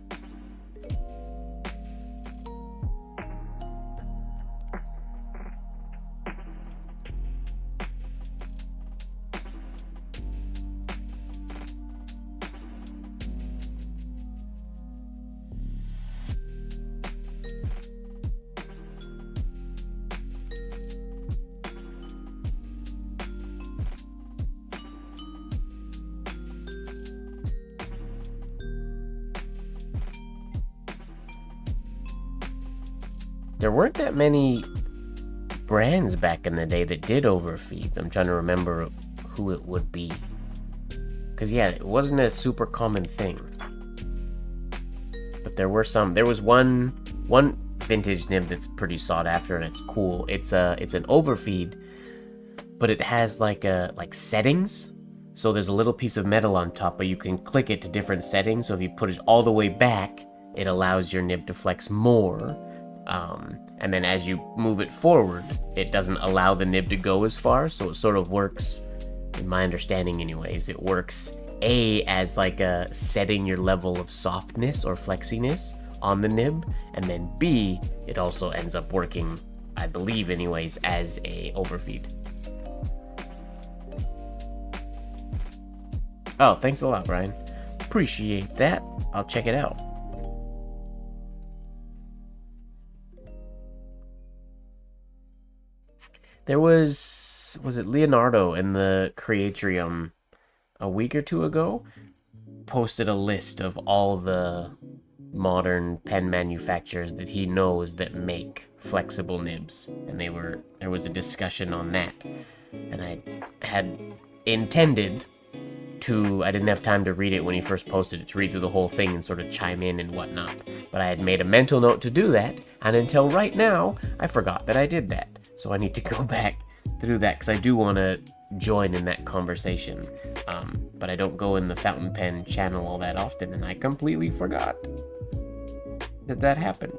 Speaker 1: There weren't that many brands back in the day that did overfeeds. I'm trying to remember who it would be. Because, yeah, it wasn't a super common thing. But there were some. There was one vintage nib that's pretty sought after and it's cool. It's an overfeed, but it has like settings. So there's a little piece of metal on top, but you can click it to different settings. So if you put it all the way back, it allows your nib to flex more. And then as you move it forward, it doesn't allow the nib to go as far, so it sort of works, in my understanding anyways, it works as like a setting your level of softness or flexiness on the nib, and then B, it also ends up working, I believe anyways, as a overfeed. Oh, thanks a lot, Brian. Appreciate that. I'll check it out. There was it Leonardo in the CREATRIUM a week or two ago? Posted a list of all the modern pen manufacturers that he knows that make flexible nibs, and there was a discussion on that, and I had intended to, I didn't have time to read it when he first posted it, to read through the whole thing and sort of chime in and whatnot, but I had made a mental note to do that, and until right now I forgot that I did that. So I need to go back through that, because I do want to join in that conversation. But I don't go in the fountain pen channel all that often, and I completely forgot that happened.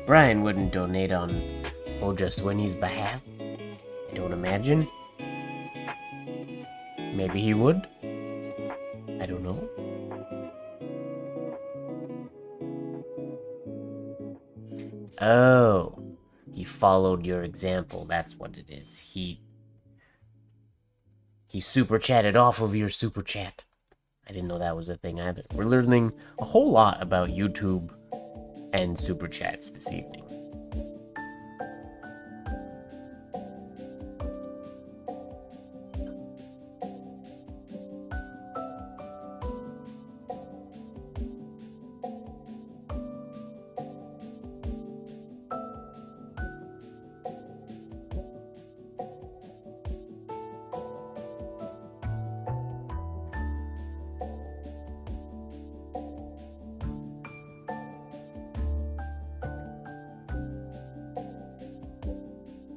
Speaker 1: Brian wouldn't donate on Ojaswini's behalf, I don't imagine. Maybe he would? I don't know. Oh, he followed your example, that's what it is. He super chatted off of your super chat. I didn't know that was a thing either. We're learning a whole lot about YouTube and super chats this evening.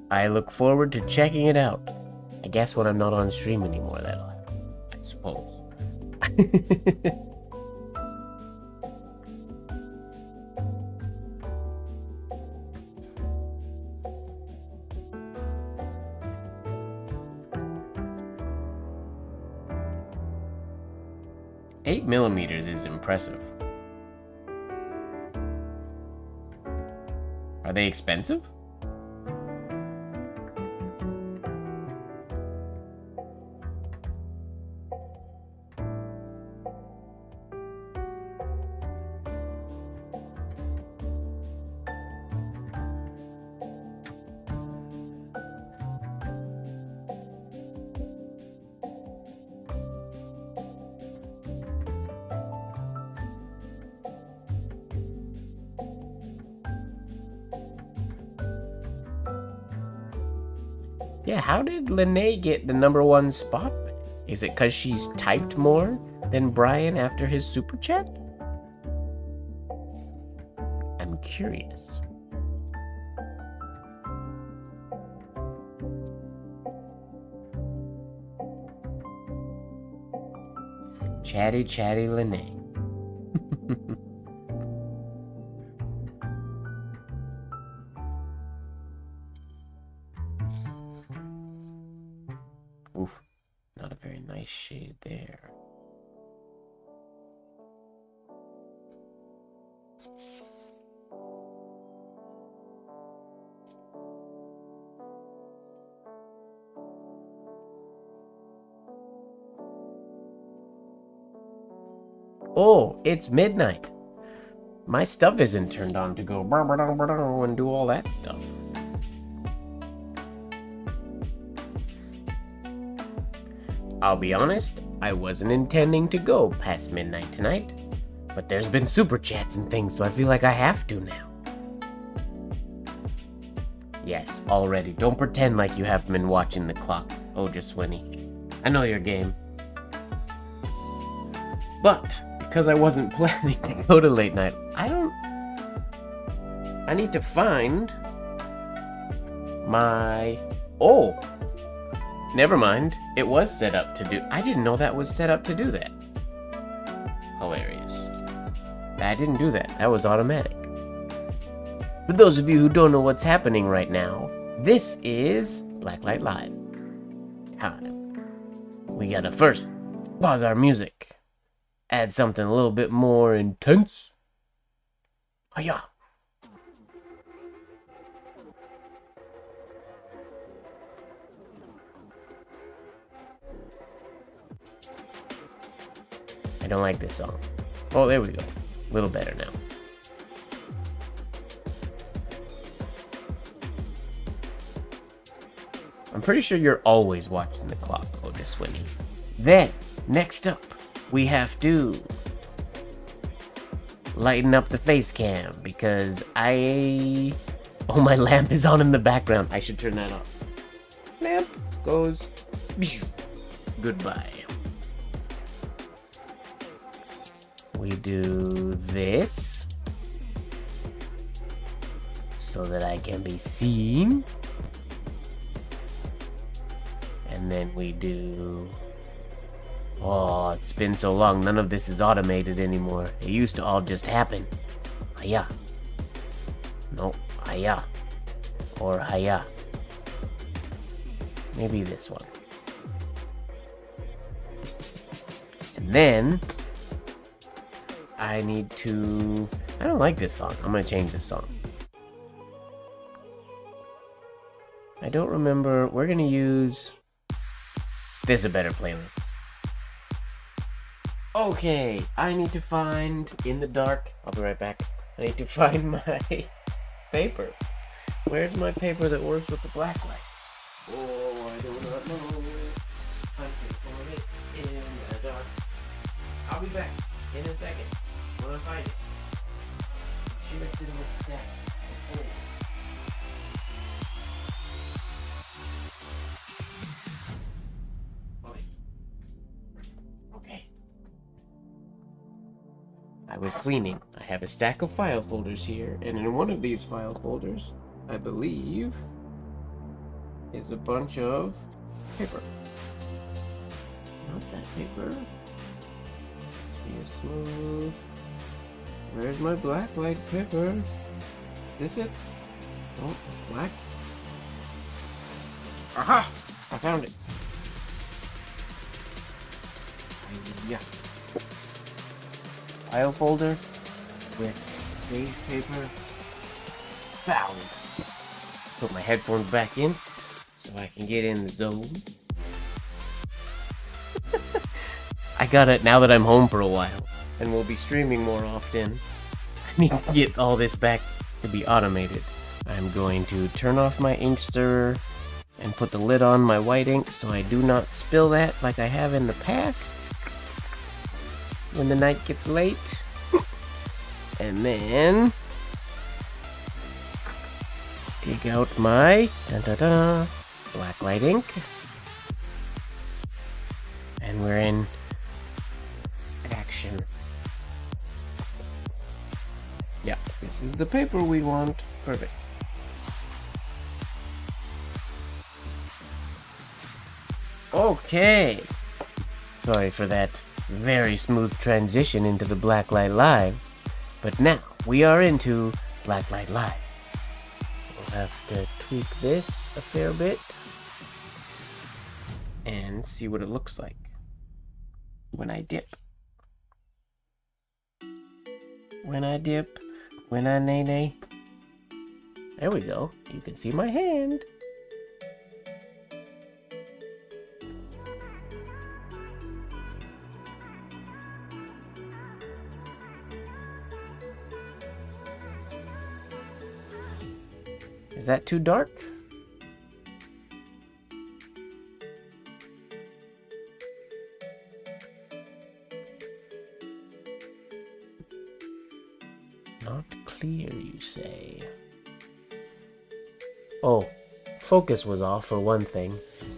Speaker 1: I look forward to checking it out. I guess when I'm not on stream anymore, that'll happen. I suppose. Eight millimeters is impressive. Are they expensive? Yeah, how did Lene get the #1 spot? Is it because she's typed more than Brian after his super chat? I'm curious. Chatty Lene. Not a very nice shade there. Oh, it's midnight. My stuff isn't turned on to go and do all that stuff. I'll be honest, I wasn't intending to go past midnight tonight, but there's been super chats and things, so I feel like I have to now. Yes, already. Don't pretend like you haven't been watching the clock, Ojaswinny. I know your game. But because I wasn't planning to go to late night, I need to find my... Oh! Never mind. It was set up to do... I didn't know that was set up to do that. Hilarious. I didn't do that. That was automatic. For those of you who don't know what's happening right now, this is Blacklight Live time. We gotta first pause our music. Add something a little bit more intense. Oh yeah. I don't like this song. Oh, there we go. A little better now. I'm pretty sure you're always watching the clock, Ojaswinny. Then, next up, we have to lighten up the face cam because oh, my lamp is on in the background. I should turn that off. Lamp goes goodbye. We do this so that I can be seen. And then we do... Oh, it's been so long, none of this is automated anymore. It used to all just happen. Hiya. No, hiya. Or hiya. Maybe this one. And then... I need to... I don't like this song. I'm gonna change this song. I don't remember... We're gonna use... This is a better playlist. Okay, I need to find... In the dark... I'll be right back. I need to find my paper. Where's my paper that works with the blacklight? Oh, I do not know. I can find it in the dark. I'll be back in a second. When I find it. Sure it's in the stack. Okay. I was cleaning. I have a stack of file folders here, and in one of these file folders, I believe, is a bunch of paper. Not that paper. Let's be a smooth. Where's my blacklight paper? Is this it? Oh, it's black. Aha! I found it. Yeah. File folder with page paper found. Put my headphones back in so I can get in the zone. I got it now that I'm home for a while and will be streaming more often. I need to get all this back to be automated. I'm going to turn off my ink stirrer and put the lid on my white ink so I do not spill that like I have in the past when the night gets late. And then take out my blacklight ink, and we're in action. Yeah, this is the paper we want. Perfect. Okay. Sorry for that very smooth transition into the Blacklight Live. But now, we are into Blacklight Live. We'll have to tweak this a fair bit. And and see what it looks like when I dip. When I dip, when I nay. There we go. You can see my hand. Is that too dark? Not clear, you say? Oh, focus was off for one thing.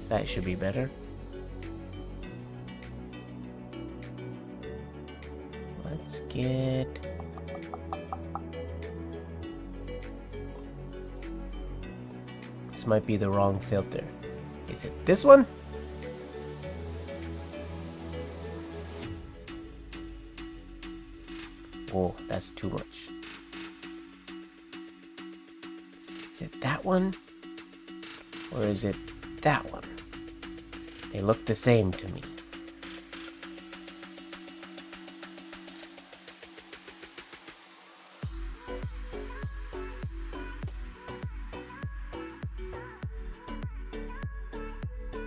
Speaker 1: That should be better. Let's get... This might be the wrong filter. Is it this one? Whoa, that's too much. Is it that one? Or is it that one? They look the same to me.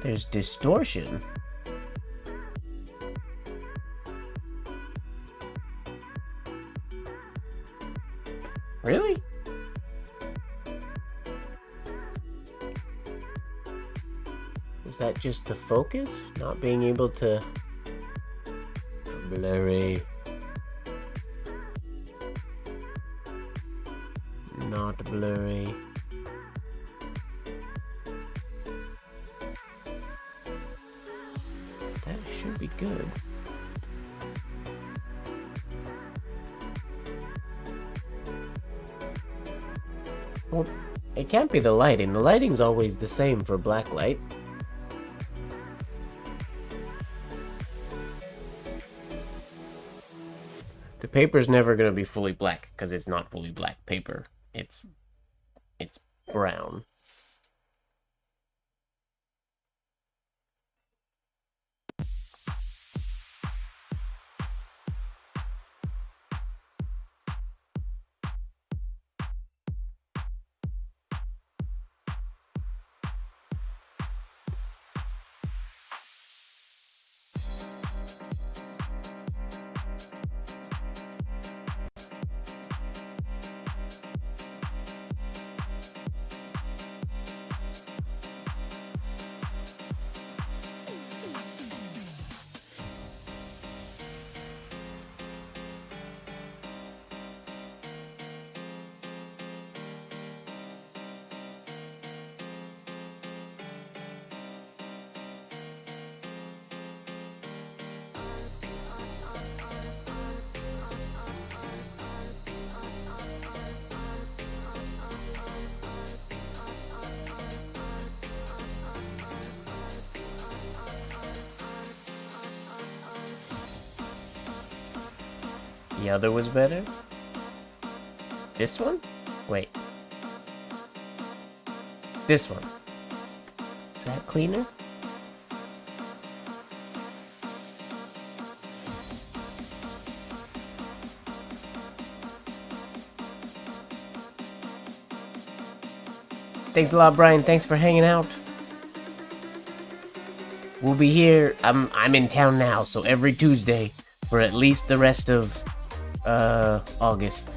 Speaker 1: There's distortion. Really? Is that just the focus? Not being able to... Blurry. Not blurry. That should be good. Well, it can't be the lighting. The lighting's always the same for Blacklight. The paper's never gonna be fully black because it's not fully black paper. It's brown. The other was better? This one? Wait. This one. Is that cleaner? Thanks a lot, Brian. Thanks for hanging out. We'll be here. I'm in town now, so every Tuesday for at least the rest of August.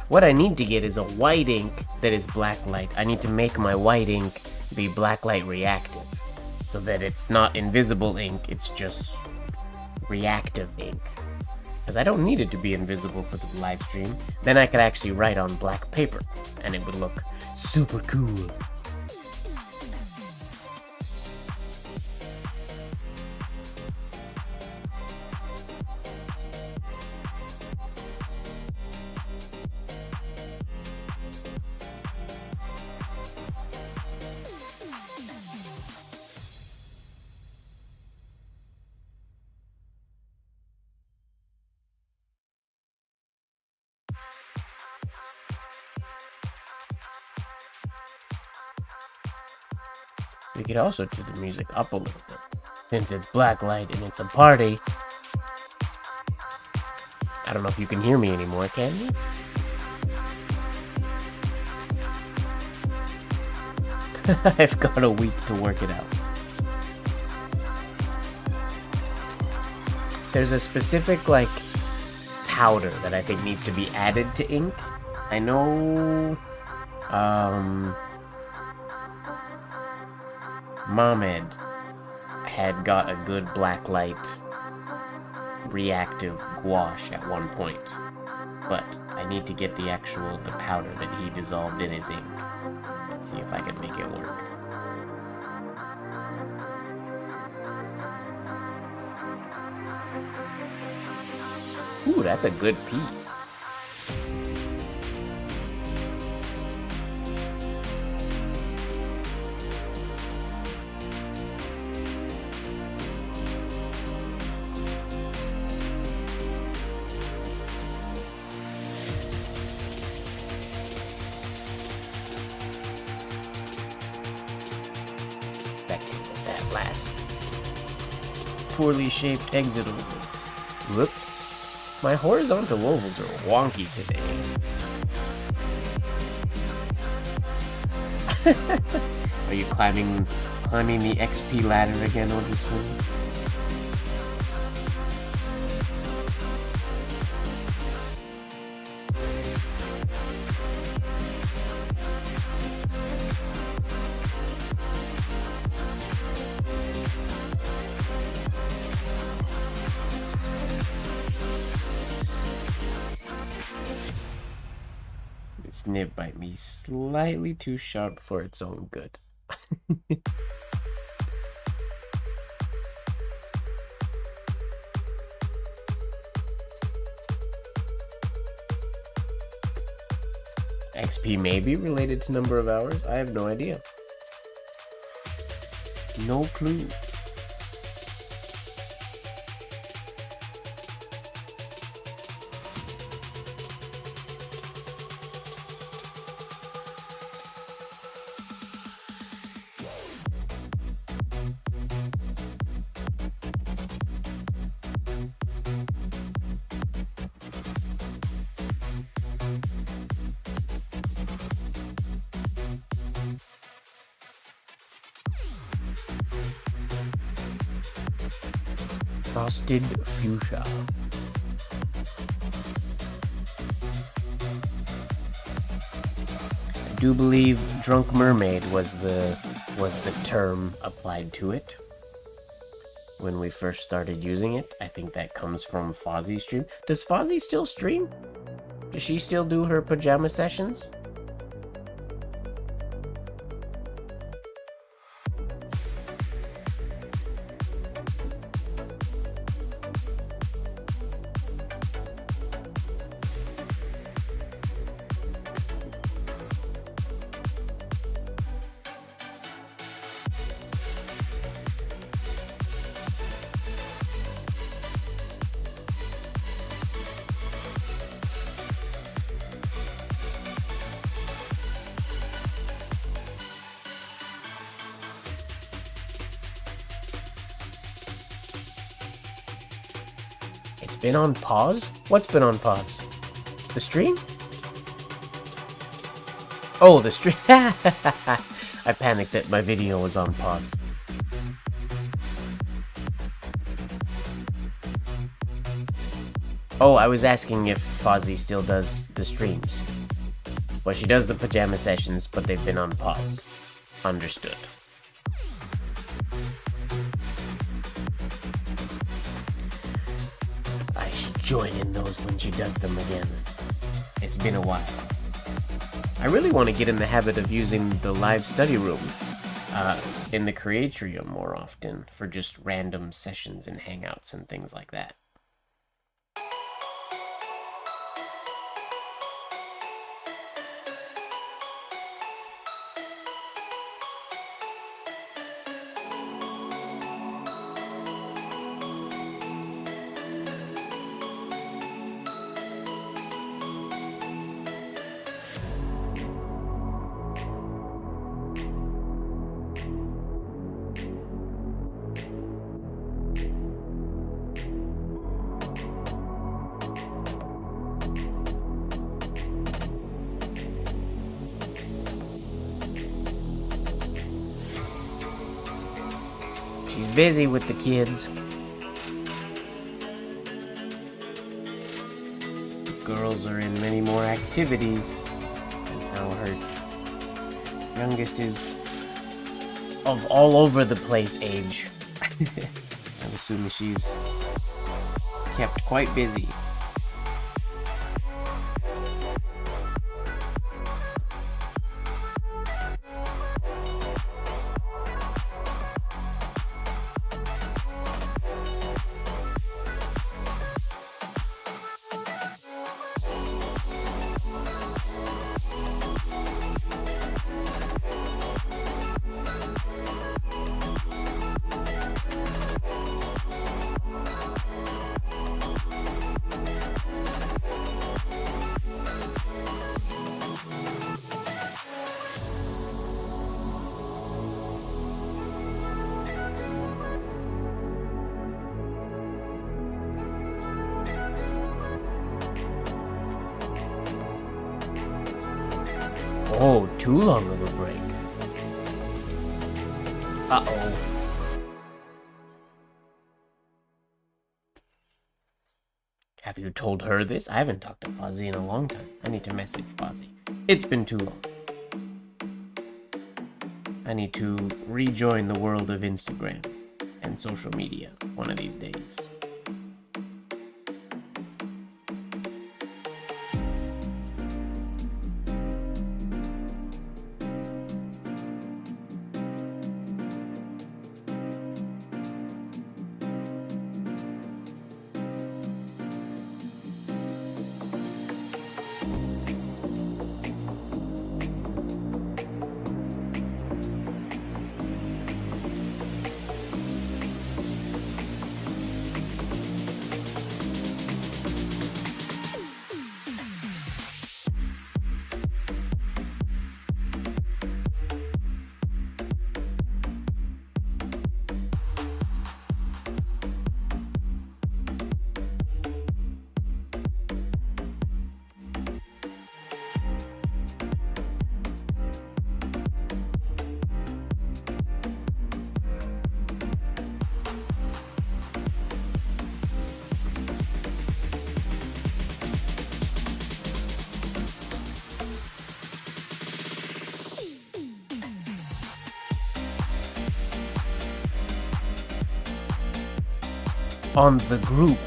Speaker 1: What I need to get is a white ink that is Blacklight. I need to make my white ink be Blacklight reactive so that it's not invisible ink, it's just reactive ink. Because I don't need it to be invisible for the live stream. Then I could actually write on black paper and it would look super cool. We could also turn the music up a little bit. Since it's Blacklight and it's a party. I don't know if you can hear me anymore, can you? I've got a week to work it out. There's a specific, like, powder that I think needs to be added to ink. I know, Mohamed had got a good Blacklight reactive gouache at one point, but I need to get the powder that he dissolved in his ink. Let's see if I can make it work. Ooh, that's a good pea. That last poorly shaped exit oval. Whoops. My horizontal ovals are wonky today. Are you climbing the XP ladder again, Odysseus? This nib might be slightly too sharp for its own good. XP may be related to number of hours. I have no idea. No clue. Frosted fuchsia. I do believe drunk mermaid was the term applied to it when we first started using it. I think that comes from Fozzie's stream. Does Fozzie still stream? Does she still do her pajama sessions? It's been on pause? What's been on pause? The stream? Oh, the stream. I panicked that my video was on pause. Oh, I was asking if Fozzie still does the streams. Well, she does the pajama sessions, but they've been on pause. Understood. I should join in those when she does them again. It's been a while. I really want to get in the habit of using the live study room in the CREATRIUM more often for just random sessions and hangouts and things like that. She's busy with the kids. The girls are in many more activities. And now her youngest is of all over the place age. I'm assuming she's kept quite busy. Oh, too long of a break. Uh-oh. Have you told her this? I haven't talked to Fozzie in a long time. I need to message Fozzie. It's been too long. I need to rejoin the world of Instagram and social media one of these days. On the group.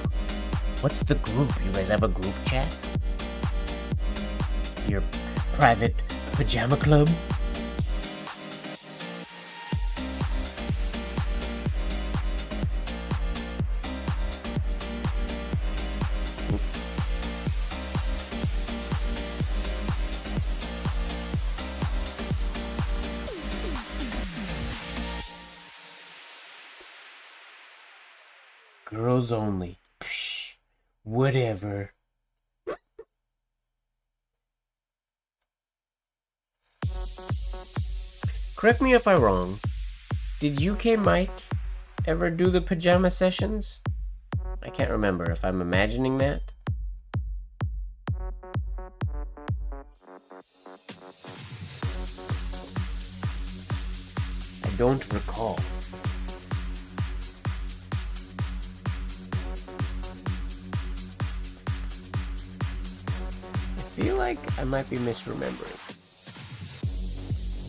Speaker 1: What's the group? You guys have a group chat? Your private pajama club? Girls only. Psh, whatever. Correct me if I'm wrong. Did UK Mike ever do the pajama sessions? I can't remember if I'm imagining that. I don't recall. I feel like I might be misremembering.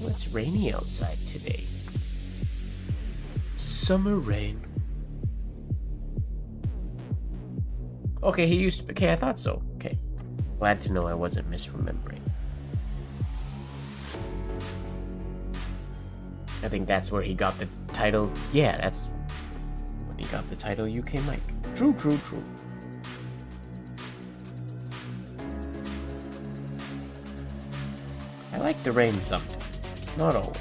Speaker 1: Well, it's rainy outside today. Summer rain. Okay, he used to... Okay, I thought so. Okay. Glad to know I wasn't misremembering. I think that's where he got the title. Yeah, that's when he got the title UK Mike. True, true, true. I like the rain sometimes. Not always.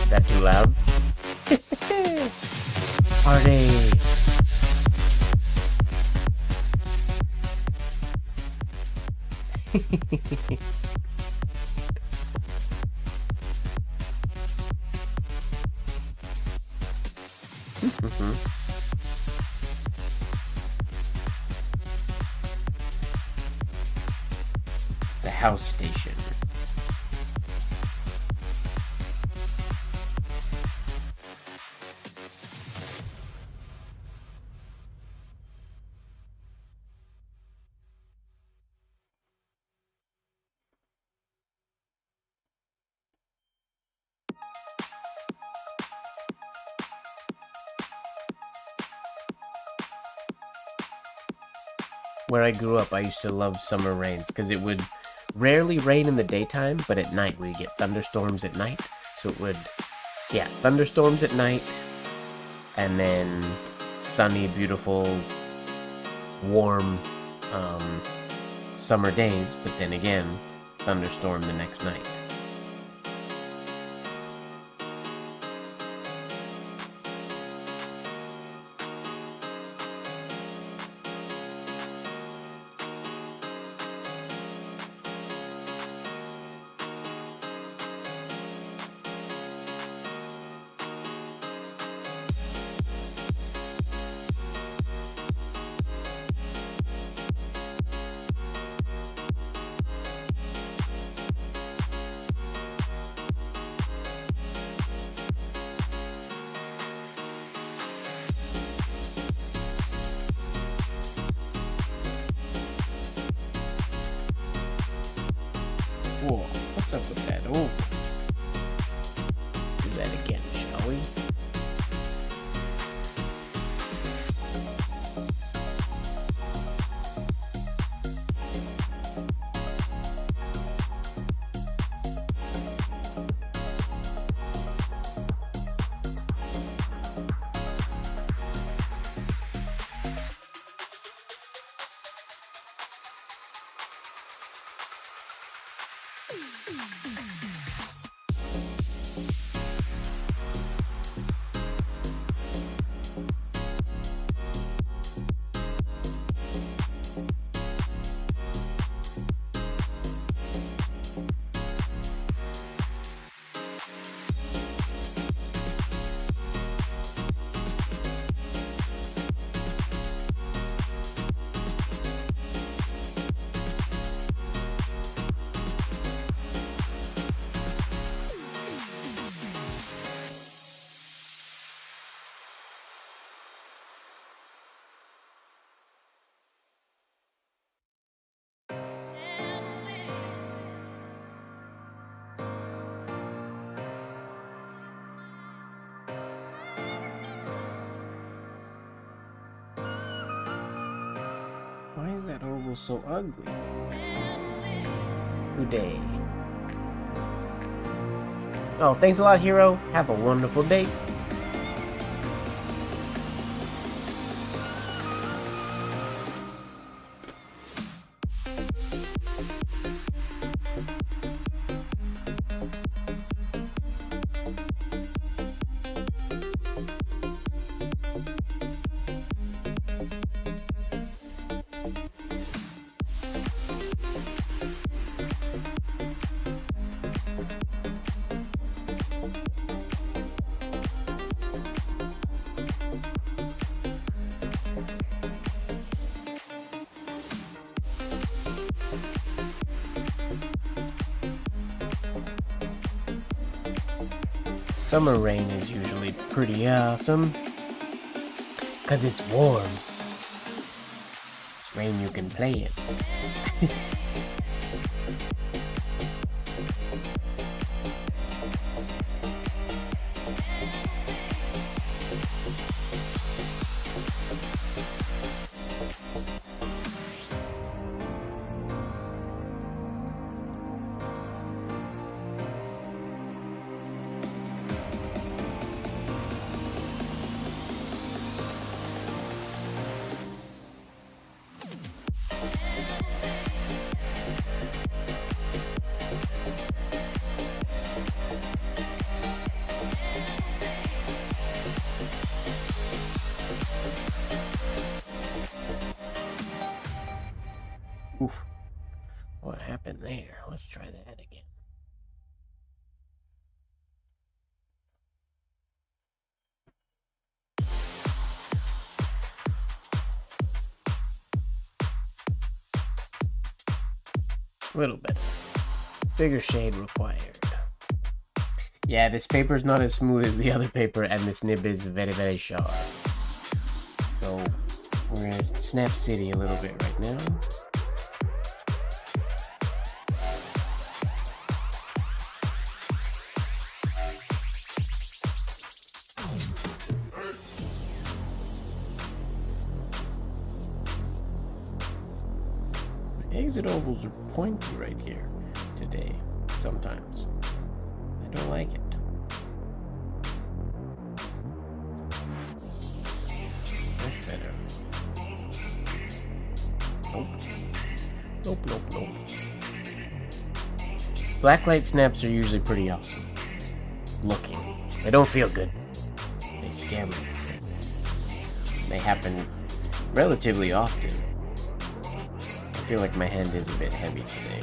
Speaker 1: Is that too loud? Party! The house station. Where I grew up, I used to love summer rains because it would rarely rain in the daytime, but at night we get thunderstorms at night. So it would, yeah, thunderstorms at night, and then sunny, beautiful, warm summer days, but then again, thunderstorm the next night. Whoa, what's up with that? Oh, let's do that again, shall we? Why is that oval so ugly? Good day. Oh, thanks a lot, Hero. Have a wonderful day. Summer rain is usually pretty awesome, cause it's warm. It's rain you can play it. Oof. What happened there? Let's try that again. A little bit. Bigger shade required. Yeah, this paper is not as smooth as the other paper, and this nib is very, very sharp. So, we're gonna snap city a little bit right now. Exit ovals are pointy right here today, sometimes. I don't like it. That's better. Nope. Nope, nope, nope. Blacklight snaps are usually pretty awesome looking. They don't feel good. They scare me. They happen relatively often. I feel like my hand is a bit heavy today.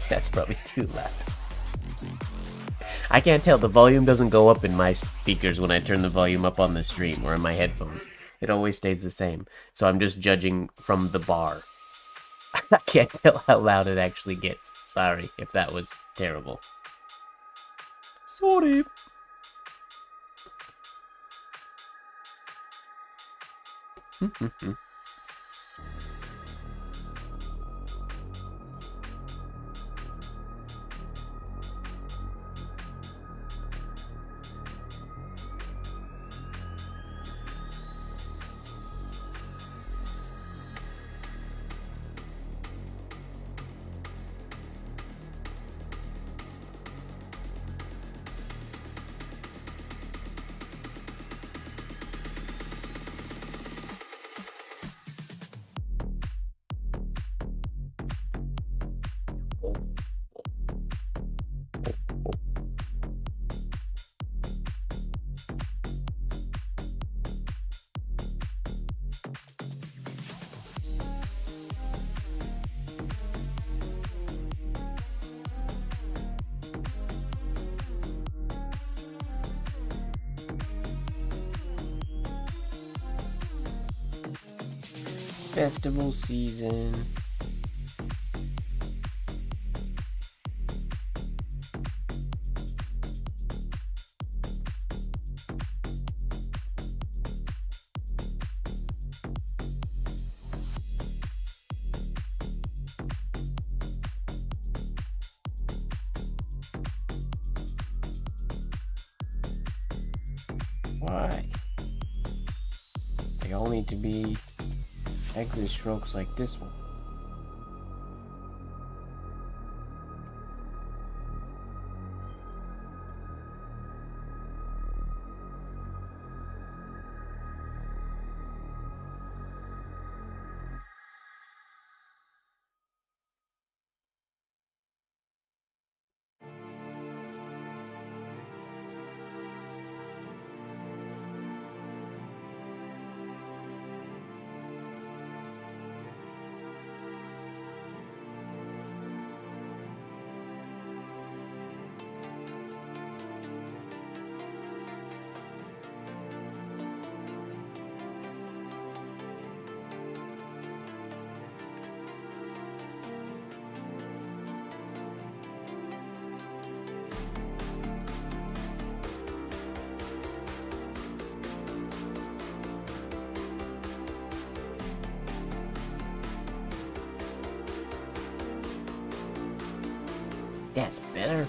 Speaker 1: That's probably too loud. I can't tell. The volume doesn't go up in my speakers when I turn the volume up on the stream or in my headphones. It always stays the same. So I'm just judging from the bar. I can't tell how loud it actually gets. Sorry if that was terrible. Sorry. Festival season. Why? They all need to be exit strokes like this one. That's better.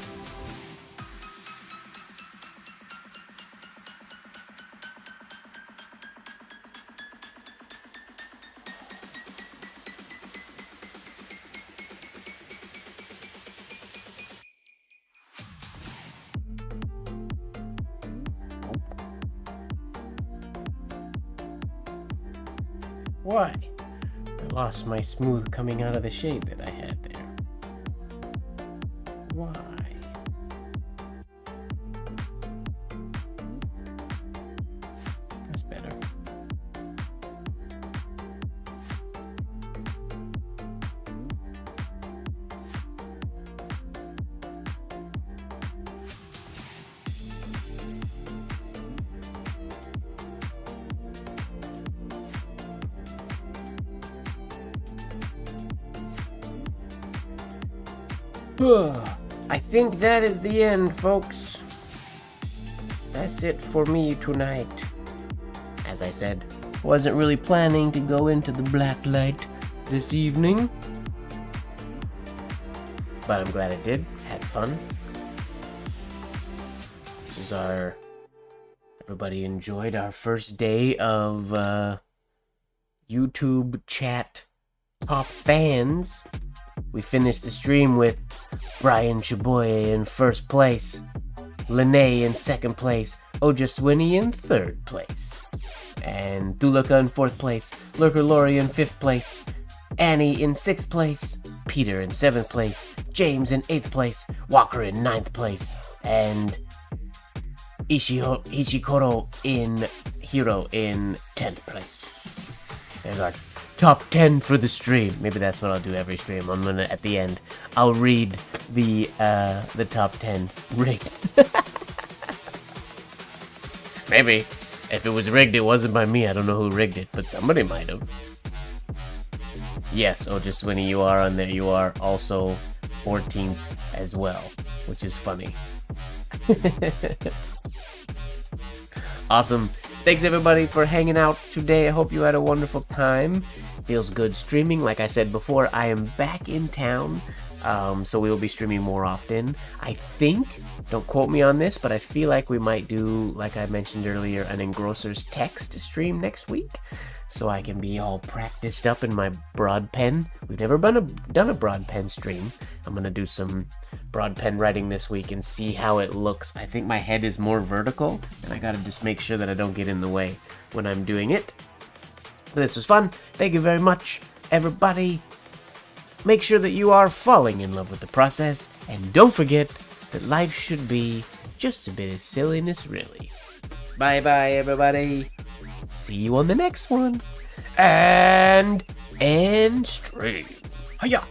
Speaker 1: Why? I lost my smooth coming out of the shade that I had there. Why? That's better. I think that is the end, folks. That's it for me tonight. As I said, wasn't really planning to go into the Blacklight this evening, but I'm glad I did. Had fun. This is our... Everybody enjoyed our first day of YouTube chat top fans. We finished the stream with Brian Chaboye in first place, Lene in second place, Ojaswini in third place, and Dulaka in fourth place, Lurker Lori in fifth place, Annie in sixth place, Peter in seventh place, James in eighth place, Walker in ninth place, and Ichikoro in Hero in 10th place. There's our top 10 for the stream. Maybe that's what I'll do every stream. I'm gonna, at the end, I'll read the top 10 rigged. Maybe. If it was rigged, it wasn't by me. I don't know who rigged it, but somebody might have. Yes, Ojaswini, you are on there. You are also 14th as well, which is funny. Awesome. Thanks everybody for hanging out today. I hope you had a wonderful time. Feels good streaming. Like I said before, I am back in town, so we will be streaming more often. I think, don't quote me on this, but I feel like we might do, like I mentioned earlier, an Engrosser's Text stream next week, so I can be all practiced up in my broad pen. We've never done a broad pen stream. I'm going to do some broad pen writing this week and see how it looks. I think my head is more vertical, and I got to just make sure that I don't get in the way when I'm doing it. This was fun. Thank you very much, everybody. Make sure that you are falling in love with the process, and don't forget that life should be just a bit of silliness, really. Bye-bye, everybody. See you on the next one. And end stream. Hiya!